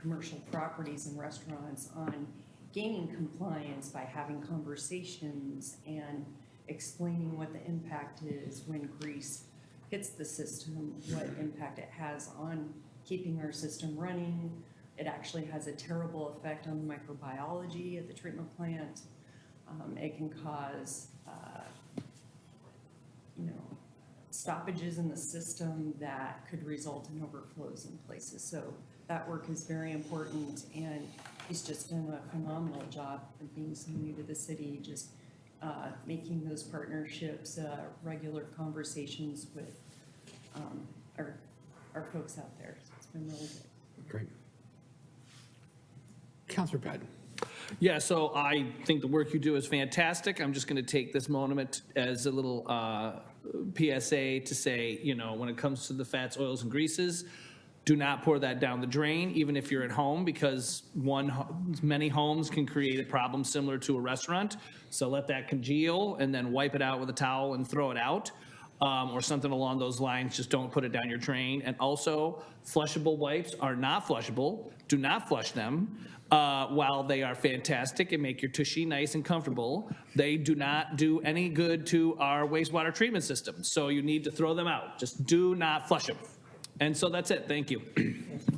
commercial properties and restaurants on gaining compliance by having conversations and explaining what the impact is when grease hits the system, what impact it has on keeping our system running. It actually has a terrible effect on the microbiology at the treatment plant. It can cause, stoppages in the system that could result in overflows in places. So that work is very important, and he's just done a phenomenal job of being so new to the city, just making those partnerships, regular conversations with our folks out there. So it's been really good. Great. Councilor Patton. Yeah, so I think the work you do is fantastic. I'm just going to take this moment as a little PSA to say, when it comes to the fats, oils, and greases, do not pour that down the drain, even if you're at home, because many homes can create a problem similar to a restaurant. So let that congeal and then wipe it out with a towel and throw it out, or something along those lines. Just don't put it down your drain. And also, flushable wipes are not flushable. Do not flush them. While they are fantastic and make your tushy nice and comfortable, they do not do any good to our wastewater treatment system. So you need to throw them out. Just do not flush them. And so that's it. Thank you.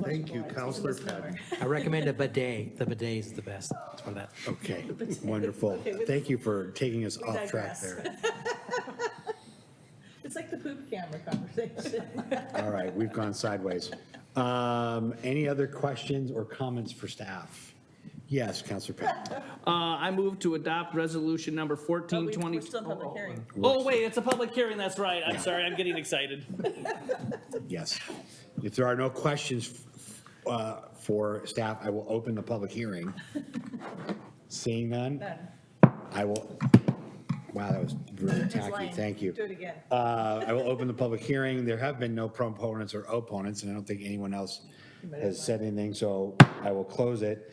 Thank you, Councilor Patton. I recommend a bidet. The bidet is the best for that. Okay, wonderful. Thank you for taking us off track there. It's like the poop camera conversation. All right, we've gone sideways. Any other questions or comments for staff? Yes, Councilor Patton. I move to adopt resolution number 1420. We're still in public hearing. Oh, wait, it's a public hearing. That's right. I'm sorry. I'm getting excited. Yes. If there are no questions for staff, I will open the public hearing. Seeing none, I will, wow, that was really tacky, thank you. Do it again. I will open the public hearing. There have been no proponents or opponents, and I don't think anyone else has said anything, so I will close it.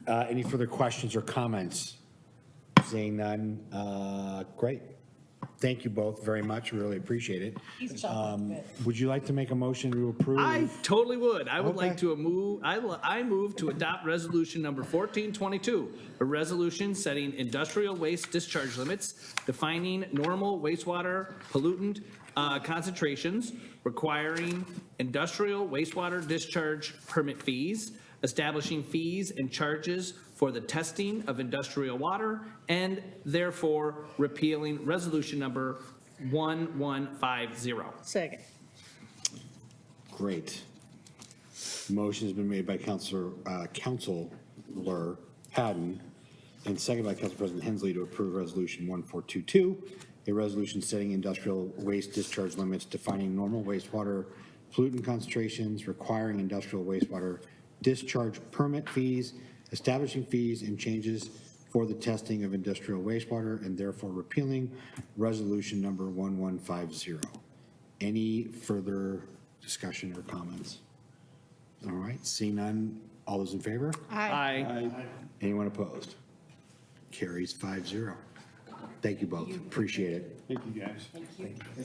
Any further questions or comments? Seeing none, great. Thank you both very much, really appreciate it. Would you like to make a motion to approve? I totally would. I would Okay. like to move, I move to adopt resolution number 1422, a resolution setting industrial waste discharge limits, defining normal wastewater pollutant concentrations, requiring industrial wastewater discharge permit fees, establishing fees and charges for the testing of industrial water, and therefore repealing resolution number 1150. Second. Great. Motion has been made by Councilor Haddon and seconded by Council President Hensley to approve Resolution 1422, a resolution setting industrial waste discharge limits, defining normal wastewater pollutant concentrations, requiring industrial wastewater discharge permit fees, establishing fees and changes for the testing of industrial wastewater, and therefore repealing resolution number 1150. Any further discussion or comments? All right, seeing none, all those in favor? Aye. Anyone opposed? Carries 5-0. Thank you both, appreciate it. Thank you, guys. Thank you.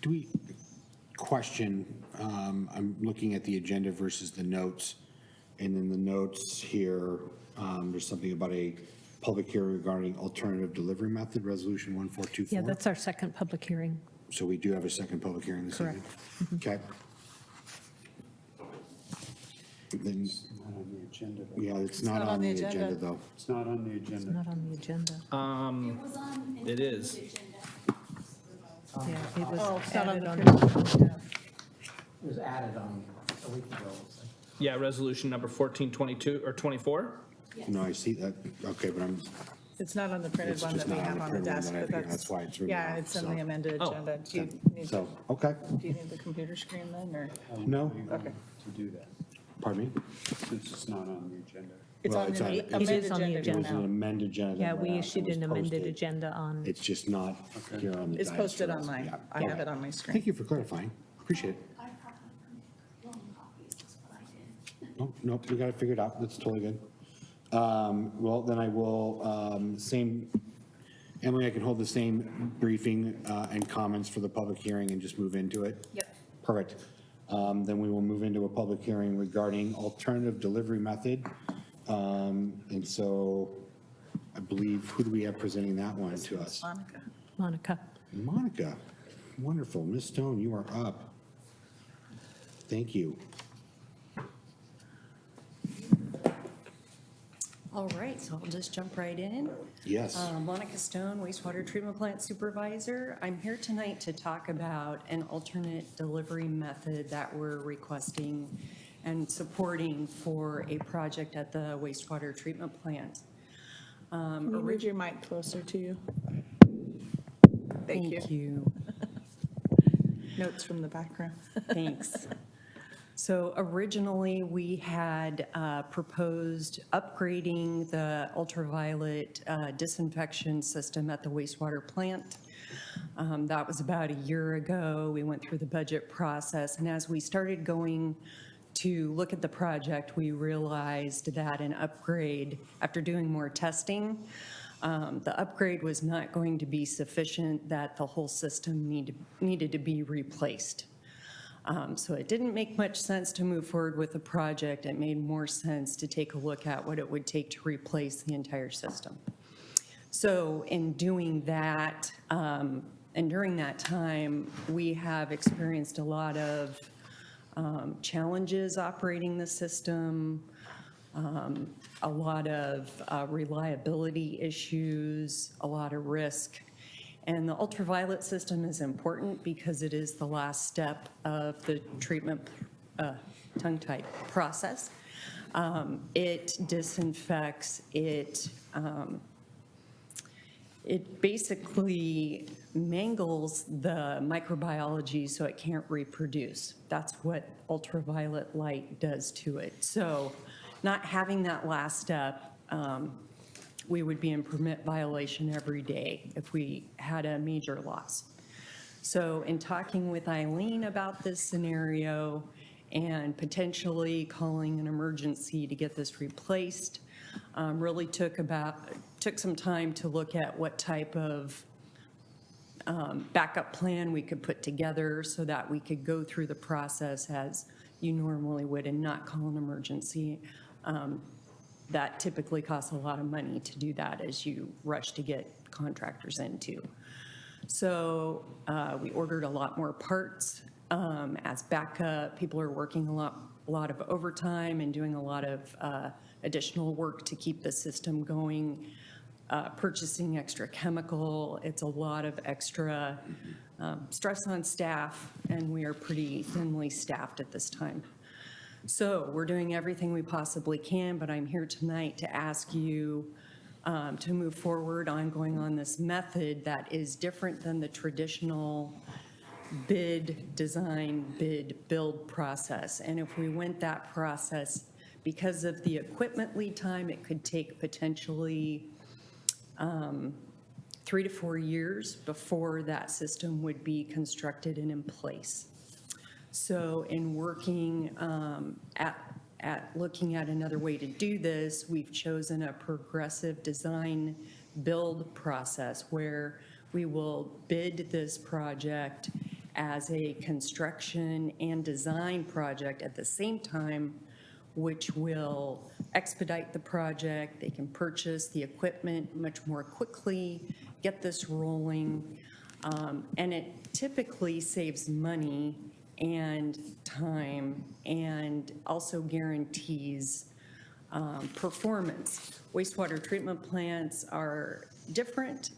Do we, question, I'm looking at the agenda versus the notes, and in the notes here, there's something about a public hearing regarding alternative delivery method, resolution 1424. Yeah, that's our second public hearing. So we do have a second public hearing this evening? Okay. Then, Not on the agenda. yeah, it's not on the agenda, though. It's not on the It's agenda. not on the agenda. It is. Yeah, it was Oh, it's not on added the on. It was added on a week ago. Yeah, resolution number 1422 or 24? No, I see that, okay, but I'm, It's not on the printed It's one just that we not on have the on the printed one desk, that I have but here. That's why it's written yeah, out, it's in so. the amended Oh. agenda. Do you need, so, okay, do you need the computer screen then, or? no, Okay. To do that, pardon me? since it's not on the agenda. It's Well, on it's the on- amended It is on the agenda. It was an agenda. amended agenda. Yeah, that we went out issued and an was amended posted. agenda on, It's just not here on the. It's dais posted for us. online. Yeah. I have it on my screen. Thank you for clarifying, appreciate it. I probably long copies, that's what I did. Nope, we got it figured out, that's totally good. Well, then I will, Emily, I can hold the same briefing and comments for the public hearing and just move into it? Yep. Perfect. Then we will move into a public hearing regarding alternative delivery method. And so I believe, who do we have presenting that one to us? Monica. Monica. Monica, wonderful. Ms. Stone, you are up. Thank you. All right, so I'll just jump right in. Yes. Monica Stone, wastewater treatment plant supervisor. I'm here tonight to talk about an alternate delivery method that we're requesting and supporting for a project at the wastewater treatment plant. Can you move your mic closer to you? Thank you. Notes from the background. Thanks. So originally, we had proposed upgrading the ultraviolet disinfection system at the wastewater plant. That was about a year ago. We went through the budget process, and as we started going to look at the project, we realized that an upgrade, after doing more testing, the upgrade was not going to be sufficient, that the whole system needed to be replaced. So it didn't make much sense to move forward with the project. It made more sense to take a look at what it would take to replace the entire system. So in doing that, and during that time, we have experienced a lot of challenges operating the system, a lot of reliability issues, a lot of risk. And the ultraviolet system is important because it is the last step of the treatment tongue-tied process. It disinfects, it basically mangles the microbiology so it can't reproduce. That's what ultraviolet light does to it. So not having that last step, we would be in permit violation every day if we had a major loss. So in talking with Eileen about this scenario and potentially calling an emergency to get this replaced, really took some time to look at what type of backup plan we could put together so that we could go through the process as you normally would and not call an emergency. That typically costs a lot of money to do that as you rush to get contractors into. So we ordered a lot more parts as backup. People are working a lot of overtime and doing a lot of additional work to keep the system going, purchasing extra chemical. It's a lot of extra stress on staff, and we are pretty thinly staffed at this time. So we're doing everything we possibly can, but I'm here tonight to ask you to move forward on going on this method that is different than the traditional bid, design, bid, build process. And if we went that process, because of the equipment lead time, it could take potentially 3 to 4 years before that system would be constructed and in place. So in working at looking at another way to do this, we've chosen a progressive design build process where we will bid this project as a construction and design project at the same time, which will expedite the project. They can purchase the equipment much more quickly, get this rolling, and it typically saves money and time, and also guarantees performance. Wastewater treatment plants are different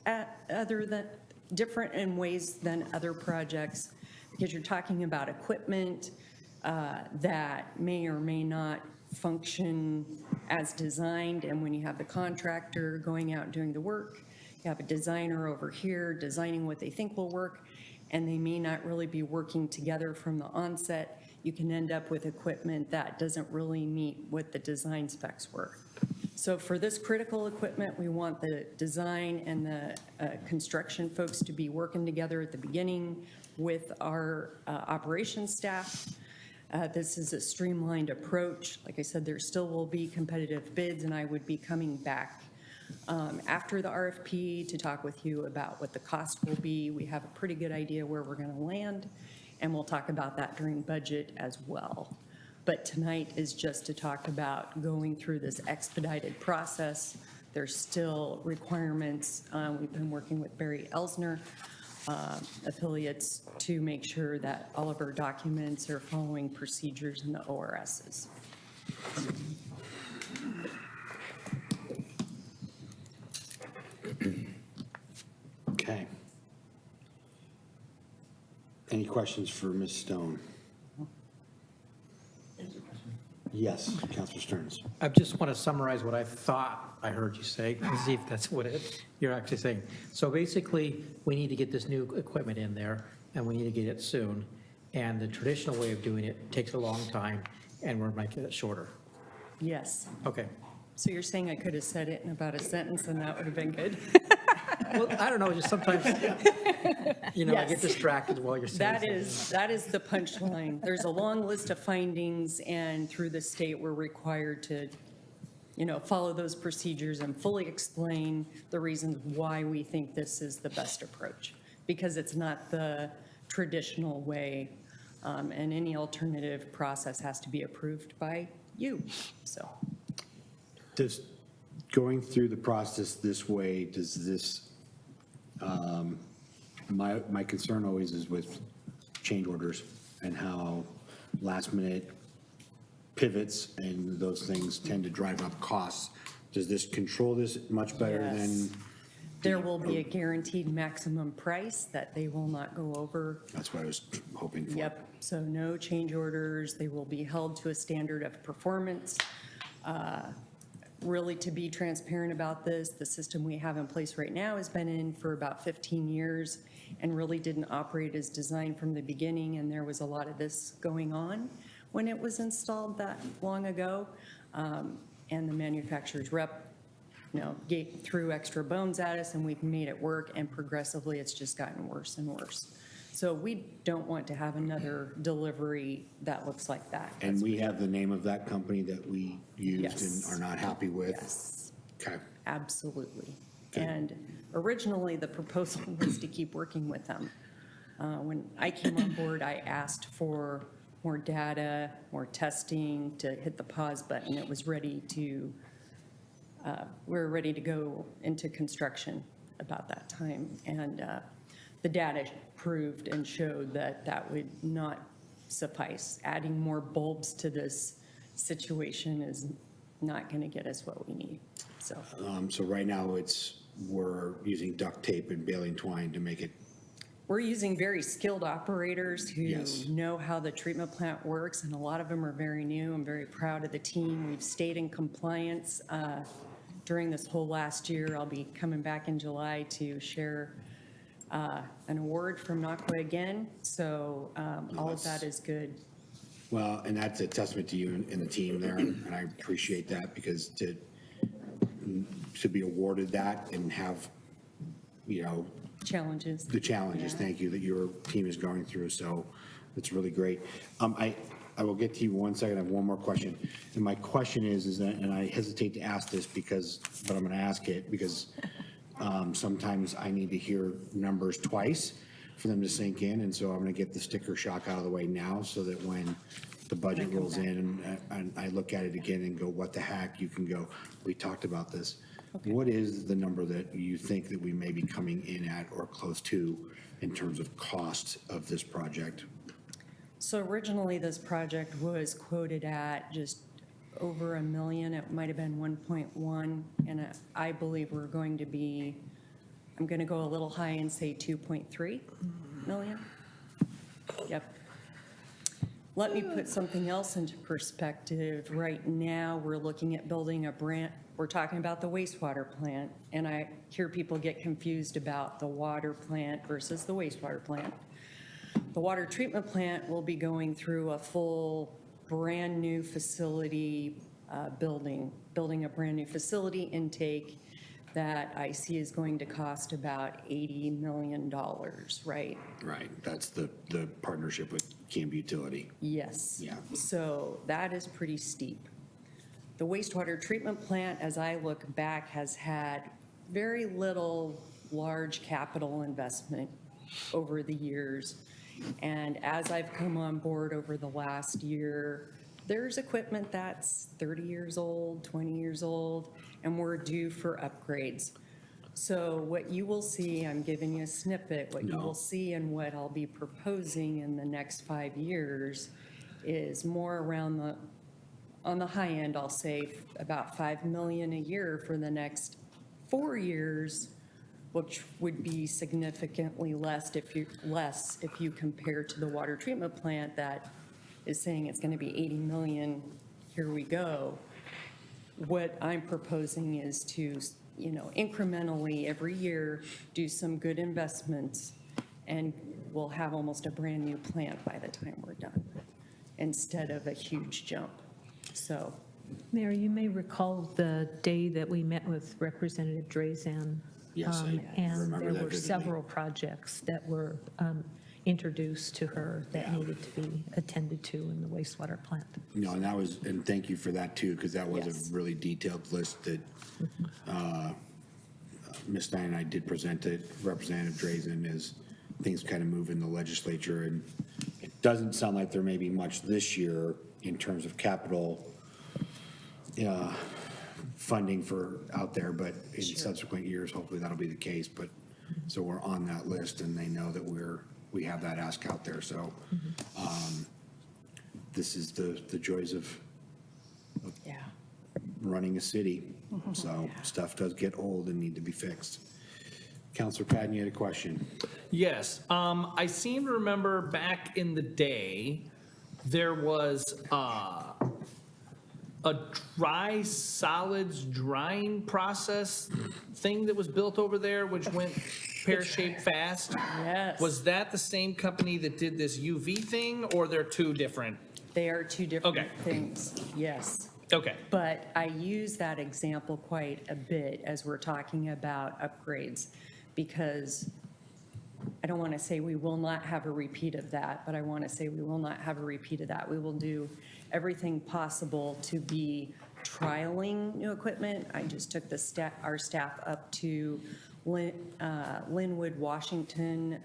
different in ways than other projects because you're talking about equipment that may or may not function as designed, and when you have the contractor going out doing the work, you have a designer over here designing what they think will work, and they may not really be working together from the onset. You can end up with equipment that doesn't really meet what the design specs were. So for this critical equipment, we want the design and the construction folks to be working together at the beginning with our operations staff. This is a streamlined approach. Like I said, there still will be competitive bids, and I would be coming back after the RFP to talk with you about what the cost will be. We have a pretty good idea where we're going to land, and we'll talk about that during budget as well. But tonight is just to talk about going through this expedited process. There's still requirements. We've been working with Barry Elsner affiliates to make sure that all of our documents are following procedures in the ORSs. Okay. Any questions for Ms. Stone? Yes, Councilor Stearns. I just want to summarize what I thought I heard you say, and see if that's what you're actually saying. So basically, we need to get this new equipment in there, and we need to get it soon. And the traditional way of doing it takes a long time, and we're making it shorter. Yes. Okay. So you're saying I could have said it in about a sentence and that would have been good? Well, I don't know, just sometimes, I get Yes. distracted while you're saying That is the punchline. There's a long list of findings, and through the state, we're required to, follow those procedures and fully explain the reasons why we think this is the best approach, because it's not the traditional way, and any alternative process has to be approved by you, so. Does going through the process this way, does this, my concern always is with change orders and how last minute pivots and those things tend to drive up costs. Does this control this much better than? There will be a guaranteed maximum price that they will not go over. That's what I was hoping for. Yep, so no change orders. They will be held to a standard of performance. Really, to be transparent about this, the system we have in place right now has been in for about 15 years and really didn't operate as designed from the beginning, and there was a lot of this going on when it was installed that long ago. And the manufacturer's rep, threw extra bones at us, and we've made it work, and progressively it's just gotten worse and worse. So we don't want to have another delivery that looks like that. And we have the name of that company that we used Yes. and are not happy with? Yes. Okay. Absolutely. And originally, the proposal was to keep working with them. When I came on board, I asked for more data, more testing, to hit the pause button. It was ready to, we were ready to go into construction about that time. And the data proved and showed that that would not suffice. Adding more bulbs to this situation is not going to get us what we need, so. So right now, we're using duct tape and baling twine to make it. We're using very skilled operators who Yes. know how the treatment plant works, and a lot of them are very new. I'm very proud of the team. We've stayed in compliance during this whole last year. I'll be coming back in July to share an award from NACWA again, so all of that is good. Well, and that's a testament to you and the team there, and I appreciate that, because to be awarded that and have, Challenges. the challenges, Yeah. thank you, that your team is going through, so it's really great. I will get to you one second, I have one more question. And my question is that, and I hesitate to ask this but I'm gonna ask it, because sometimes I need to hear numbers twice for them to sink in, and so I'm gonna get the sticker shock out of the way now, so that when the budget rolls in and I look at it again and go, what the heck, you can go, we talked about this. What is the number that you think that we may be coming in at or close to in terms of cost of this project? So originally, this project was quoted at just over $1 million. It might have been 1.1, and I believe we're going to be, I'm going to go a little high and say 2.3 million. Yep. Let me put something else into perspective. Right now, we're looking at building we're talking about the wastewater plant, and I hear people get confused about the water plant versus the wastewater plant. The water treatment plant will be going through a full, brand-new facility building a brand-new facility intake that I see is going to cost about $80 million, right? Right, that's the partnership with Canby Utility. Yes. Yeah. So that is pretty steep. The wastewater treatment plant, as I look back, has had very little large capital investment over the years. And as I've come on board over the last year, there's equipment that's 30 years old, 20 years old, and we're due for upgrades. So what you will see, I'm giving you a snippet, what you will see and what I'll be proposing in the next 5 years is more around on the high end, I'll say about $5 million a year for the next 4 years, which would be significantly less if you compare to the water treatment plant that is saying it's going to be 80 million, here we go. What I'm proposing is to, incrementally every year do some good investments, and we'll have almost a brand-new plant by the time we're done, instead of a huge jump. So. Mayor, you may recall the day that we met with Representative Drazen. Yes, I And remember there that were vividly. several projects that were introduced to her that needed to be attended to in the wastewater plant. No, and thank you for that too, because that was Yes. a really detailed list that Ms. Stein and I did present to Representative Drazen as things kind of move in the legislature. And it doesn't sound like there may be much this year in terms of capital funding for out there, but in subsequent years, hopefully that'll be the case. But so we're on that list, and they know that we have that ask out there. So this is the joys of running a city. So stuff does get old and need to be fixed. Councilor Patton, you had a question. Yes, I seem to remember back in the day, there was a dry solids drying process thing that was built over there, which went pear-shaped fast? Yes. Was that the same company that did this UV thing, or they're two different? They are two different Okay. things, yes. Okay. But I use that example quite a bit as we're talking about upgrades, because I don't want to say we will not have a repeat of that, but I want to say we will not have a repeat of that. We will do everything possible to be trialing new equipment. I just took our staff up to Linwood, Washington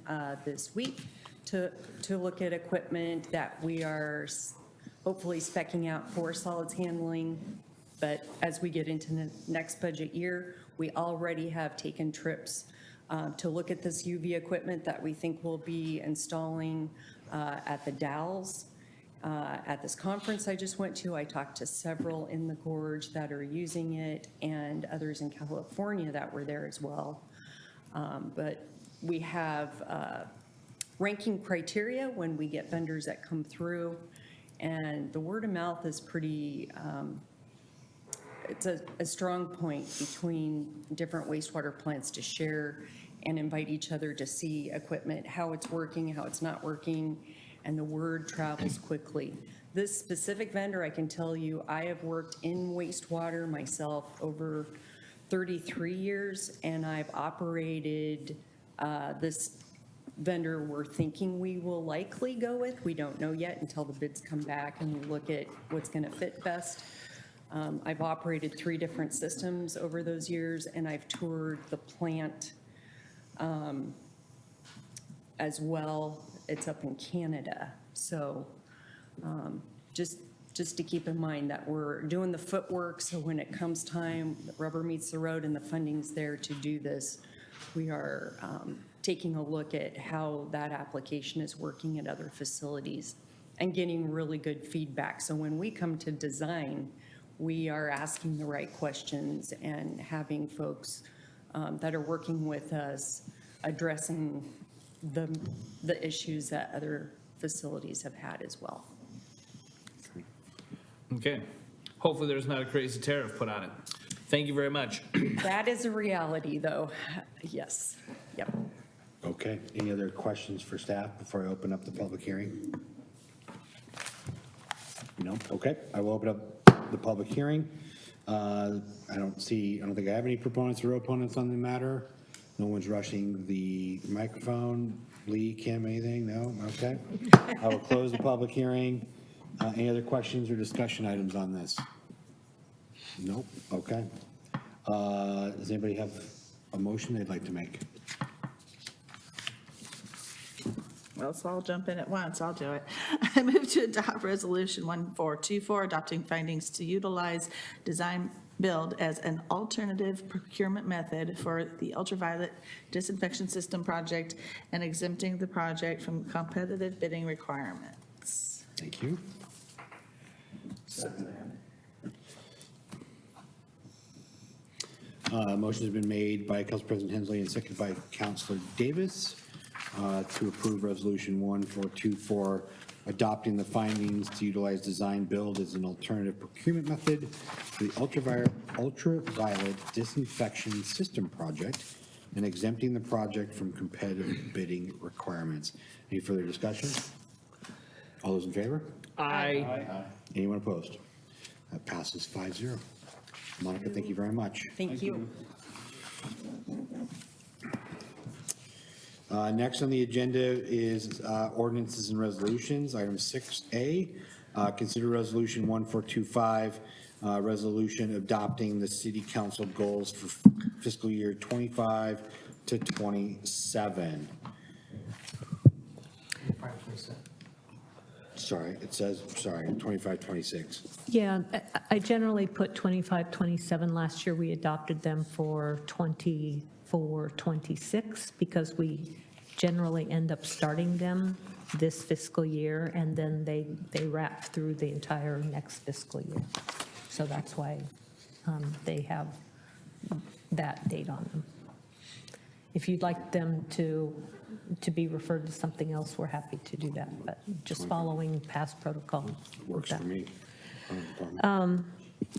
this week to look at equipment that we are hopefully speccing out for solids handling. But as we get into the next budget year, we already have taken trips to look at this UV equipment that we think we'll be installing at the Dalles. At this conference I just went to, I talked to several in the gorge that are using it and others in California that were there as well. But we have ranking criteria when we get vendors that come through, and the word of mouth is pretty, it's a strong point between different wastewater plants to share and invite each other to see equipment, how it's working, how it's not working, and the word travels quickly. This specific vendor, I can tell you, I have worked in wastewater myself over 33 years, and I've operated this vendor we're thinking we will likely go with. We don't know yet until the bids come back and we look at what's going to fit best. I've operated 3 different systems over those years, and I've toured the plant as well. It's up in Canada. So just to keep in mind that we're doing the footwork, so when it comes time, the rubber meets the road and the funding's there to do this, we are taking a look at how that application is working at other facilities and getting really good feedback. So when we come to design, we are asking the right questions and having folks that are working with us addressing the issues that other facilities have had as well. Okay. Hopefully there's not a crazy tariff put on it. Thank you very much. That is a reality, though. Yes. Yep. Okay, any other questions for staff before I open up the public hearing? No, okay, I will open up the public hearing. I don't think I have any proponents or opponents on the matter. No one's rushing the microphone. Lee, Kim, anything? No? Okay. I will close the public hearing. Any other questions or discussion items on this? Nope, okay. Does anybody have a motion they'd like to make? Well, so I'll jump in at once. I'll do it. I move to adopt Resolution 1424, adopting findings to utilize design build as an alternative procurement method for the ultraviolet disinfection system project and exempting the project from competitive bidding requirements. Thank you. Motion has been made by Council President Hensley and seconded by Councilor Davis to approve Resolution 1424, adopting the findings to utilize design build as an alternative procurement method for the ultraviolet disinfection system project and exempting the project from competitive bidding requirements. Any further discussion? All those in favor? Aye. Anyone opposed? That passes 5-0. Monica, thank you very much. Thank you. Next on the agenda is ordinances and resolutions. Item 6A, consider resolution 1425, resolution adopting the city council goals for fiscal year 25 to 27. Sorry, it says, 25, 26. Yeah, I generally put 25, 27. Last year, we adopted them for 24, 26, because we generally end up starting them this fiscal year, and then they wrap through the entire next fiscal year. So that's why they have that date on them. If you'd like them to be referred to something else, we're happy to do that, but just following past protocol. Works for me.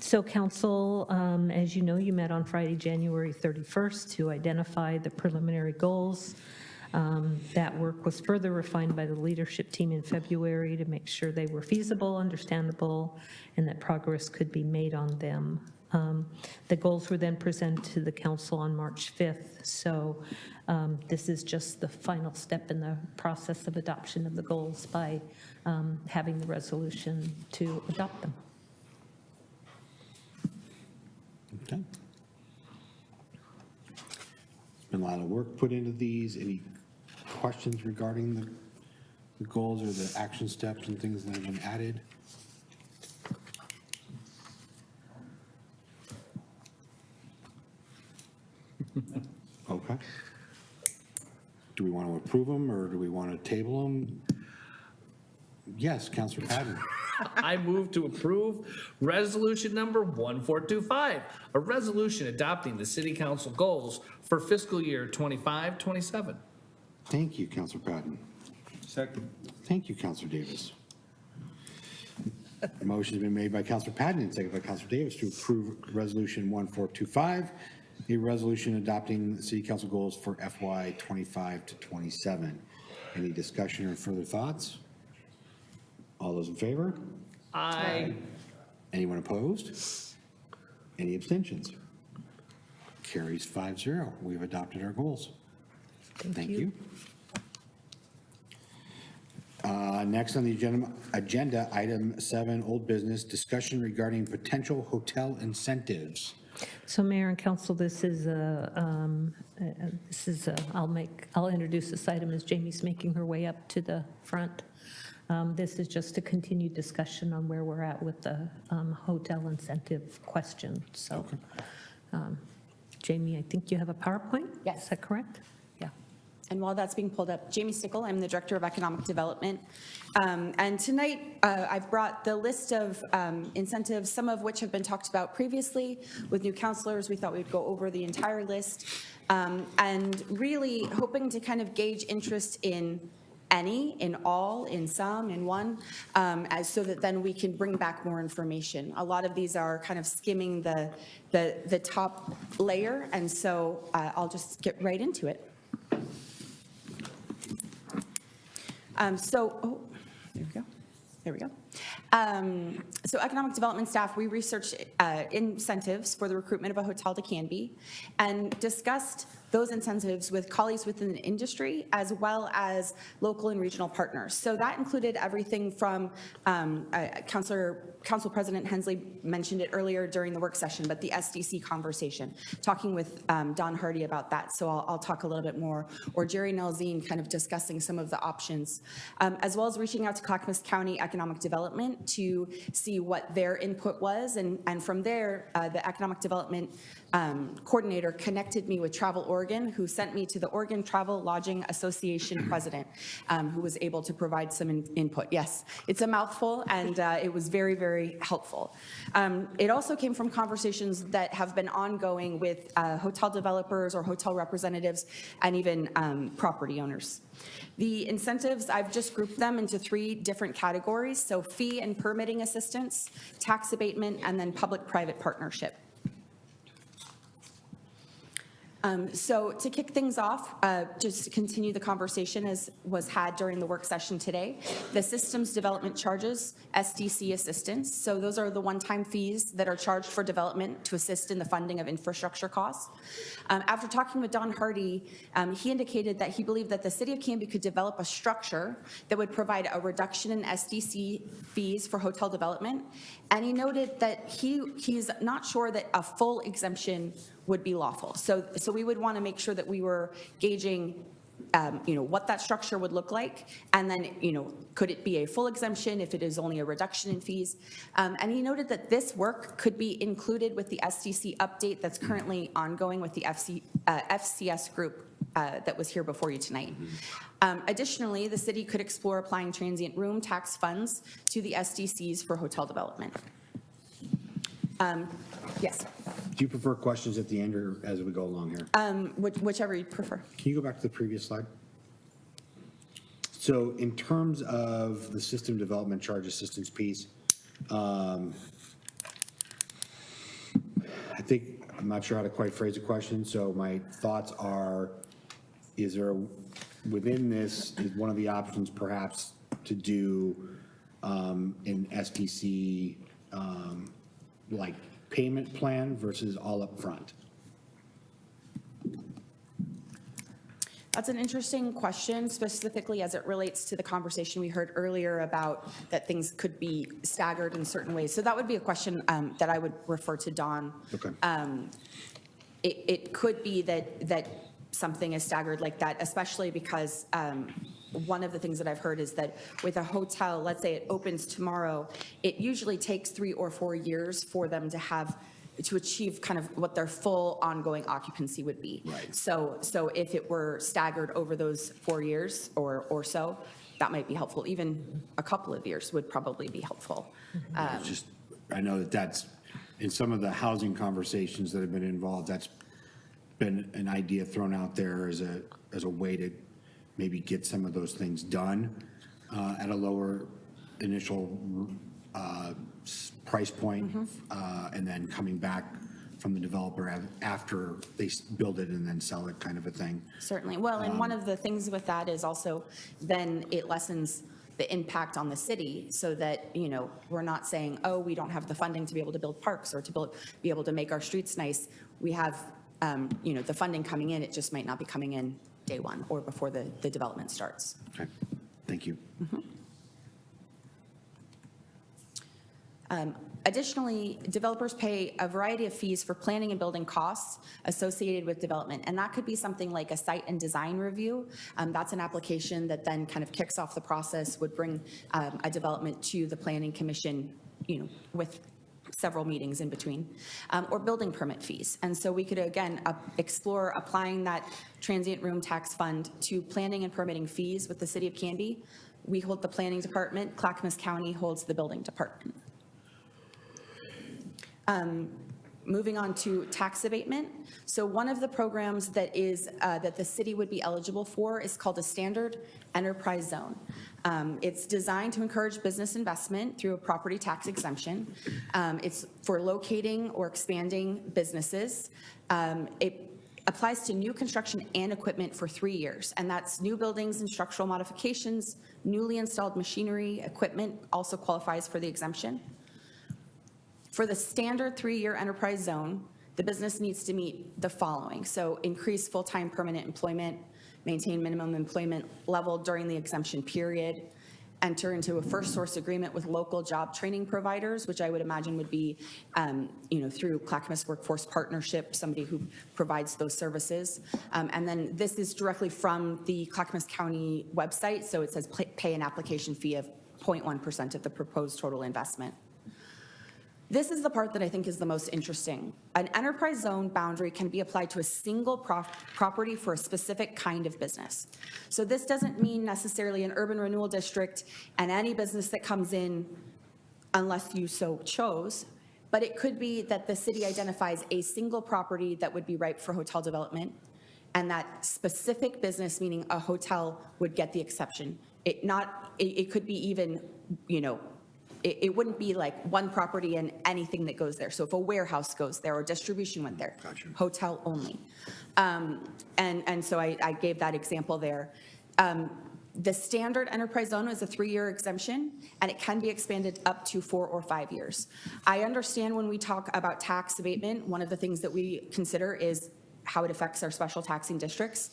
So council, as you know, you met on Friday, January 31st to identify the preliminary goals. That work was further refined by the leadership team in February to make sure they were feasible, understandable, and that progress could be made on them. The goals were then presented to the council on March 5th. So this is just the final step in the process of adoption of the goals by having the resolution to adopt them. Okay. There's been a lot of work put into these. Any questions regarding the goals or the action steps and things that have been added? Okay. Do we want to approve them or do we want to table them? Yes, Councilor Patton. I move to approve resolution number 1425, a resolution adopting the city council goals for fiscal year 25-27. Thank you, Councilor Patton. Second. Thank you, Councilor Davis. A motion has been made by Councilor Patton and seconded by Councilor Davis to approve Resolution 1425, a resolution adopting the city council goals for FY 25 to 27. Any discussion or further thoughts? All those in favor? Aye. Anyone opposed? Any abstentions? Carries 5-0. We've adopted our goals. Thank you. Next on the agenda, item 7, old business, discussion regarding potential hotel incentives. So Mayor and Council, I'll introduce this item as Jamie's making her way up to the front. This is just a continued discussion on where we're at with the hotel incentive question. So, Jamie, I think you have a PowerPoint? Yes. Is that correct? Yeah. And while that's being pulled up, Jamie Stickle, I'm the Director of Economic Development. And tonight, I've brought the list of incentives, some of which have been talked about previously with new counselors. We thought we'd go over the entire list. And really hoping to kind of gauge interest in any, in all, in some, in one, so that then we can bring back more information. A lot of these are kind of skimming the top layer, and so I'll just get right into it. There we go. There we go. So economic development staff, we researched incentives for the recruitment of a hotel to Canby and discussed those incentives with colleagues within the industry as well as local and regional partners. So that included everything from Council President Hensley mentioned it earlier during the work session, but the SDC conversation, talking with Don Hardy about that. So I'll talk a little bit more, or Jerry Nelzine kind of discussing some of the options, as well as reaching out to Clackamas County Economic Development to see what their input was. And from there, the Economic Development coordinator connected me with Travel Oregon, who sent me to the Oregon Travel Lodging Association president, who was able to provide some input. Yes, it's a mouthful, and it was very, very helpful. It also came from conversations that have been ongoing with hotel developers or hotel representatives and even property owners. The incentives, I've just grouped them into 3 different categories. So fee and permitting assistance, tax abatement, and then public-private partnership. So to kick things off, just to continue the conversation as was had during the work session today, the systems development charges, SDC assistance. So those are the one-time fees that are charged for development to assist in the funding of infrastructure costs. After talking with Don Hardy, he indicated that he believed that the City of Canby could develop a structure that would provide a reduction in SDC fees for hotel development. And he noted that he's not sure that a full exemption would be lawful. So we would want to make sure that we were gauging what that structure would look like, and then, could it be a full exemption if it is only a reduction in fees? And he noted that this work could be included with the SDC update that's currently ongoing with the FCS group that was here before you tonight. Additionally, the city could explore applying transient room tax funds to the SDCs for hotel development. Yes. Do you prefer questions at the end or as we go along here? Whichever you prefer. Can you go back to the previous slide? So in terms of the system development charge assistance piece, I'm not sure how to quite phrase the question, so my thoughts are, is there, within this, is one of the options perhaps to do an STC like payment plan versus all up front? That's an interesting question, specifically as it relates to the conversation we heard earlier about that things could be staggered in certain ways. So that would be a question that I would refer to Dawn. Okay. It could be that something is staggered like that, especially because one of the things that I've heard is that with a hotel, let's say it opens tomorrow, it usually takes 3 or 4 years for them to achieve kind of what their full ongoing occupancy would be. Right. So if it were staggered over those 4 years or so, that might be helpful. Even a couple of years would probably be helpful. It's just, I know that's, in some of the housing conversations that have been involved, that's been an idea thrown out there as a way to maybe get some of those things done at a lower initial price point, and then coming back from the developer after they build it and then sell it, kind of a thing. Certainly. Well, and one of the things with that is also then it lessens the impact on the city so that, we're not saying, oh, we don't have the funding to be able to build parks or to be able to make our streets nice. We have, the funding coming in, it just might not be coming in day one or before the development starts. Okay, thank you. Additionally, developers pay a variety of fees for planning and building costs associated with development, and that could be something like a site and design review. That's an application that then kind of kicks off the process, would bring a development to the Planning Commission, with several meetings in between, or building permit fees. And so we could, again, explore applying that transient room tax fund to planning and permitting fees with the City of Canby. We hold the planning department, Clackamas County holds the building department. Moving on to tax abatement. So one of the programs that the city would be eligible for is called a standard enterprise zone. It's designed to encourage business investment through a property tax exemption. It's for locating or expanding businesses. It applies to new construction and equipment for 3 years, and that's new buildings and structural modifications. Newly installed machinery, equipment also qualifies for the exemption. For the standard 3-year enterprise zone, the business needs to meet the following. So increase full-time permanent employment, maintain minimum employment level during the exemption period, enter into a first source agreement with local job training providers, which I would imagine would be, through Clackamas Workforce Partnership, somebody who provides those services. And then this is directly from the Clackamas County website. So it says pay an application fee of 0.1% of the proposed total investment. This is the part that I think is the most interesting. An enterprise zone boundary can be applied to a single property for a specific kind of business. So this doesn't mean necessarily an urban renewal district and any business that comes in unless you so chose, but it could be that the city identifies a single property that would be ripe for hotel development, and that specific business, meaning a hotel, would get the exception. It could be even, it wouldn't be like one property and anything that goes there. So if a warehouse goes there or distribution went there, hotel only. And so I gave that example there. The standard enterprise zone is a 3-year exemption, and it can be expanded up to 4 or 5 years. I understand when we talk about tax abatement, one of the things that we consider is how it affects our special taxing districts.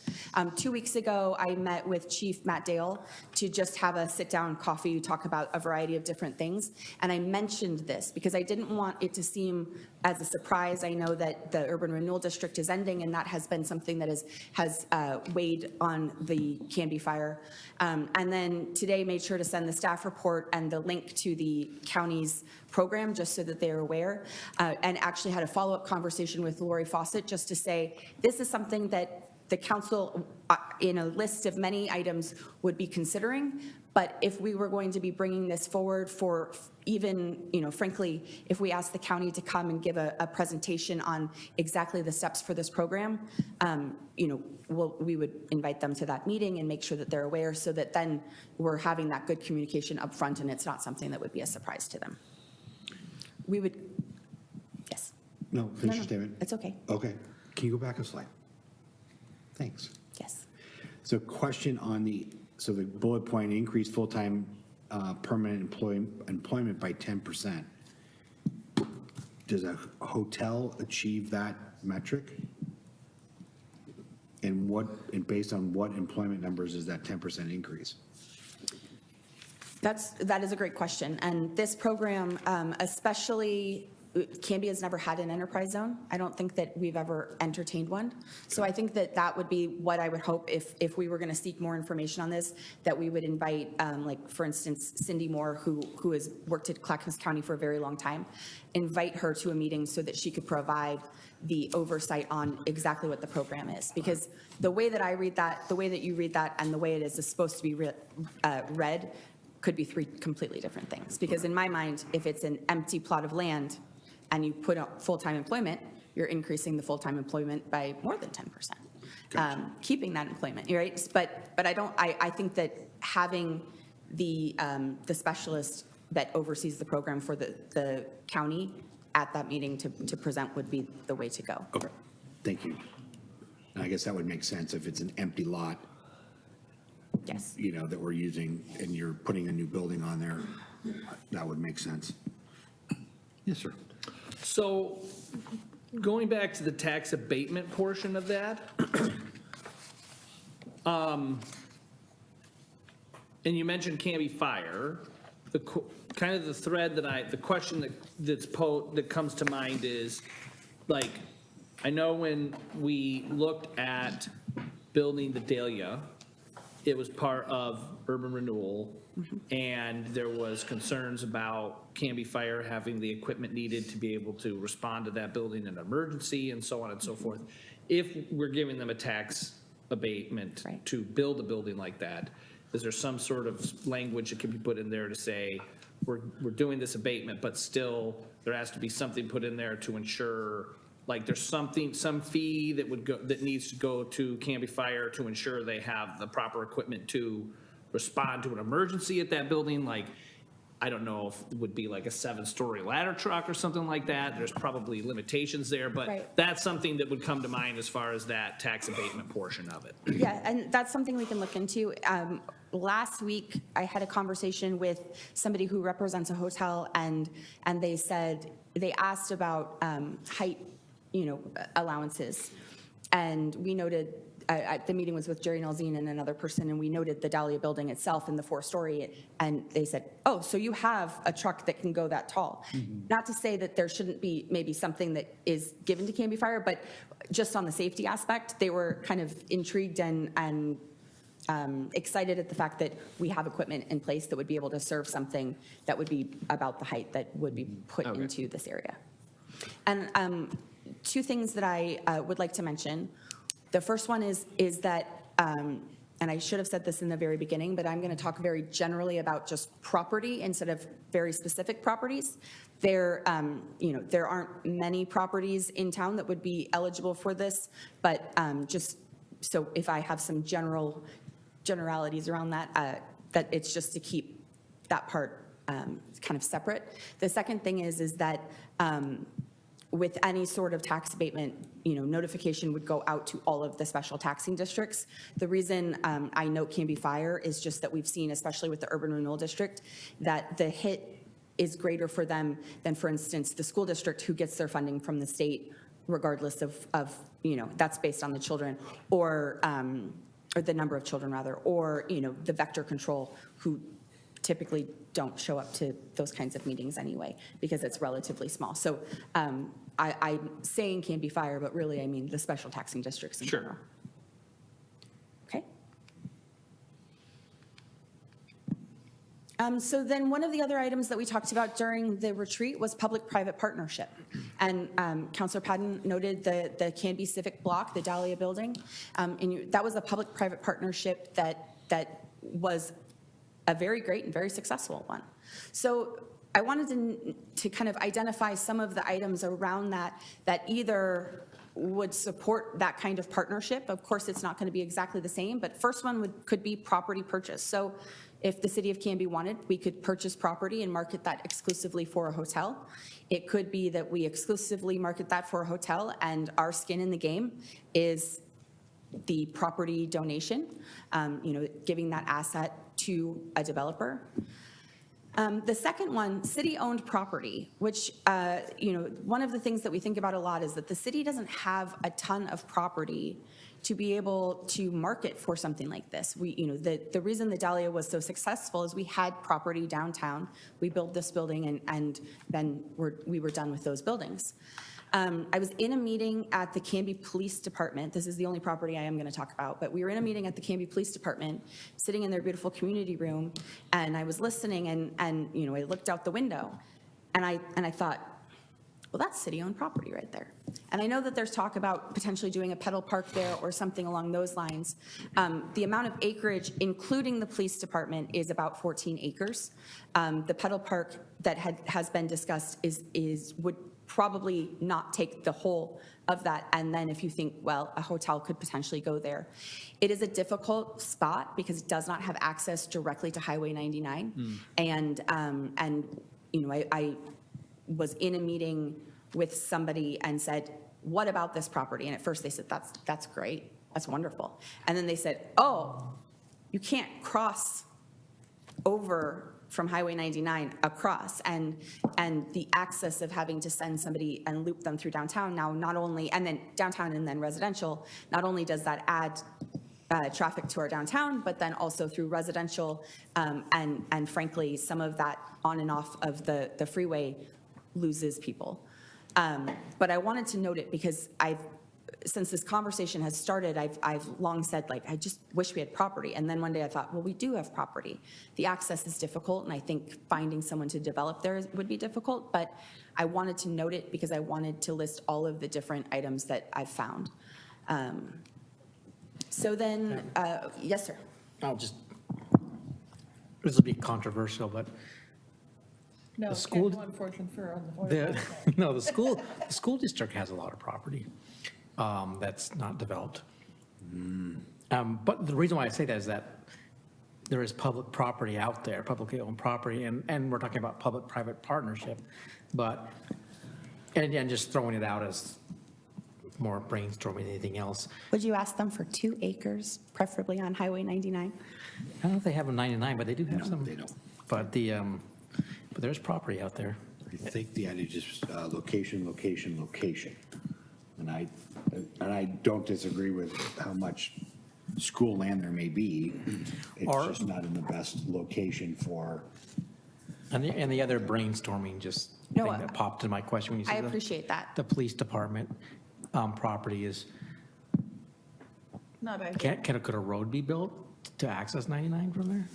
2 weeks ago, I met with Chief Matt Dale to just have a sit-down coffee, talk about a variety of different things. And I mentioned this because I didn't want it to seem as a surprise. I know that the urban renewal district is ending, and that has been something that has weighed on the Canby fire. And then today made sure to send the staff report and the link to the county's program just so that they're aware, and actually had a follow-up conversation with Lori Fawcett just to say, this is something that the council, in a list of many items, would be considering. But if we were going to be bringing this forward for even, frankly, if we asked the county to come and give a presentation on exactly the steps for this program, we would invite them to that meeting and make sure that they're aware so that then we're having that good communication up front and it's not something that would be a surprise to them. We would, yes. No, finish your statement. It's okay. Okay. Can you go back a slide? Thanks. Yes. So question on the bullet point, increase full-time permanent employment by 10%. Does a hotel achieve that metric? And based on what employment numbers is that 10% increase? That is a great question. And this program, especially, Canby has never had an enterprise zone. I don't think that we've ever entertained one. So I think that that would be what I would hope if we were going to seek more information on this, that we would invite, like, for instance, Cindy Moore, who has worked at Clackamas County for a very long time, invite her to a meeting so that she could provide the oversight on exactly what the program is. Because the way that I read that, the way that you read that, and the way it is supposed to be read could be three completely different things. Because in my mind, if it's an empty plot of land and you put out full-time employment, you're increasing the full-time employment by more than 10%. Keeping that employment, right? But I think that having the specialist that oversees the program for the county at that meeting to present would be the way to go. Okay, thank you. And I guess that would make sense if it's an empty lot. Yes. You know, that we're using and you're putting a new building on there, that would make sense. Yes, sir. So going back to the tax abatement portion of that, and you mentioned Canby Fire, kind of the thread the question that comes to mind is, like, I know when we looked at building the Dahlia, it was part of urban renewal, and there was concerns about Canby Fire having the equipment needed to be able to respond to that building in an emergency and so on and so forth. If we're giving them a tax abatement to build a building like that, is there some sort of language that can be put in there to say, we're doing this abatement, but still there has to be something put in there to ensure, like, there's some fee that needs to go to Canby Fire to ensure they have the proper equipment to respond to an emergency at that building? Like, I don't know if it would be like a 7-story ladder truck or something like that. There's probably limitations there, but that's something that would come to mind as far as that tax abatement portion of it. Yeah, and that's something we can look into. Last week, I had a conversation with somebody who represents a hotel, and they asked about height, allowances. And we noted, the meeting was with Jerry Nalzine and another person, and we noted the Dahlia building itself and the 4-story, and they said, oh, so you have a truck that can go that tall. Not to say that there shouldn't be maybe something that is given to Canby Fire, but just on the safety aspect, they were kind of intrigued and excited at the fact that we have equipment in place that would be able to serve something that would be about the height that would be put into this area. And two things that I would like to mention. The first one is that, and I should have said this in the very beginning, but I'm going to talk very generally about just property instead of very specific properties. There aren't many properties in town that would be eligible for this, but just so if I have some generalities around that, that it's just to keep that part kind of separate. The second thing is that with any sort of tax abatement, notification would go out to all of the special taxing districts. The reason I note Canby Fire is just that we've seen, especially with the urban renewal district, that the hit is greater for them than, for instance, the school district who gets their funding from the state, regardless of that's based on the children, or the number of children rather, or, the vector control, who typically don't show up to those kinds of meetings anyway, because it's relatively small. So I'm saying Canby Fire, but really I mean the special taxing districts in general. Okay. So then one of the other items that we talked about during the retreat was public-private partnership. And Councilor Padden noted the Canby Civic Block, the Dahlia building. And that was a public-private partnership that was a very great and very successful one. So I wanted to kind of identify some of the items around that either would support that kind of partnership. Of course, it's not going to be exactly the same, but first one could be property purchase. So, If the city of Canby wanted, we could purchase property and market that exclusively for a hotel. It could be that we exclusively market that for a hotel, and our skin in the game is the property donation, giving that asset to a developer. The second one, city-owned property, which, one of the things that we think about a lot is that the city doesn't have a ton of property to be able to market for something like this. The reason the Dahlia was so successful is we had property downtown. We built this building, and then we were done with those buildings. I was in a meeting at the Canby Police Department. This is the only property I am going to talk about, but we were in a meeting at the Canby Police Department, sitting in their beautiful community room, and I was listening, and I looked out the window, and I thought, well, that's city-owned property right there. And I know that there's talk about potentially doing a pedal park there or something along those lines. The amount of acreage, including the police department, is about 14 acres. The pedal park that has been discussed would probably not take the whole of that. And then if you think, well, a hotel could potentially go there. It is a difficult spot because it does not have access directly to Highway 99. And I was in a meeting with somebody and said, what about this property? And at first they said, that's great, that's wonderful. And then they said, oh, you can't cross over from Highway 99 across, and the access of having to send somebody and loop them through downtown now, not only, and then downtown and then residential, not only does that add traffic to our downtown, but then also through residential, and frankly, some of that on and off of the freeway loses people. But I wanted to note it because since this conversation has started, I've long said, like, I just wish we had property. And then one day I thought, well, we do have property. The access is difficult, and I think finding someone to develop there would be difficult, but I wanted to note it because I wanted to list all of the different items that I've found. So then, yes, sir. This will be controversial, but No, the school, can't go on fortune for on the the school district has a lot of property that's not developed. But the reason why I say that is that there is public property out there, publicly owned property, and we're talking about public-private partnership. But, and again, just throwing it out as more brainstorming than anything else. Would you ask them for 2 acres, preferably on Highway 99? I don't know if they have a 99, but they do have some. They don't. But but there's property out there. I think the idea is just location, location, location. And I don't disagree with how much school land there may be. It's just not in the best location for. And the other brainstorming thing that popped in my question when you said I appreciate that. The police department property is, Not bad. could a road be built to access 99 from there?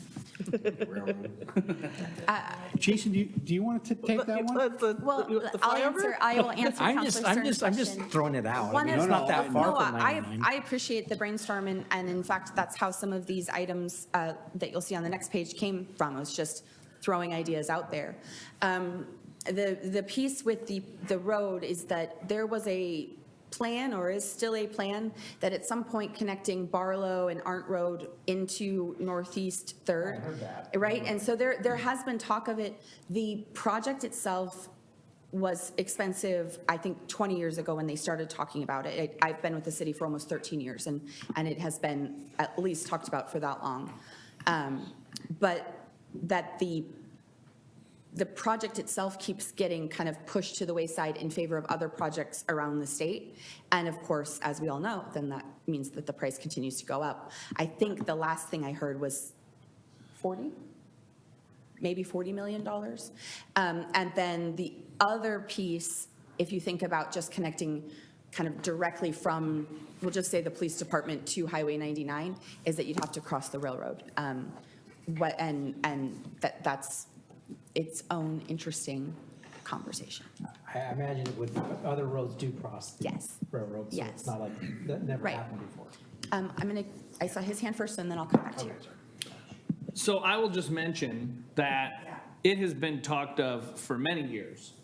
Jason, do you want to take that one? Well, I will answer I'm Councilor Stern's just question. throwing it out. I mean, It's not that far from 99. I appreciate the brainstorm, and in fact, that's how some of these items that you'll see on the next page came from. It was just throwing ideas out there. The piece with the road is that there was a plan, or is still a plan, that at some point connecting Barlow and Arndt Road into Northeast Third. I heard that. Right, and so there has been talk of it. The project itself was expensive, I think, 20 years ago when they started talking about it. I've been with the city for almost 13 years, and it has been at least talked about for that long. But that the project itself keeps getting kind of pushed to the wayside in favor of other projects around the state. And of course, as we all know, then that means that the price continues to go up. I think the last thing I heard was maybe $40 million. And then the other piece, if you think about just connecting kind of directly from, we'll just say the police department to Highway 99, is that you'd have to cross the railroad. And that's its own interesting conversation. I imagine it would, other roads do cross. Yes. Railroads. So Yes. it's not like, that never Right. happened before. I saw his hand first, and then I'll come back to you. So I will just mention that it has been talked of for many years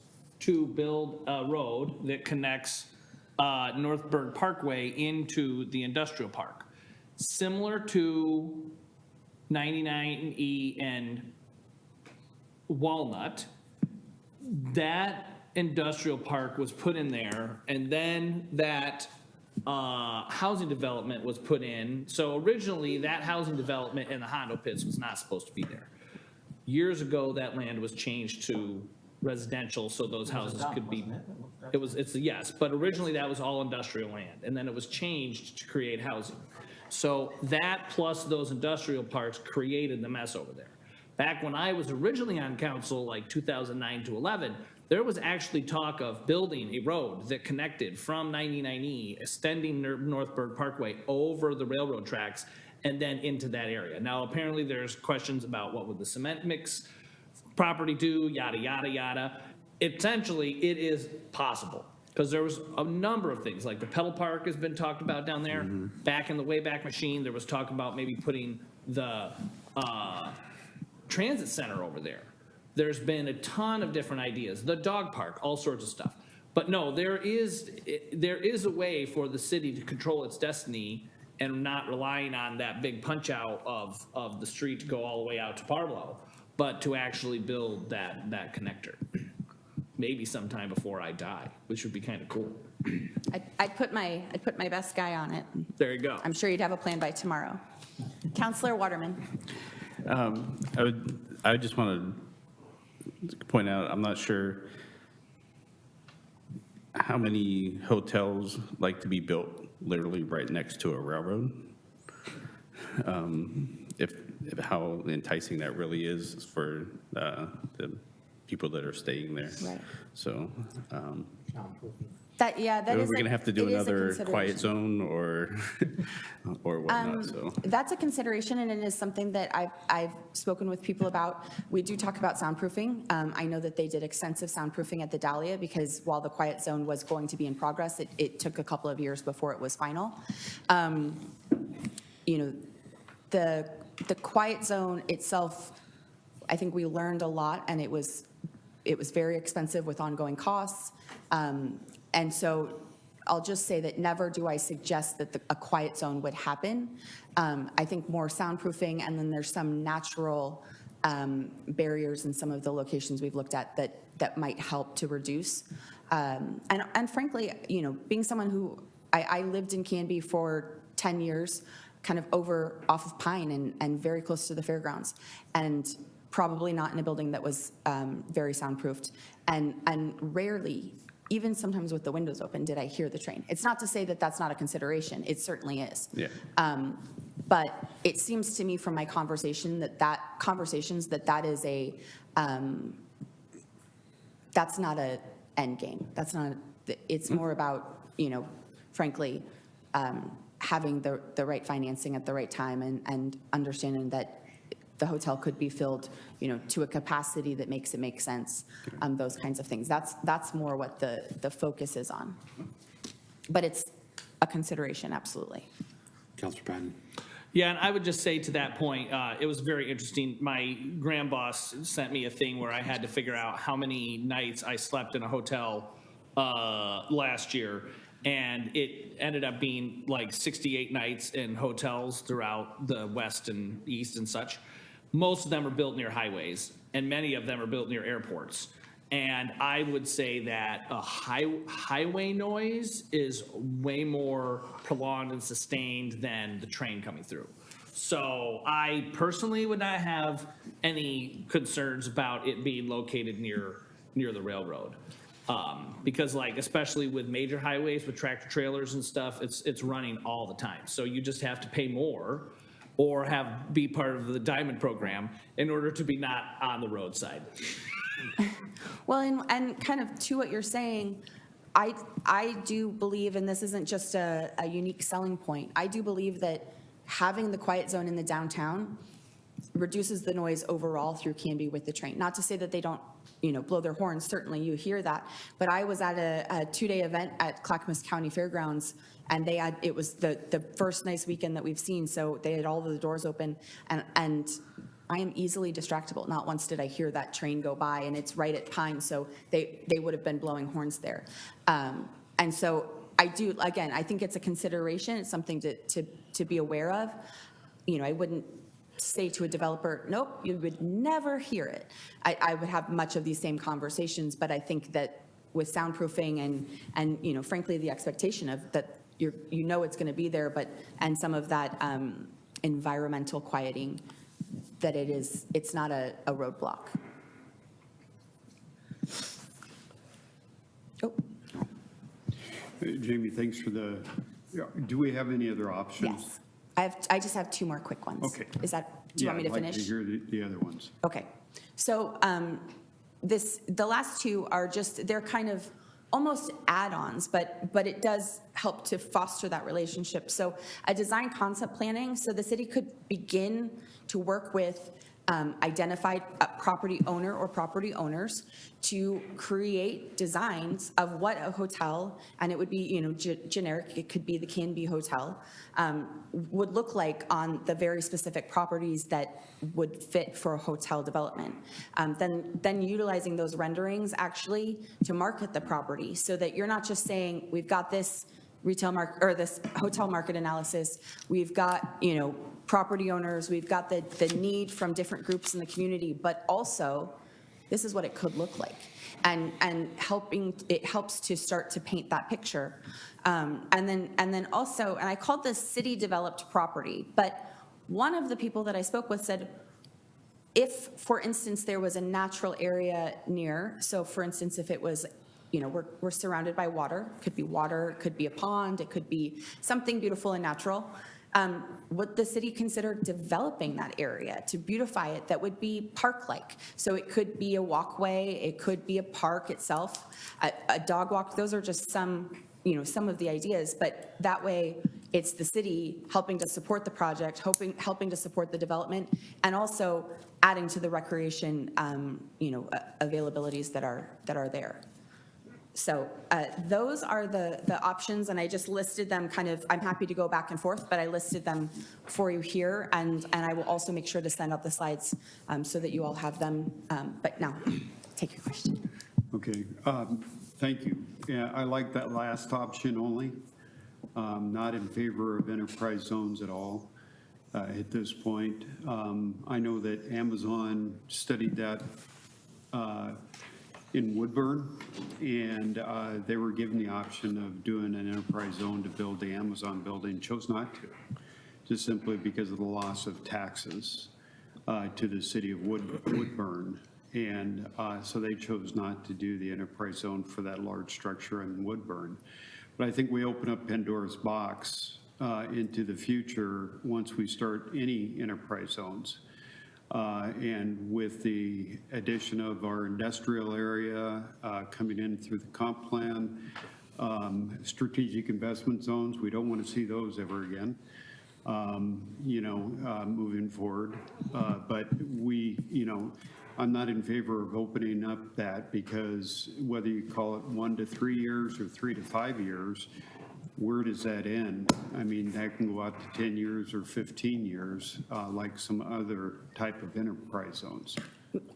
to build a road that connects Northburg Parkway into the industrial park, similar to 99E and Walnut, that industrial park was put in there, and then that housing development was put in. So originally, that housing development in the Hondo pits was not supposed to be there. Years ago, that land was changed to residential, so those houses could be. Yes, but originally that was all industrial land, and then it was changed to create housing. So that plus those industrial parks created the mess over there. Back when I was originally on council, like 2009 to 11, there was actually talk of building a road that connected from 99E, extending Northburg Parkway over the railroad tracks and then into that area. Now, apparently there's questions about what would the cement mix property do, yada, yada, yada. Essentially, it is possible, because there was a number of things, like the pedal park has been talked about down there. Back in the Wayback Machine, there was talk about maybe putting the transit center over there. There's been a ton of different ideas, the dog park, all sorts of stuff. But no, there is a way for the city to control its destiny and not relying on that big punch out of the street to go all the way out to Parlow, but to actually build that connector. Maybe sometime before I die, which would be kind of cool. I'd put my best guy on it. There you go. I'm sure you'd have a plan by tomorrow. Councillor Waterman. I would just want to point out, I'm not sure how many hotels like to be built literally right next to a railroad. If how enticing that really is for the people that are staying there. Right. So. That We're is. going to have to do it is a another consideration. quiet zone or whatnot, so. That's a consideration, and it is something that I've spoken with people about. We do talk about soundproofing. I know that they did extensive soundproofing at the Dahlia, because while the quiet zone was going to be in progress, it took a couple of years before it was final. The quiet zone itself, I think we learned a lot, and it was very expensive with ongoing costs. And so I'll just say that never do I suggest that a quiet zone would happen. I think more soundproofing, and then there's some natural barriers in some of the locations we've looked at that might help to reduce. And frankly, being someone who, I lived in Canby for 10 years, kind of off of Pine and very close to the fairgrounds, and probably not in a building that was very soundproofed. And rarely, even sometimes with the windows open, did I hear the train. It's not to say that that's not a consideration. It certainly is. Yeah. But it seems to me from my conversation that is that's not a end game. It's more about, frankly, having the right financing at the right time and understanding that the hotel could be filled, to a capacity that makes it make sense, those kinds of things. That's more what the focus is on. But it's a consideration, absolutely. Councilor Patton. Yeah, and I would just say to that point, it was very interesting. My grand boss sent me a thing where I had to figure out how many nights I slept in a hotel last year. And it ended up being like 68 nights in hotels throughout the West and East and such. Most of them are built near highways, and many of them are built near airports. And I would say that a highway noise is way more prolonged and sustained than the train coming through. So I personally would not have any concerns about it being located near the railroad. Because especially with major highways with tractor trailers and stuff, it's running all the time. So you just have to pay more or be part of the Diamond program in order to be not on the roadside. Well, and kind of to what you're saying, I do believe, and this isn't just a unique selling point, I do believe that having the quiet zone in the downtown reduces the noise overall through Canby with the train. Not to say that they don't, blow their horns, certainly you hear that. But I was at a 2-day event at Clackamas County Fairgrounds, and it was the first nice weekend that we've seen, so they had all of the doors open, and I am easily distractible. Not once did I hear that train go by, and it's right at Pine, so they would have been blowing horns there. And so I think it's a consideration. It's something to be aware of. I wouldn't say to a developer, nope, you would never hear it. I would have much of these same conversations, but I think that with soundproofing and frankly, the expectation of that it's going to be there, and some of that environmental quieting, that it's not a roadblock. Oh. Jamie, thanks for do we have any other options? Yes. I just have two more quick ones. Okay. Do you want me to finish? I'd like to hear the other ones. Okay. So the last two are they're kind of almost add-ons, but it does help to foster that relationship. So a design concept planning, so the city could begin to work with identified property owner or property owners to create designs of what a hotel, and it would be generic, it could be the Canby Hotel, would look like on the very specific properties that would fit for a hotel development. Then utilizing those renderings actually to market the property, so that you're not just saying, we've got this retail market or this hotel market analysis, we've got property owners, we've got the need from different groups in the community, but also this is what it could look like, and it helps to start to paint that picture, and then also, and I called this city developed property, but one of the people that I spoke with said, if for instance there was a natural area near, so for instance if it was we're surrounded by water, could be a pond, it could be something beautiful and natural. Would the city consider developing that area to beautify it that would be park-like? So it could be a walkway, it could be a park itself, a dog walk. Those are just some of the ideas, but that way it's the city helping to support the project, helping to support the development, and also adding to the recreation, availabilities that are there. So those are the options, and I just listed them I'm happy to go back and forth, but I listed them for you here, and I will also make sure to send out the slides so that you all have them. But now, take your question. Okay, thank you. Yeah, I like that last option only. Not in favor of enterprise zones at all at this point. I know that Amazon studied that in Woodburn, and they were given the option of doing an enterprise zone to build the Amazon building, chose not to, just simply because of the loss of taxes to the city of Woodburn. And so they chose not to do the enterprise zone for that large structure in Woodburn. But I think we open up Pandora's box into the future once we start any enterprise zones. And with the addition of our industrial area coming in through the comp plan, strategic investment zones, we don't want to see those ever again, moving forward. But I'm not in favor of opening up that, because whether you call it 1 to 3 years or 3 to 5 years, where does that end? I mean, that can go out to 10 years or 15 years, like some other type of enterprise zones.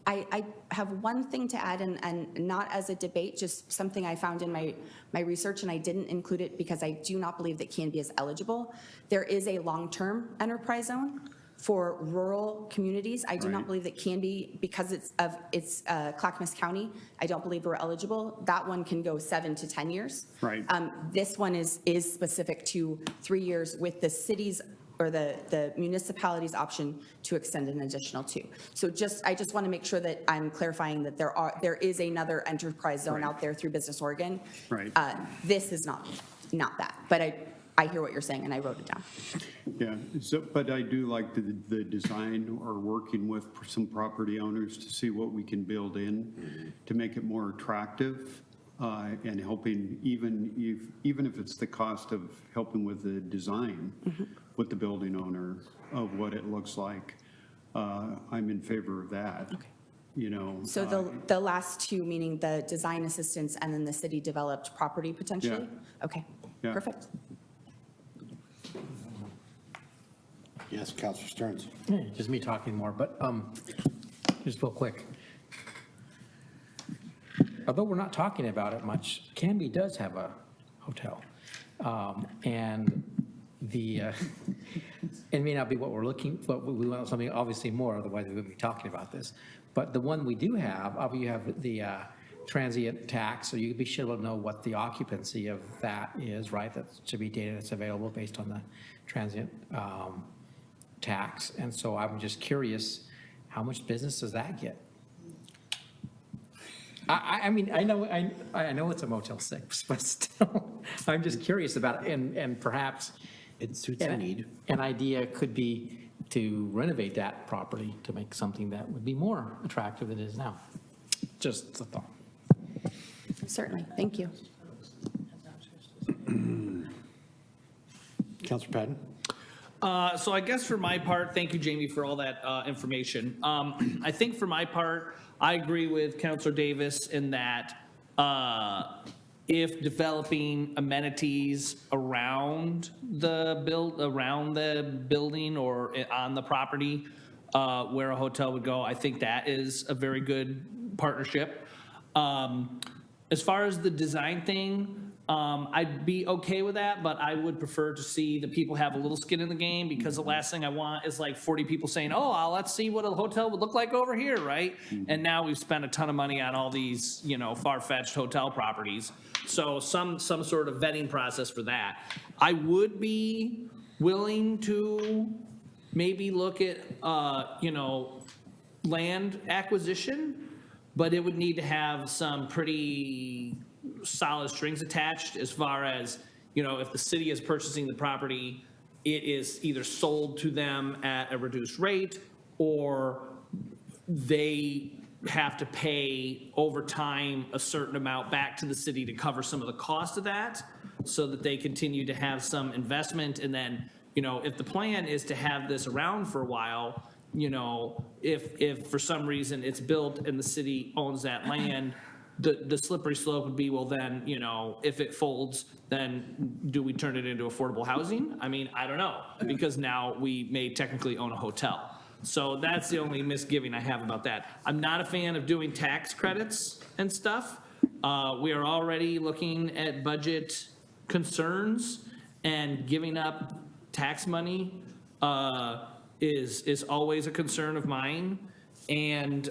I have one thing to add, and not as a debate, just something I found in my research, and I didn't include it because I do not believe that Canby is eligible. There is a long-term enterprise zone for rural communities. I do not believe that Canby, because it's Clackamas County, I don't believe we're eligible. That one can go 7 to 10 years. Right. This one is specific to 3 years with the city's or the municipality's option to extend an additional 2. So I just want to make sure that I'm clarifying that there is another enterprise zone out there through Business Oregon. Right. This is not that, but I hear what you're saying, and I wrote it down. Yeah, but I do like the design, or working with some property owners to see what we can build in to make it more attractive, and helping, even if it's the cost of helping with the design with the building owner of what it looks like. I'm in favor of that. Okay. So the last two, meaning the design assistance and then the city developed property potentially? Yeah. Okay, Yeah. perfect. Yes, Councilor Stearns. Just me talking more, but just real quick. Although we're not talking about it much, Canby does have a hotel. And it may not be what we're looking, but we want something obviously more, otherwise we wouldn't be talking about this. But the one we do have, you have the transient tax, so you should be able to know what the occupancy of that is, right? That should be data that's available based on the transient tax. And so I'm just curious, how much business does that get? I mean, I know it's a Motel 6, but still, I'm just curious about it, and perhaps It suits a need. an idea could be to renovate that property to make something that would be more attractive than it is now. Just a thought. Certainly, thank you. Councilor Patton? So I guess for my part, thank you, Jamie, for all that information. I think for my part, I agree with Councilor Davis in that if developing amenities around the building or on the property where a hotel would go, I think that is a very good partnership. As far as the design thing, I'd be okay with that, but I would prefer to see the people have a little skin in the game, because the last thing I want is like 40 people saying, oh, let's see what a hotel would look like over here, right? And now we've spent a ton of money on all these, far-fetched hotel properties. So some sort of vetting process for that. I would be willing to maybe look at, land acquisition, but it would need to have some pretty solid strings attached as far as, if the city is purchasing the property, it is either sold to them at a reduced rate, or they have to pay over time a certain amount back to the city to cover some of the cost of that, so that they continue to have some investment. And then, if the plan is to have this around for a while, if for some reason it's built and the city owns that land, the slippery slope would be, well, then, if it folds, then do we turn it into affordable housing? I mean, I don't know, because now we may technically own a hotel. So that's the only misgiving I have about that. I'm not a fan of doing tax credits and stuff. We are already looking at budget concerns, and giving up tax money is always a concern of mine. And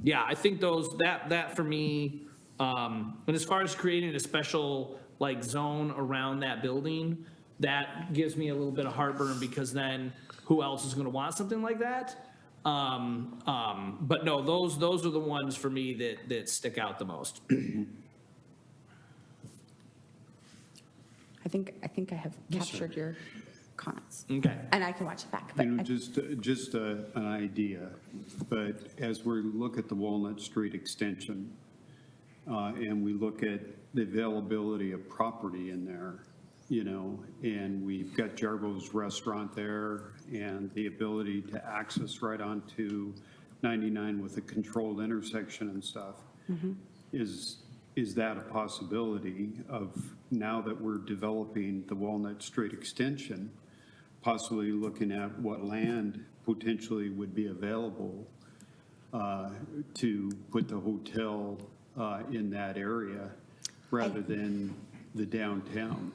yeah, I think that for me, and as far as creating a special zone around that building, that gives me a little bit of heartburn, because then who else is going to want something like that? But no, those are the ones for me that stick out the most. I think I have captured your comments. Okay. And I can watch it back. But Just an idea, but as we look at the Walnut Street extension, and we look at the availability of property in there, and we've got Jarbo's restaurant there, and the ability to access right onto 99 with a controlled intersection and stuff, is that a possibility of, now that we're developing the Walnut Street extension, possibly looking at what land potentially would be available to put the hotel in that area rather than the downtown?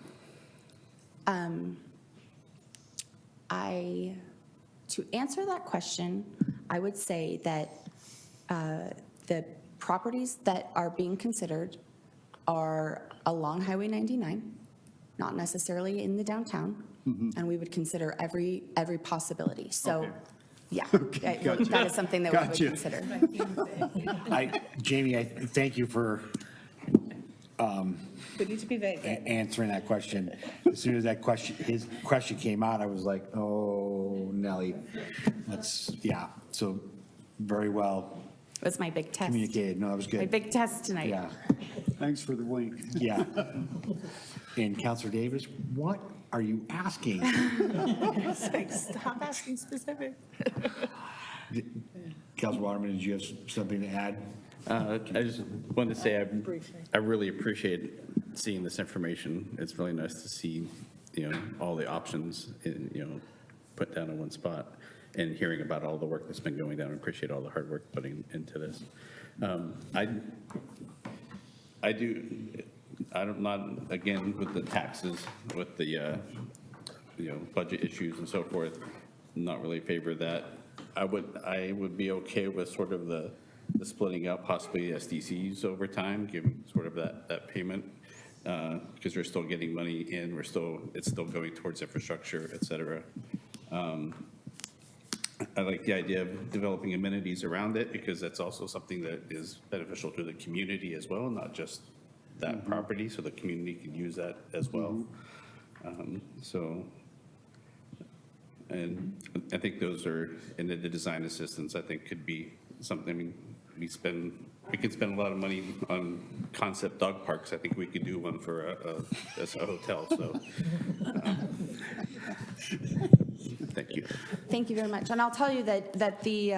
To answer that question, I would say that the properties that are being considered are along Highway 99, not necessarily in the downtown, and we would consider every possibility. So, Okay. yeah, Gotcha. that is something that we Gotcha. would consider. Jamie, I thank you for We need to be vague. answering that question. As soon as his question came out, I was like, oh, Nelly, so very well It was my big test. communicated. No, that was My good. big test tonight. Yeah, Thanks for the wink. yeah. And Councilor Davis, what are you asking? It's like, stop asking specific. Councilor Waterman, did you have something to add? I just wanted to say I really appreciate seeing this information. It's really nice to see, all the options, put down in one spot, and hearing about all the work that's been going down. I appreciate all the hard work putting into this. I'm not, again, with the taxes, with the budget issues and so forth, not really favor that. I would be okay with sort of the splitting up possibly SDCs over time, giving sort of that payment, because we're still getting money in, it's still going towards infrastructure, et cetera. I like the idea of developing amenities around it, because that's also something that is beneficial to the community as well, not just that property, so the community can use that as well. And I think those are, and the design assistance, I think could be something, I mean, we could spend a lot of money on concept dog parks. I think we could do one for as a hotel, so. Thank you. Thank you very much. And I'll tell you that the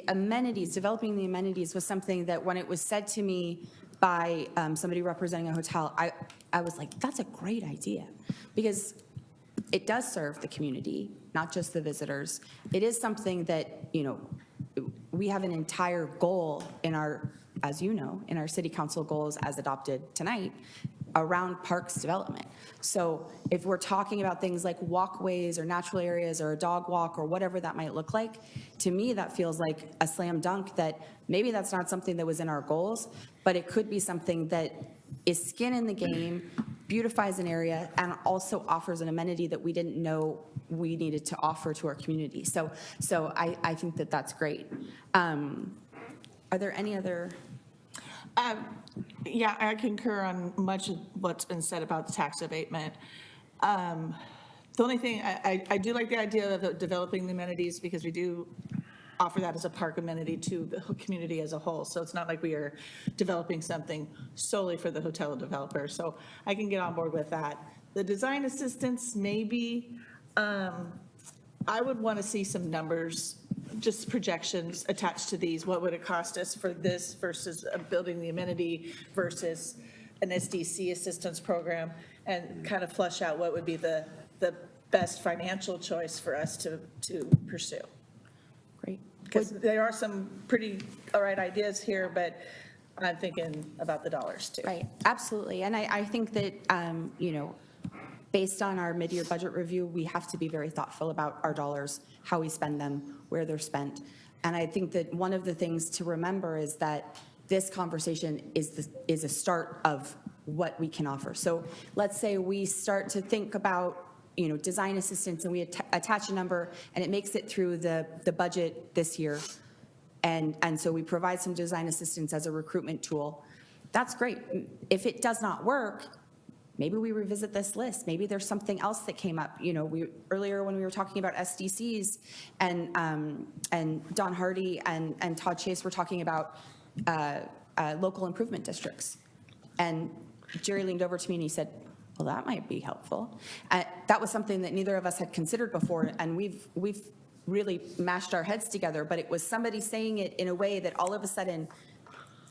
amenities, developing the amenities was something that when it was said to me by somebody representing a hotel, I was like, that's a great idea, because it does serve the community, not just the visitors. It is something that, we have an entire goal in our, as you know, in our city council goals as adopted tonight around parks development. So if we're talking about things like walkways or natural areas or a dog walk or whatever that might look like, to me, that feels like a slam dunk that maybe that's not something that was in our goals, but it could be something that is skin in the game, beautifies an area, and also offers an amenity that we didn't know we needed to offer to our community. So I think that that's great. Are there any other? Yeah, I concur on much of what's been said about the tax abatement. The only thing, I do like the idea of developing the amenities, because we do offer that as a park amenity to the community as a whole. So it's not like we are developing something solely for the hotel developer. So I can get on board with that. The design assistance, maybe, I would want to see some numbers, just projections attached to these. What would it cost us for this versus building the amenity versus an SDC assistance program, and kind of flush out what would be the best financial choice for us to pursue. Great. Because there are some pretty all right ideas here, but I'm thinking about the dollars too. Right, absolutely. And I think that, based on our mid-year budget review, we have to be very thoughtful about our dollars, how we spend them, where they're spent. And I think that one of the things to remember is that this conversation is a start of what we can offer. So let's say we start to think about, design assistance, and we attach a number, and it makes it through the budget this year. And so we provide some design assistance as a recruitment tool. That's great. If it does not work, maybe we revisit this list. Maybe there's something else that came up. Earlier when we were talking about SDCs, and Don Hardy and Todd Chase were talking about local improvement districts. And Jerry leaned over to me and he said, well, that might be helpful. That was something that neither of us had considered before, and we've really mashed our heads together, but it was somebody saying it in a way that all of a sudden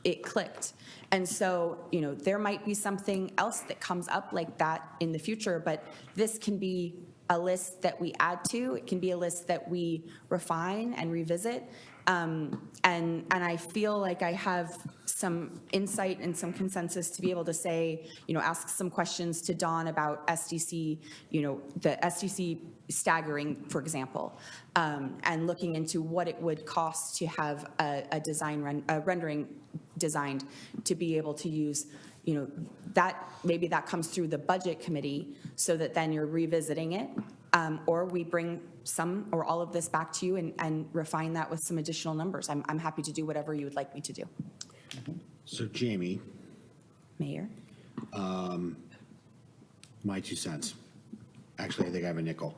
it clicked. And so, there might be something else that comes up like that in the future, but this can be a list that we add to. It can be a list that we refine and revisit. And I feel like I have some insight and some consensus to be able to say, ask some questions to Dawn about SDC, the SDC staggering, for example, and looking into what it would cost to have a rendering designed to be able to use, that maybe that comes through the budget committee, so that then you're revisiting it, or we bring some or all of this back to you and refine that with some additional numbers. I'm happy to do whatever you would like me to do. So Jamie. Mayor? My 2 cents. Actually, I think I have a nickel.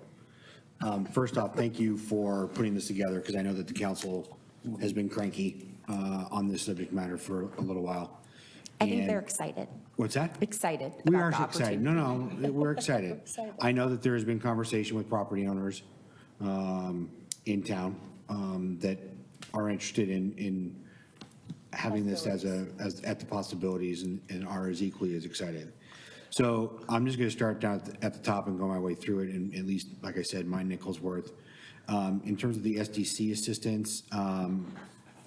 First off, thank you for putting this together, because I know that the council has been cranky on this subject matter for a little while. I think they're excited. What's that? Excited. We about are the excited. opportunity. No, we're excited. Excited. I know that there has been conversation with property owners in town that are interested in having this as at the possibilities, and are as equally as excited. So I'm just going to start down at the top and go my way through it, and at least, like I said, my nickel's worth. In terms of the SDC assistance,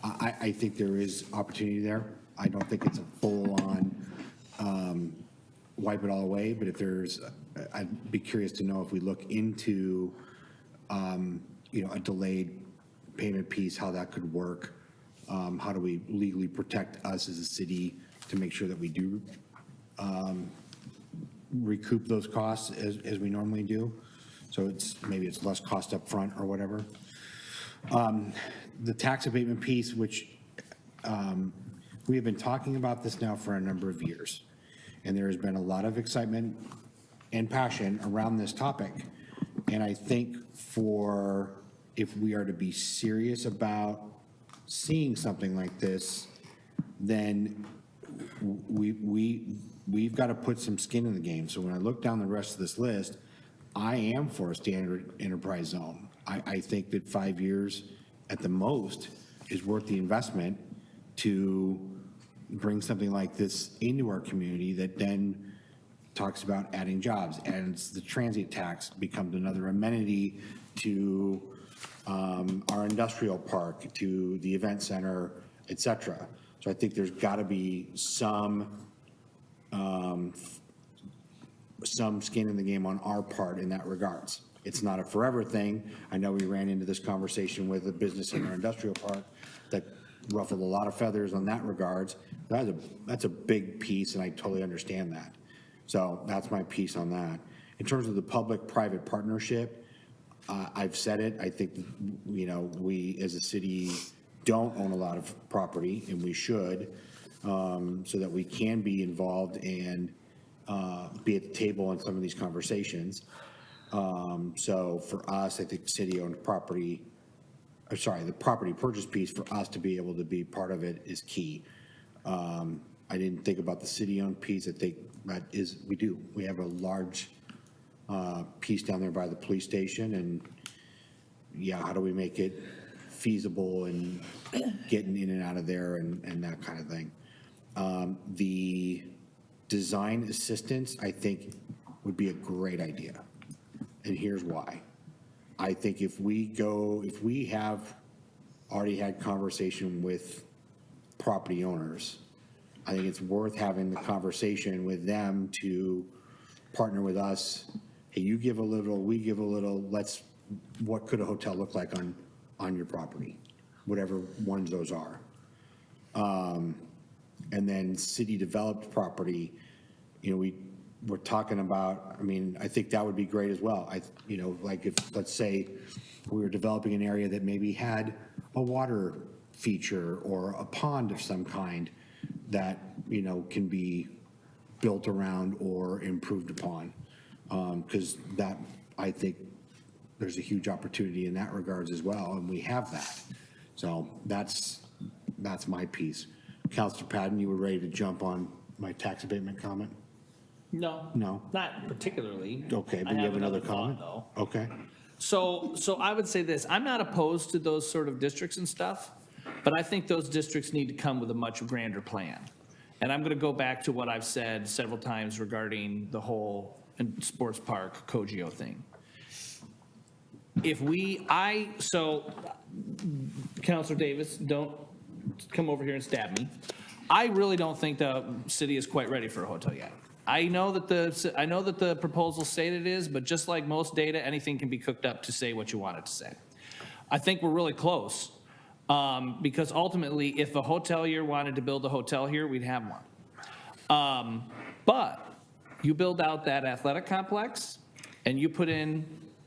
I think there is opportunity there. I don't think it's a full-on wipe it all away, but if there's, I'd be curious to know if we look into, a delayed payment piece, how that could work. How do we legally protect us as a city to make sure that we do recoup those costs as we normally do? So maybe it's less cost up front or whatever. The tax abatement piece, which we have been talking about this now for a number of years, and there has been a lot of excitement and passion around this topic. And I think if we are to be serious about seeing something like this, then we've got to put some skin in the game. So when I look down the rest of this list, I am for a standard enterprise zone. I think that 5 years at the most is worth the investment to bring something like this into our community that then talks about adding jobs, adds the transient tax, becomes another amenity to our industrial park, to the event center, et cetera. So I think there's got to be some skin in the game on our part in that regards. It's not a forever thing. I know we ran into this conversation with a business in our industrial park that ruffled a lot of feathers on that regards. That's a big piece, and I totally understand that. So that's my piece on that. In terms of the public-private partnership, I've said it. I think, we as a city don't own a lot of property, and we should, so that we can be involved and be at the table in some of these conversations. So for us, I think city-owned property, the property purchase piece for us to be able to be part of it is key. I didn't think about the city-owned piece. I think that is, we do. We have a large piece down there by the police station, and how do we make it feasible and getting in and out of there and that kind of thing. The design assistance, I think, would be a great idea. And here's why. I think if we have already had conversation with property owners, I think it's worth having the conversation with them to partner with us. Hey, you give a little, we give a little, what could a hotel look like on your property? Whatever ones those are. And then city developed property, we're talking about, I think that would be great as well. Like if, let's say we were developing an area that maybe had a water feature or a pond of some kind that, can be built around or improved upon. Because that, I think there's a huge opportunity in that regards as well, and we have that. So that's my piece. Councilor Patton, you were ready to jump on my tax abatement comment? No. No? Not particularly. Okay, but I you have another thought, comment? though. Okay. So I would say this, I'm not opposed to those sort of districts and stuff, but I think those districts need to come with a much grander plan. And I'm going to go back to what I've said several times regarding the whole sports park Cogio thing. Councilor Davis, don't come over here and stab me. I really don't think the city is quite ready for a hotel yet. I know that the proposals say it is, but just like most data, anything can be cooked up to say what you want it to say. I think we're really close, because ultimately, if a hotelier wanted to build a hotel here, we'd have one. But you build out that athletic complex, and you put in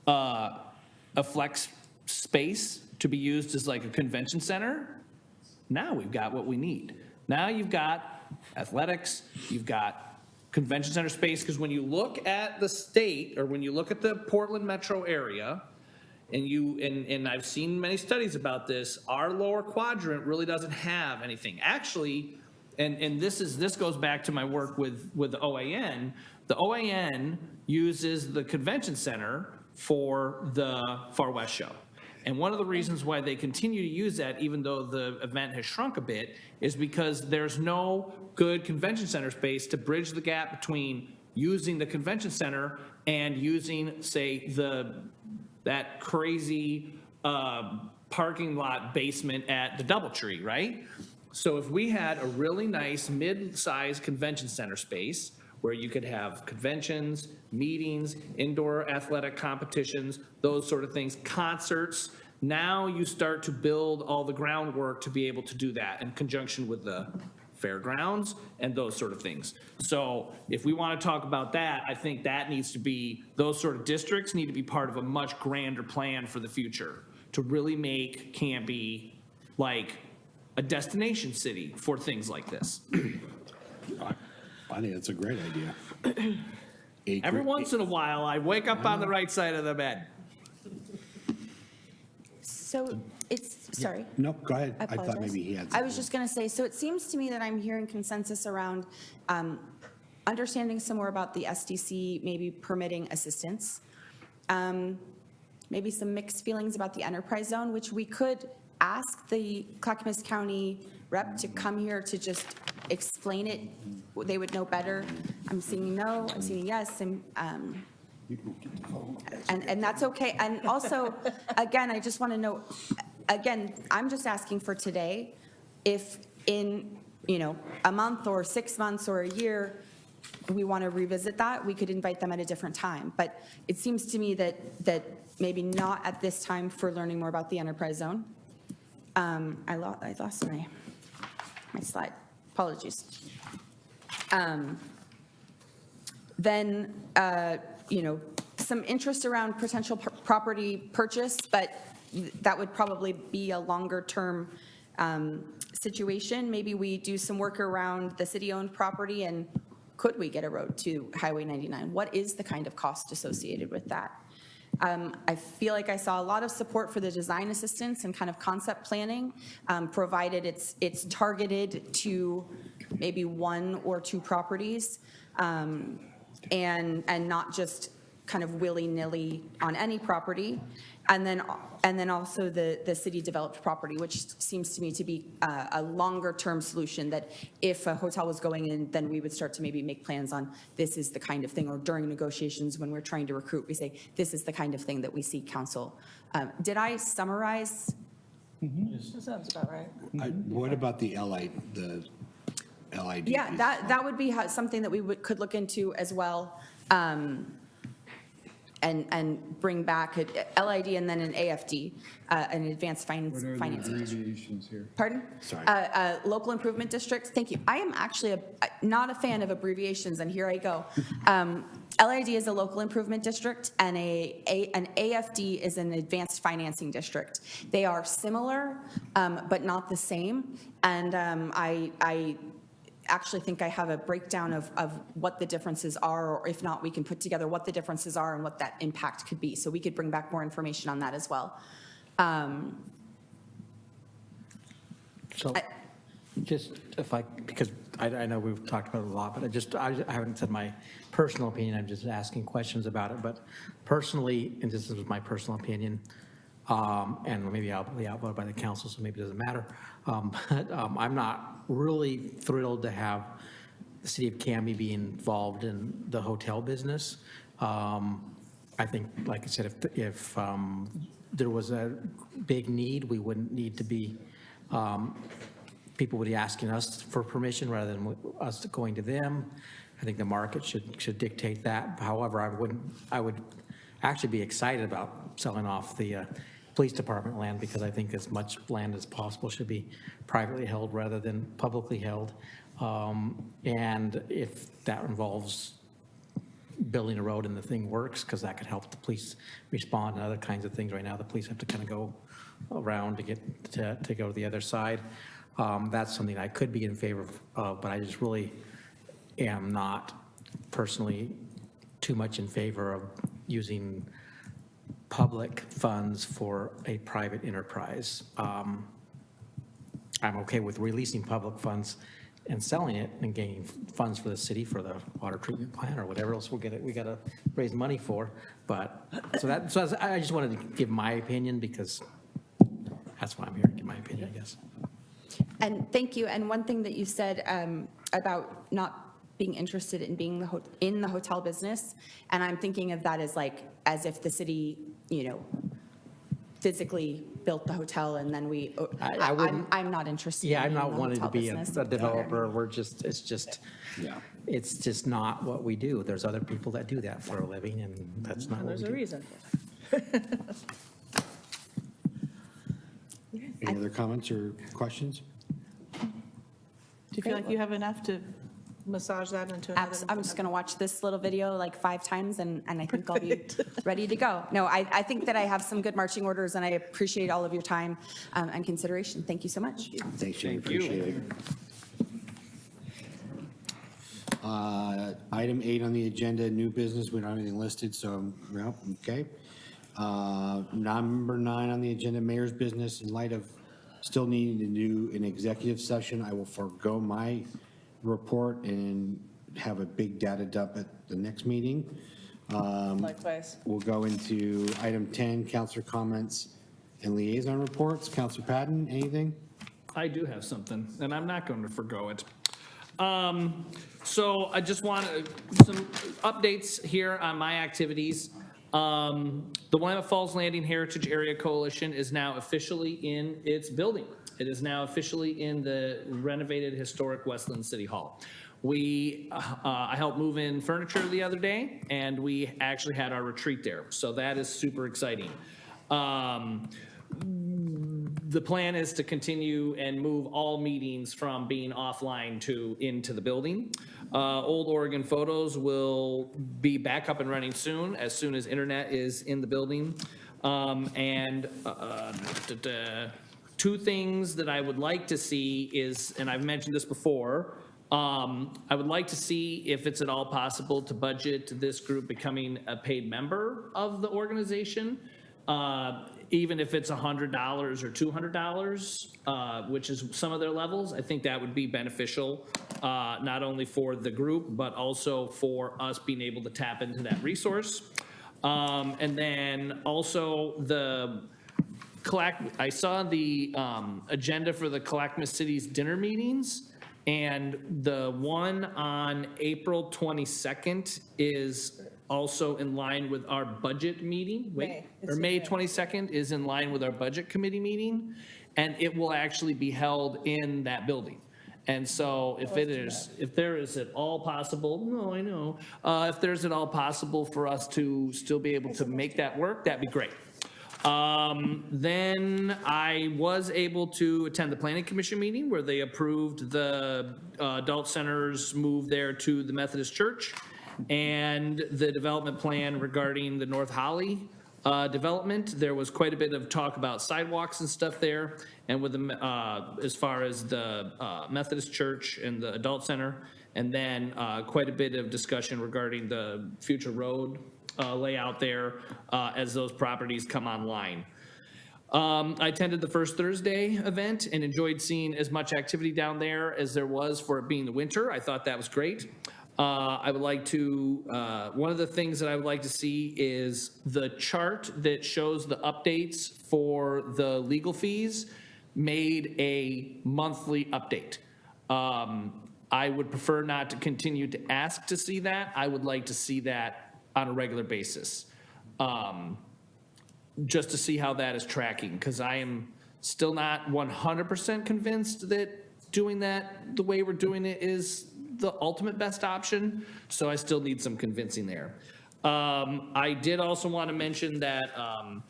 a flex space to be used as like a convention center, now we've got what we need. Now you've got athletics, you've got convention center space, because when you look at the state, or when you look at the Portland metro area, and I've seen many studies about this, our lower quadrant really doesn't have anything. Actually, and this goes back to my work with the OAN. The OAN uses the convention center for the Far West show. And one of the reasons why they continue to use that, even though the event has shrunk a bit, is because there's no good convention center space to bridge the gap between using the convention center and using, say, that crazy parking lot basement at the DoubleTree, right? So if we had a really nice mid-sized convention center space where you could have conventions, meetings, indoor athletic competitions, those sort of things, concerts. Now you start to build all the groundwork to be able to do that in conjunction with the fairgrounds and those sort of things. So if we want to talk about that, I think that needs to be, those sort of districts need to be part of a much grander plan for the future to really make Canby like a destination city for things like this. I think that's a great idea. Every once in a while, I wake up on the right side of the bed. So it's, sorry. Nope, go ahead. I I thought apologize. maybe he had I something. was just going to say, so it seems to me that I'm hearing consensus around understanding some more about the SDC, maybe permitting assistance. Maybe some mixed feelings about the enterprise zone, which we could ask the Clackamas County rep to come here to just explain it. They would know better. I'm seeing no, I'm seeing yes, and that's okay. And also, again, I just want to know, again, I'm just asking for today, if in, a month or 6 months or a year, we want to revisit that, we could invite them at a different time. But it seems to me that maybe not at this time for learning more about the enterprise zone. I lost my slide. Apologies. Then, some interest around potential property purchase, but that would probably be a longer-term situation. Maybe we do some work around the city-owned property, and could we get a road to Highway 99? What is the kind of cost associated with that? I feel like I saw a lot of support for the design assistance and kind of concept planning, provided it's targeted to maybe 1 or 2 properties, and not just kind of willy-nilly on any property. And then also the city developed property, which seems to me to be a longer-term solution, that if a hotel was going in, then we would start to maybe make plans on this is the kind of thing, or during negotiations when we're trying to recruit, we say, this is the kind of thing that we see council. Did I summarize? That sounds about right. What about the LID? Yeah, that would be something that we could look into as well. And bring back a LID and then an AFD, an advanced financing district. Abbreviations here. Pardon? Sorry. Local improvement district. Thank you. I am actually not a fan of abbreviations, and here I go. LID is a local improvement district, and an AFD is an advanced financing district. They are similar, but not the same. And I actually think I have a breakdown of what the differences are, or if not, we can put together what the differences are and what that impact could be. So we could bring back more information on that as well. So just because I know we've talked about it a lot, but I haven't said my personal opinion. I'm just asking questions about it. But personally, and this is my personal opinion, and maybe I'll be outvoted by the council, so maybe it doesn't matter. But I'm not really thrilled to have the city of Canby be involved in the hotel business. I think, like I said, if there was a big need, we wouldn't need to be, people would be asking us for permission rather than us going to them. I think the market should dictate that. However, I would actually be excited about selling off the police department land, because I think as much land as possible should be privately held rather than publicly held. And if that involves building a road and the thing works, because that could help the police respond and other kinds of things. Right now, the police have to kind of go around to get to go to the other side. That's something I could be in favor of, but I just really am not personally too much in favor of using public funds for a private enterprise. I'm okay with releasing public funds and selling it and gaining funds for the city for the water treatment plant or whatever else we got to raise money for. But so I just wanted to give my opinion, because that's why I'm here to give my opinion, I guess. And thank you. And one thing that you said about not being interested in being in the hotel business, and I'm thinking of that as if the city, physically built the hotel and then I'm not interested. Yeah, in I'm being not the wanting to hotel be a business. developer. It's just, Yeah. it's just not what we do. There's other people that do that for a living, and that's not And what we there's do. a reason. Any other comments or questions? Do you feel like you have enough to massage that into another? I'm just going to watch this little video like 5 times, and I think I'll be ready to go. No, I think that I have some good marching orders, and I appreciate all of your time and consideration. Thank you so much. Thanks, Jane. Thank you. Appreciate it. Item 8 on the agenda, new business. We don't have anything listed, so, well, okay. Number 9 on the agenda, mayor's business. In light of still needing to do an executive session, I will forego my report and have a big data dump at the next meeting. Likewise. We'll go into item 10, councilor comments and liaison reports. Councilor Patton, anything? I do have something, and I'm not going to forgo it. So I just want some updates here on my activities. The Willamette Falls Landing Heritage Area Coalition is now officially in its building. It is now officially in the renovated historic Westland City Hall. I helped move in furniture the other day, and we actually had our retreat there. So that is super exciting. The plan is to continue and move all meetings from being offline to into the building. Old Oregon Photos will be back up and running soon as internet is in the building. Two things that I would like to see is, and I've mentioned this before, I would like to see if it's at all possible to budget this group becoming a paid member of the organization. Even if it's $100 or $200, which is some of their levels, I think that would be beneficial, not only for the group, but also for us being able to tap into that resource. And then also I saw the agenda for the Clackamas City's dinner meetings, and the one on April 22nd is also in line with our budget meeting. May 22nd is in line with our budget committee meeting, and it will actually be held in that building. And so if there is at all possible, if there's at all possible for us to still be able to make that work, that'd be great. Then I was able to attend the planning commission meeting where they approved the adult center's move there to the Methodist Church, and the development plan regarding the North Holly development. There was quite a bit of talk about sidewalks and stuff there, and with the as far as the Methodist Church and the adult center, and then quite a bit of discussion regarding the future road layout there as those properties come online. I attended the First Thursday event and enjoyed seeing as much activity down there as there was for it being the winter. I thought that was great. I would like to, one of the things that I would like to see is the chart that shows the updates for the legal fees made a monthly update. I would prefer not to continue to ask to see that. I would like to see that on a regular basis, just to see how that is tracking, because I am still not 100% convinced that doing that the way we're doing it is the ultimate best option, so I still need some convincing there. I did also want to mention that on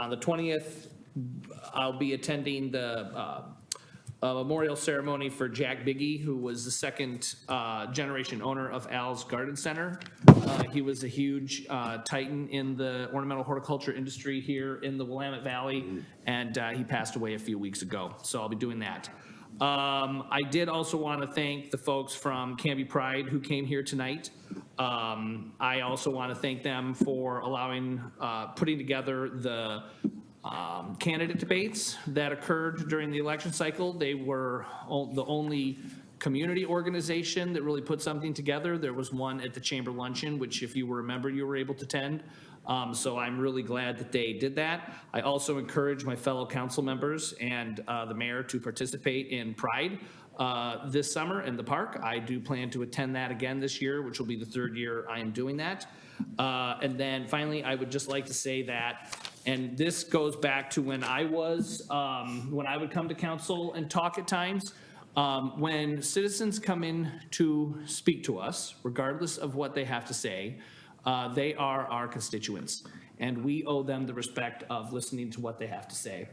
the 20th, I'll be attending the memorial ceremony for Jack Biggie, who was the second generation owner of Al's Garden Center. He was a huge titan in the ornamental horticulture industry here in the Willamette Valley, and he passed away a few weeks ago, so I'll be doing that. I did also want to thank the folks from Canby Pride who came here tonight. I also want to thank them for allowing, putting together the candidate debates that occurred during the election cycle. They were the only community organization that really put something together. There was one at the Chamber Luncheon, which if you remember, you were able to attend. So I'm really glad that they did that. I also encourage my fellow council members and the mayor to participate in Pride this summer in the park. I do plan to attend that again this year, which will be the 3rd year I am doing that. And then finally, I would just like to say that, and this goes back to when I was, when I would come to council and talk at times, When citizens come in to speak to us, regardless of what they have to say, they are our constituents, and we owe them the respect of listening to what they have to say.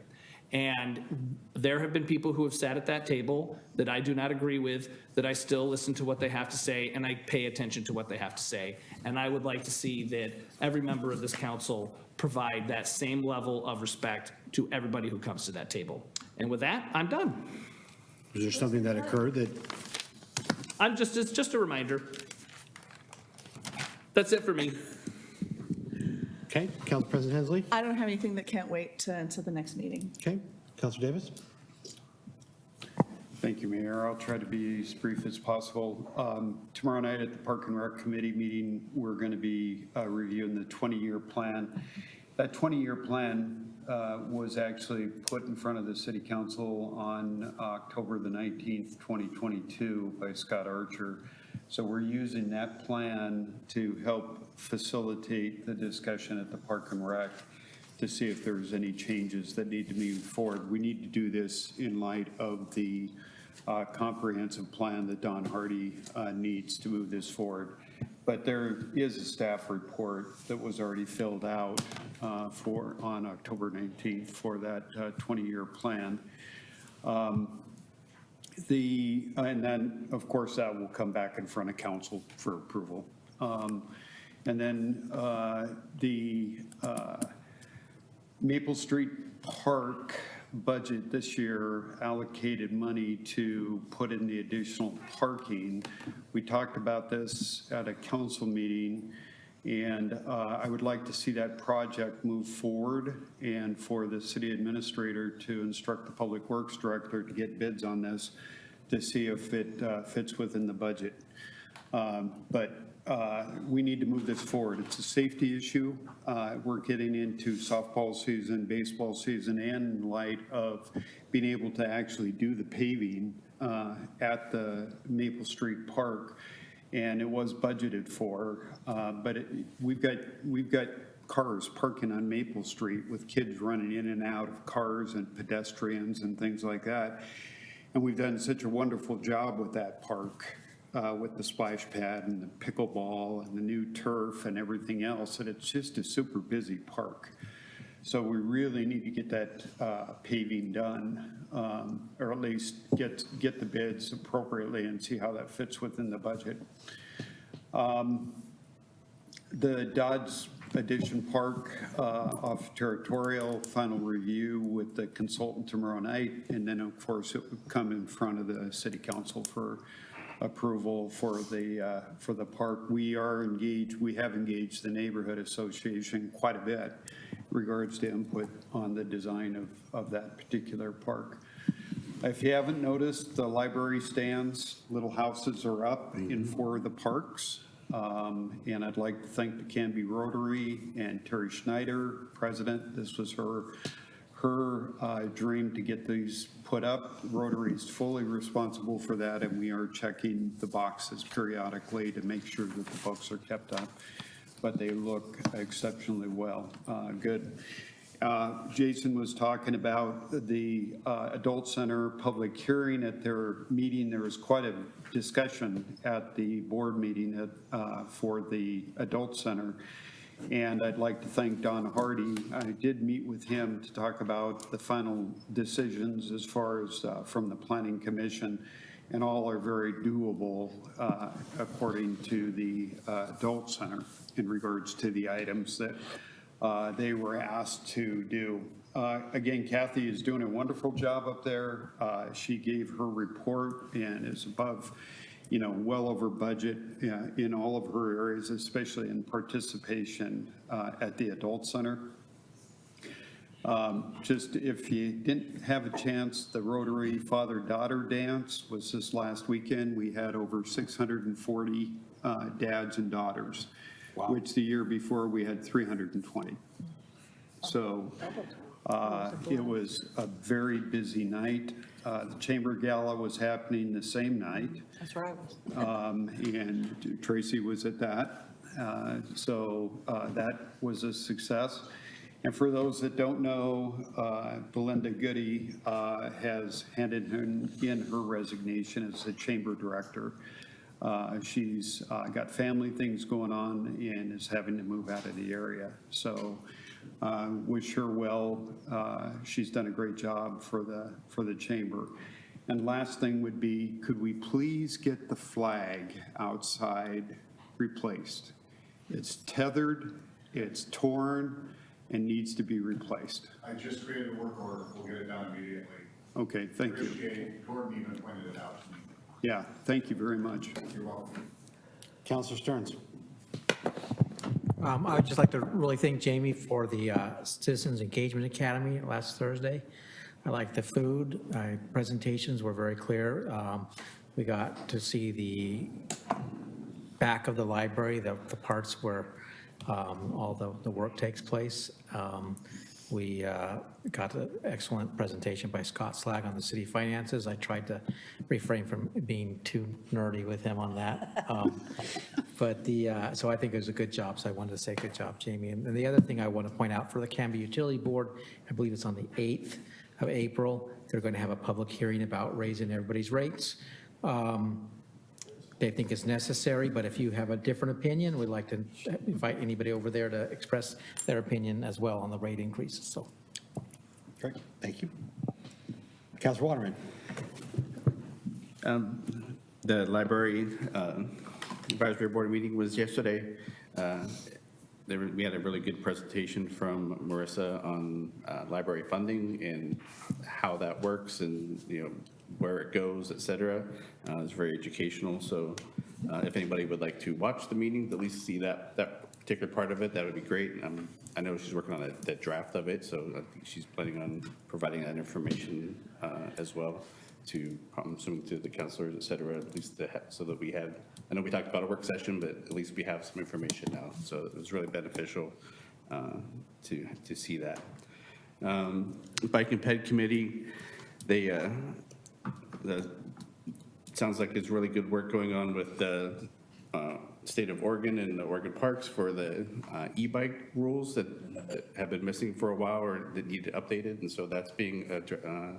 And there have been people who have sat at that table that I do not agree with, that I still listen to what they have to say, and I pay attention to what they have to say. And I would like to see that every member of this council provide that same level of respect to everybody who comes to that table. And with that, I'm done. Is there something that occurred that? It's just a reminder. That's it for me. Okay, Council President Hensley? I don't have anything that can't wait until the next meeting. Okay, Councilor Davis? Thank you, Mayor. I'll try to be as brief as possible. Tomorrow night at the Park and Rec Committee meeting, we're going to be reviewing the 20-year plan. That 20-year plan was actually put in front of the City Council on October the 19th, 2022 by Scott Archer. So we're using that plan to help facilitate the discussion at the Park and Rec to see if there's any changes that need to move forward. We need to do this in light of the comprehensive plan that Don Hardy needs to move this forward. But there is a staff report that was already filled out on October 19th for that 20-year plan. And then, of course, that will come back in front of council for approval. And then the Maple Street Park budget this year allocated money to put in the additional parking. We talked about this at a council meeting, and I would like to see that project move forward and for the city administrator to instruct the Public Works Director to get bids on this to see if it fits within the budget. But we need to move this forward. It's a safety issue. We're getting into softball season, baseball season, and in light of being able to actually do the paving at the Maple Street Park, and it was budgeted for, but we've got cars parking on Maple Street with kids running in and out of cars and pedestrians and things like that. And we've done such a wonderful job with that park. With the splash pad and the pickleball and the new turf and everything else, and it's just a super busy park. So we really need to get that paving done, or at least get the bids appropriately and see how that fits within the budget. The Dodds Addition Park off Territorial, final review with the consultant tomorrow night, and then of course it would come in front of the City Council for approval for the park. We have engaged the Neighborhood Association quite a bit in regards to input on the design of that particular park. If you haven't noticed, the library stands, little houses are up in 4 of the parks. And I'd like to thank the Canby Rotary and Terry Schneider, president. This was her dream to get these put up. Rotary is fully responsible for that, and we are checking the boxes periodically to make sure that the books are kept up. But they look exceptionally well. Good. Jason was talking about the Adult Center public hearing at their meeting. There was quite a discussion at the board meeting for the Adult Center. And I'd like to thank Don Hardy. I did meet with him to talk about the final decisions as far as from the Planning Commission, and all are very doable according to the Adult Center in regards to the items that they were asked to do. Again, Kathy is doing a wonderful job up there. She gave her report and is above, well over budget in all of her areas, especially in participation at the Adult Center. Just if you didn't have a chance, the Rotary Father-Daughter Dance was this last weekend. We had over 640 dads and daughters, which the year before we had 320. So it was a very busy night. The Chamber Gala was happening the same night. That's right. And Tracy was at that. So that was a success. And for those that don't know, Belinda Goody has handed in her resignation as the chamber director. She's got family things going on and is having to move out of the area. So wish her well. She's done a great job for the chamber. And last thing would be, could we please get the flag outside replaced? It's tethered, it's torn, and needs to be replaced. I just created a work order. We'll get it done immediately. Okay, thank you. Appreciate Gordon even pointed it out to me. Yeah, thank you very much. You're welcome. Counselor Stearns. I would just like to really thank Jamie for the Citizens Engagement Academy last Thursday. I liked the food. Presentations were very clear. We got to see the back of the library, the parts where all the work takes place. We got an excellent presentation by Scott Slag on the city finances. I tried to refrain from being too nerdy with him on that. So I think it was a good job. So I wanted to say good job, Jamie. And the other thing I want to point out for the Canby Utility Board, I believe it's on the 8th of April, they're going to have a public hearing about raising everybody's rates. They think it's necessary, but if you have a different opinion, we'd like to invite anybody over there to express their opinion as well on the rate increases, so. Great, thank you. Counselor Waterman. The library advisory board meeting was yesterday. We had a really good presentation from Marissa on library funding and how that works and, where it goes, et cetera. It's very educational. So if anybody would like to watch the meeting, at least see that particular part of it, that would be great. I know she's working on that draft of it, so I think she's planning on providing that information as well to, I'm assuming, to the counselors, et cetera, at least so that we had, I know we talked about a work session, but at least we have some information now. So it was really beneficial to see that. Bike and Ped Committee, sounds like there's really good work going on with the state of Oregon and the Oregon parks for the e-bike rules that have been missing for a while or that need updated. And so that's being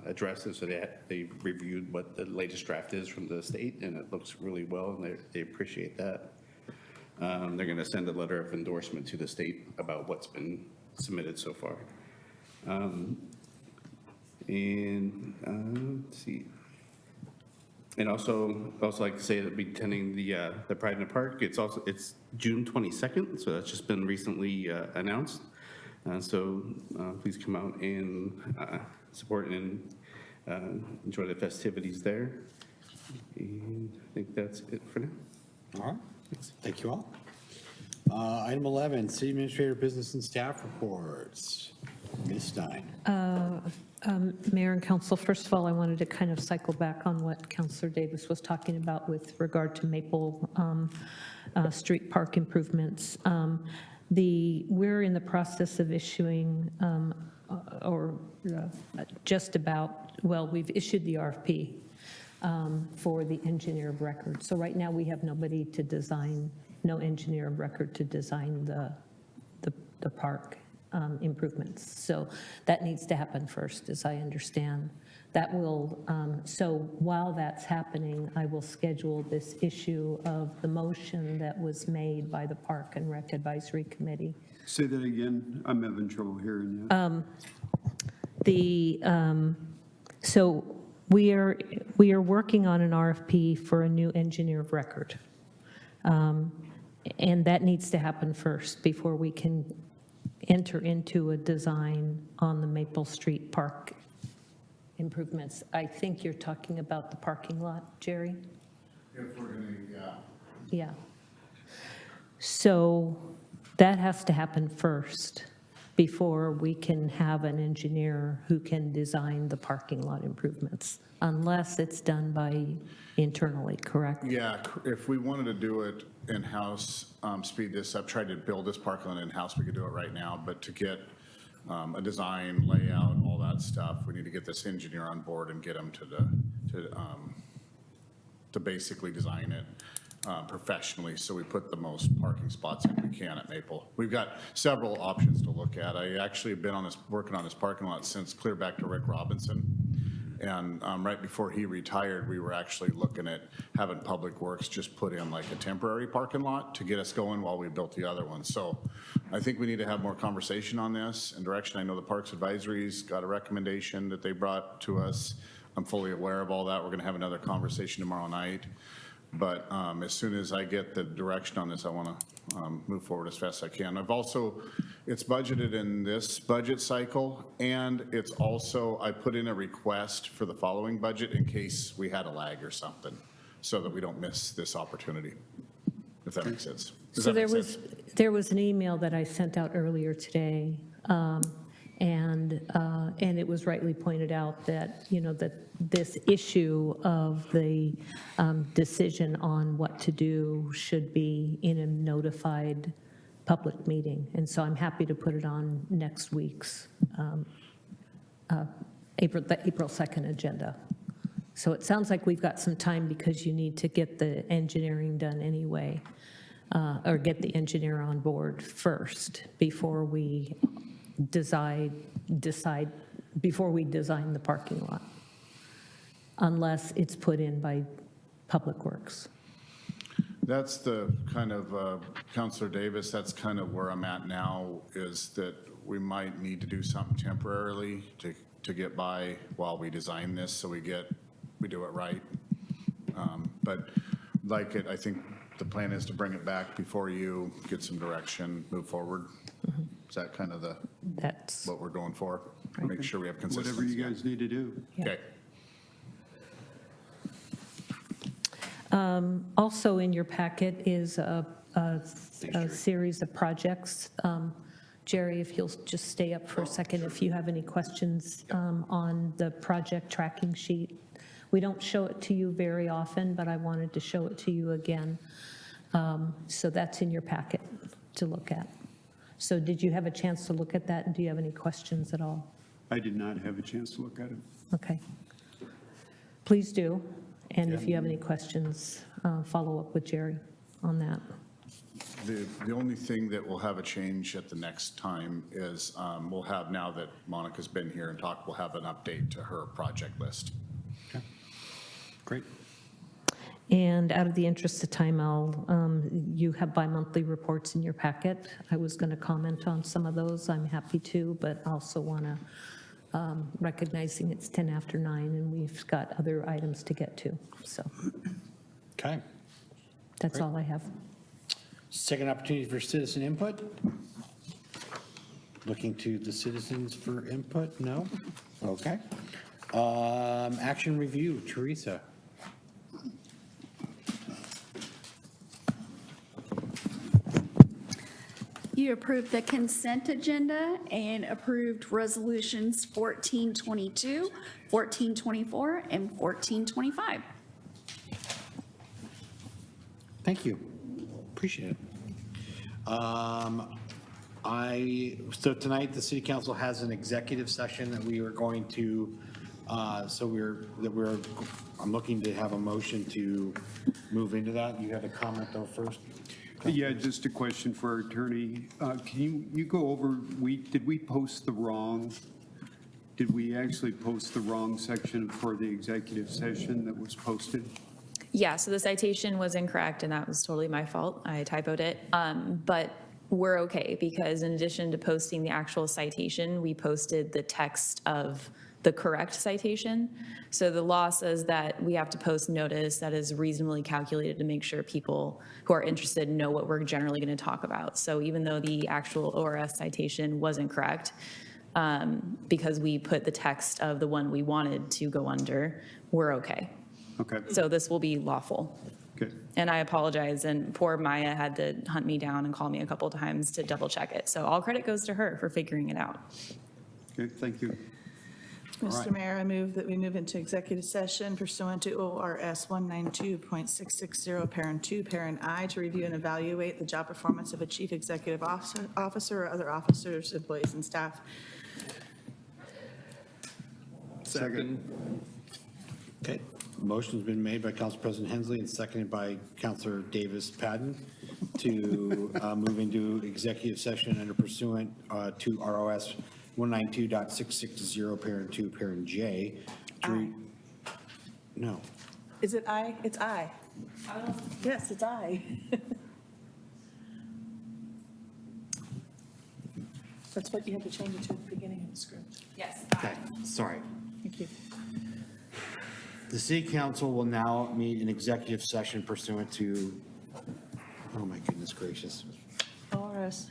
addressed. And so they reviewed what the latest draft is from the state, and it looks really well, and they appreciate that. They're going to send a letter of endorsement to the state about what's been submitted so far. Let's see. And also like to say that we're attending the Pride in the Park. It's June 22nd, so that's just been recently announced. So please come out and support and enjoy the festivities there. And I think that's it for now. All right, thank you all. Item 11, City Administrator Business and Staff Reports. Ms. Stein. Mayor and Council, first of all, I wanted to kind of cycle back on what Councilor Davis was talking about with regard to Maple Street Park improvements. We're in the process of issuing, we've issued the RFP for the engineer of record. So right now we have nobody to design, no engineer of record to design the park improvements. So that needs to happen first, as I understand. That will, so while that's happening, I will schedule this issue of the motion that was made by the Park and Rec Advisory Committee. Say that again. I'm having trouble hearing you. So we are working on an RFP for a new engineer of record. And that needs to happen first before we can enter into a design on the Maple Street Park improvements. I think you're talking about the parking lot, Jerry? If we're going to, yeah. Yeah. So that has to happen first before we can have an engineer who can design the parking lot improvements, unless it's done by internally, correct? Yeah, if we wanted to do it in-house, speed this up, try to build this parking lot in-house, we could do it right now, but to get a design, layout, all that stuff, we need to get this engineer on board and get him to basically design it. professionally, so we put the most parking spots in we can at Maple. We've got several options to look at. I actually have been working on this parking lot since clear back to Rick Robinson. And right before he retired, we were actually looking at having Public Works just put in like a temporary parking lot to get us going while we built the other one. So I think we need to have more conversation on this and direction. I know the Parks Advisory's got a recommendation that they brought to us. I'm fully aware of all that. We're gonna have another conversation tomorrow night. But as soon as I get the direction on this, I want to move forward as fast as I can. It's budgeted in this budget cycle, and it's also, I put in a request for the following budget in case we had a lag or something, so that we don't miss this opportunity, if that makes sense. Does So that make sense? there was an email that I sent out earlier today, and it was rightly pointed out that, that this issue of the decision on what to do should be in a notified public meeting. And so I'm happy to put it on next week's April 2nd agenda. So it sounds like we've got some time because you need to get the engineering done anyway, or get the engineer on board first before we before we design the parking lot, unless it's put in by Public Works. That's the kind of, Councilor Davis, that's kind of where I'm at now, is that we might need to do something temporarily to get by while we design this, so we do it right. But I think the plan is to bring it back before you get some direction, move forward. Is that kind of what we're going for? Make sure we have consistency. Whatever you guys need to do. Okay. Also in your packet is a series of projects. Jerry, if you'll just stay up for a second, if you have any questions on the project tracking sheet. We don't show it to you very often, but I wanted to show it to you again. So that's in your packet to look at. So did you have a chance to look at that, and do you have any questions at all? I did not have a chance to look at it. Okay. Please do. And if you have any questions, follow up with Jerry on that. The only thing that will have a change at the next time is we'll have, now that Monica's been here and talked, we'll have an update to her project list. Okay. Great. And out of the interest of time, you have bi-monthly reports in your packet. I was going to comment on some of those. I'm happy to, but also want to, recognizing it's 10 after 9 and we've got other items to get to. So Okay. that's all I have. Second opportunity for citizen input. Looking to the citizens for input? No? Okay. Action review, Teresa. You approved the consent agenda and approved resolutions 1422, 1424, and 1425. Thank you. Appreciate it. So tonight, the city council has an executive session that we are going to, I'm looking to have a motion to move into that. You had a comment though first? Yeah, just a question for our attorney. Can you go over, did we actually post the wrong section for the executive session that was posted? Yeah, so the citation was incorrect, and that was totally my fault. I typoed it. But we're okay, because in addition to posting the actual citation, we posted the text of the correct citation. So the law says that we have to post notice that is reasonably calculated to make sure people who are interested know what we're generally going to talk about. So even though the actual ORS citation wasn't correct, because we put the text of the one we wanted to go under, we're okay. Okay. So this will be lawful. Okay. And I apologize, and poor Maya had to hunt me down and call me a couple of times to double check it. So all credit goes to her for figuring it out. Okay, thank you. Mr. Mayor, I move that we move into executive session pursuant to ORS 192.660, parent 2, parent I, to review and evaluate the job performance of a chief executive officer or other officers, employees, and staff. Second. Okay. Motion's been made by Council President Hensley and seconded by Councilor Davis Padden to move into executive session under pursuant to ROS 192.660, parent 2, parent J. No. Is it I? It's I. Yes, it's I. That's what you had to change it to at the beginning of the script. Yes. Okay, sorry. Thank you. The city council will now meet in executive session pursuant to, oh my goodness gracious. ORS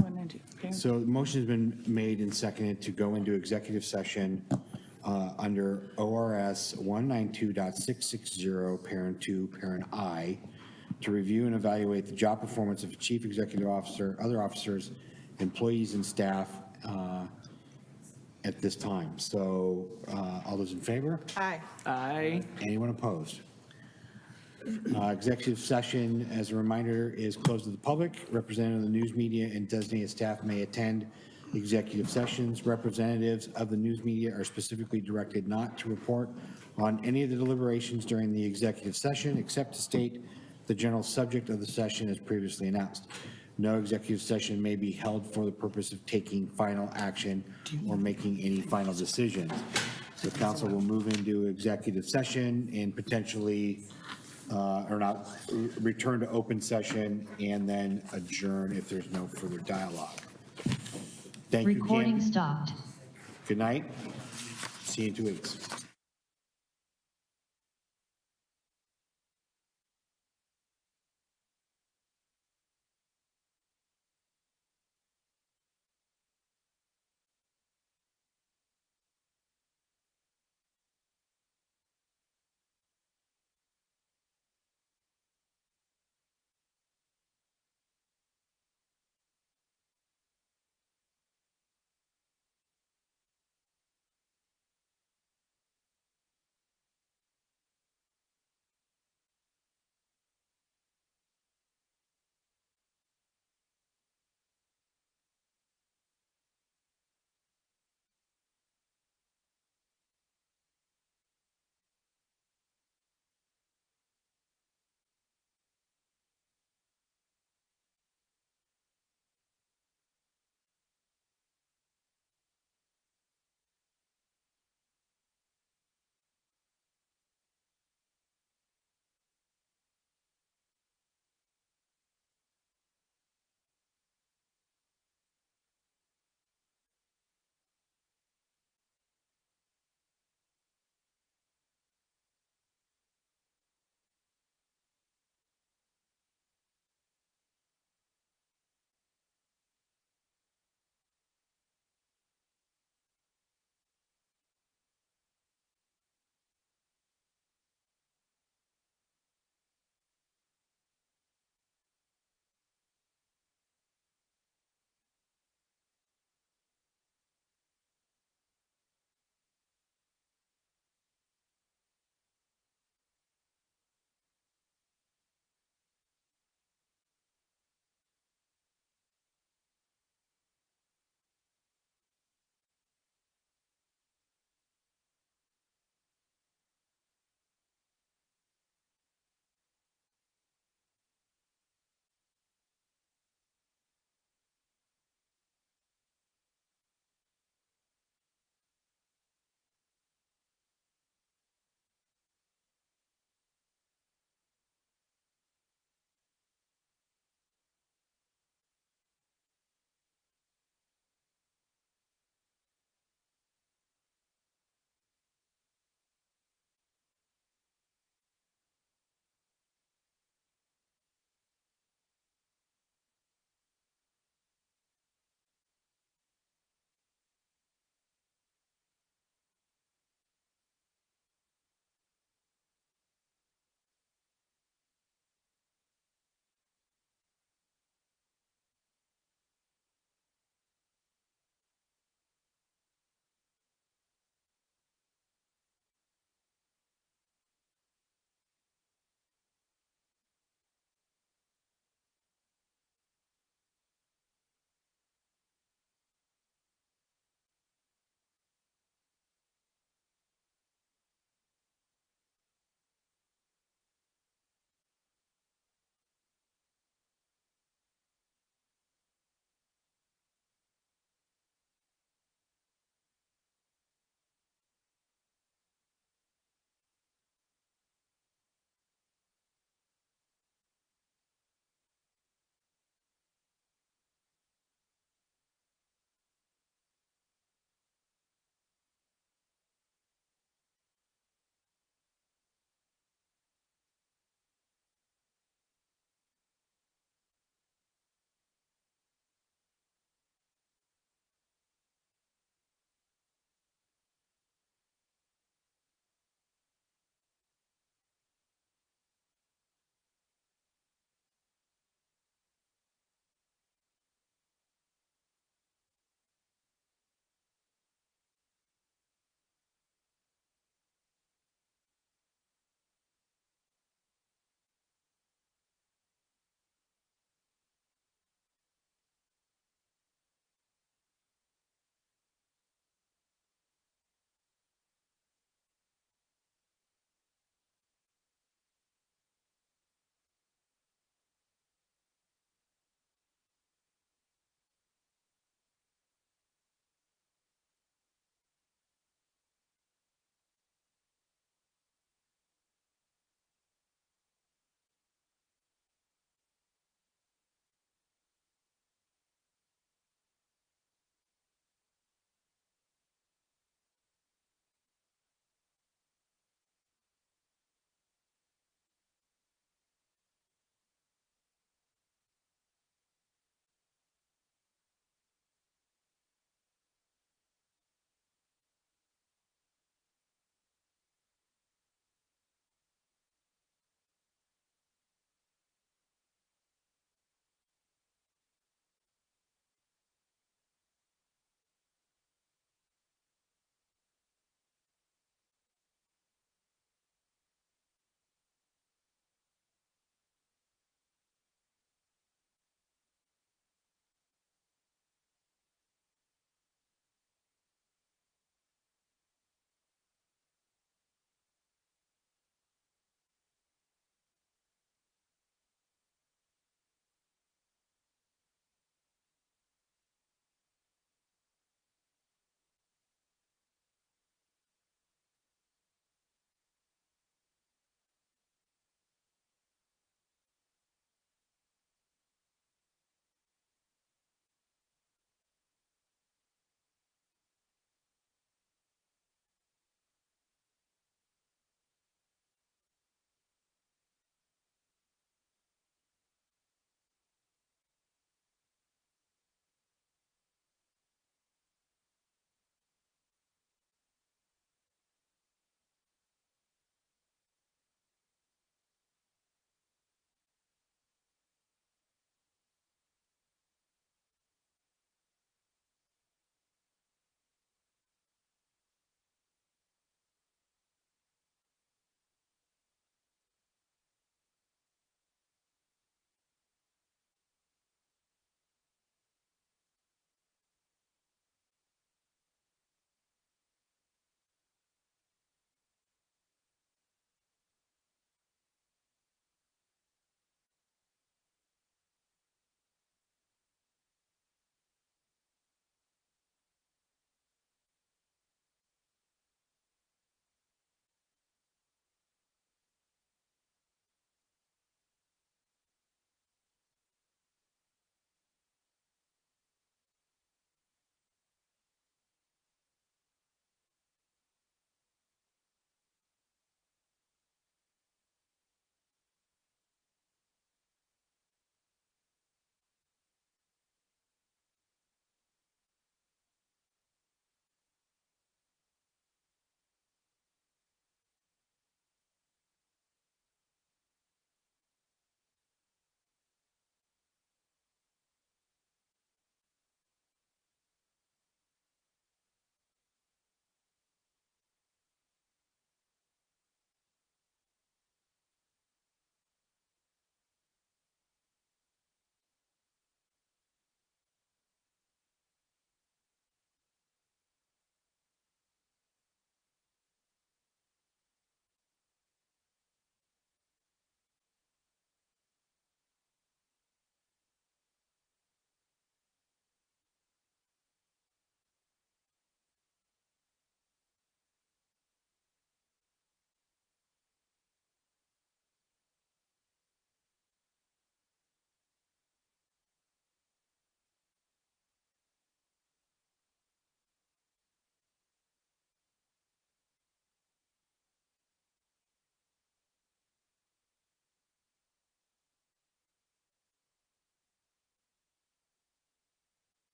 192. So the motion has been made and seconded to go into executive session under ORS 192.660, parent 2, parent I, to review and evaluate the job performance of a chief executive officer, other officers, employees, and staff at this time. So all those in favor? Aye. Aye. Anyone opposed? Executive session, as a reminder, is closed to the public. Representatives of the news media and designated staff may attend executive sessions. Representatives of the news media are specifically directed not to report on any of the deliberations during the executive session, except to state the general subject of the session as previously announced. No executive session may be held for the purpose of taking final action or making any final decisions. The council will move into executive session and potentially, or not, return to open session and then adjourn if there's no further dialogue. Thank you, Ken. Recording stopped. Good night. See you in 2 weeks.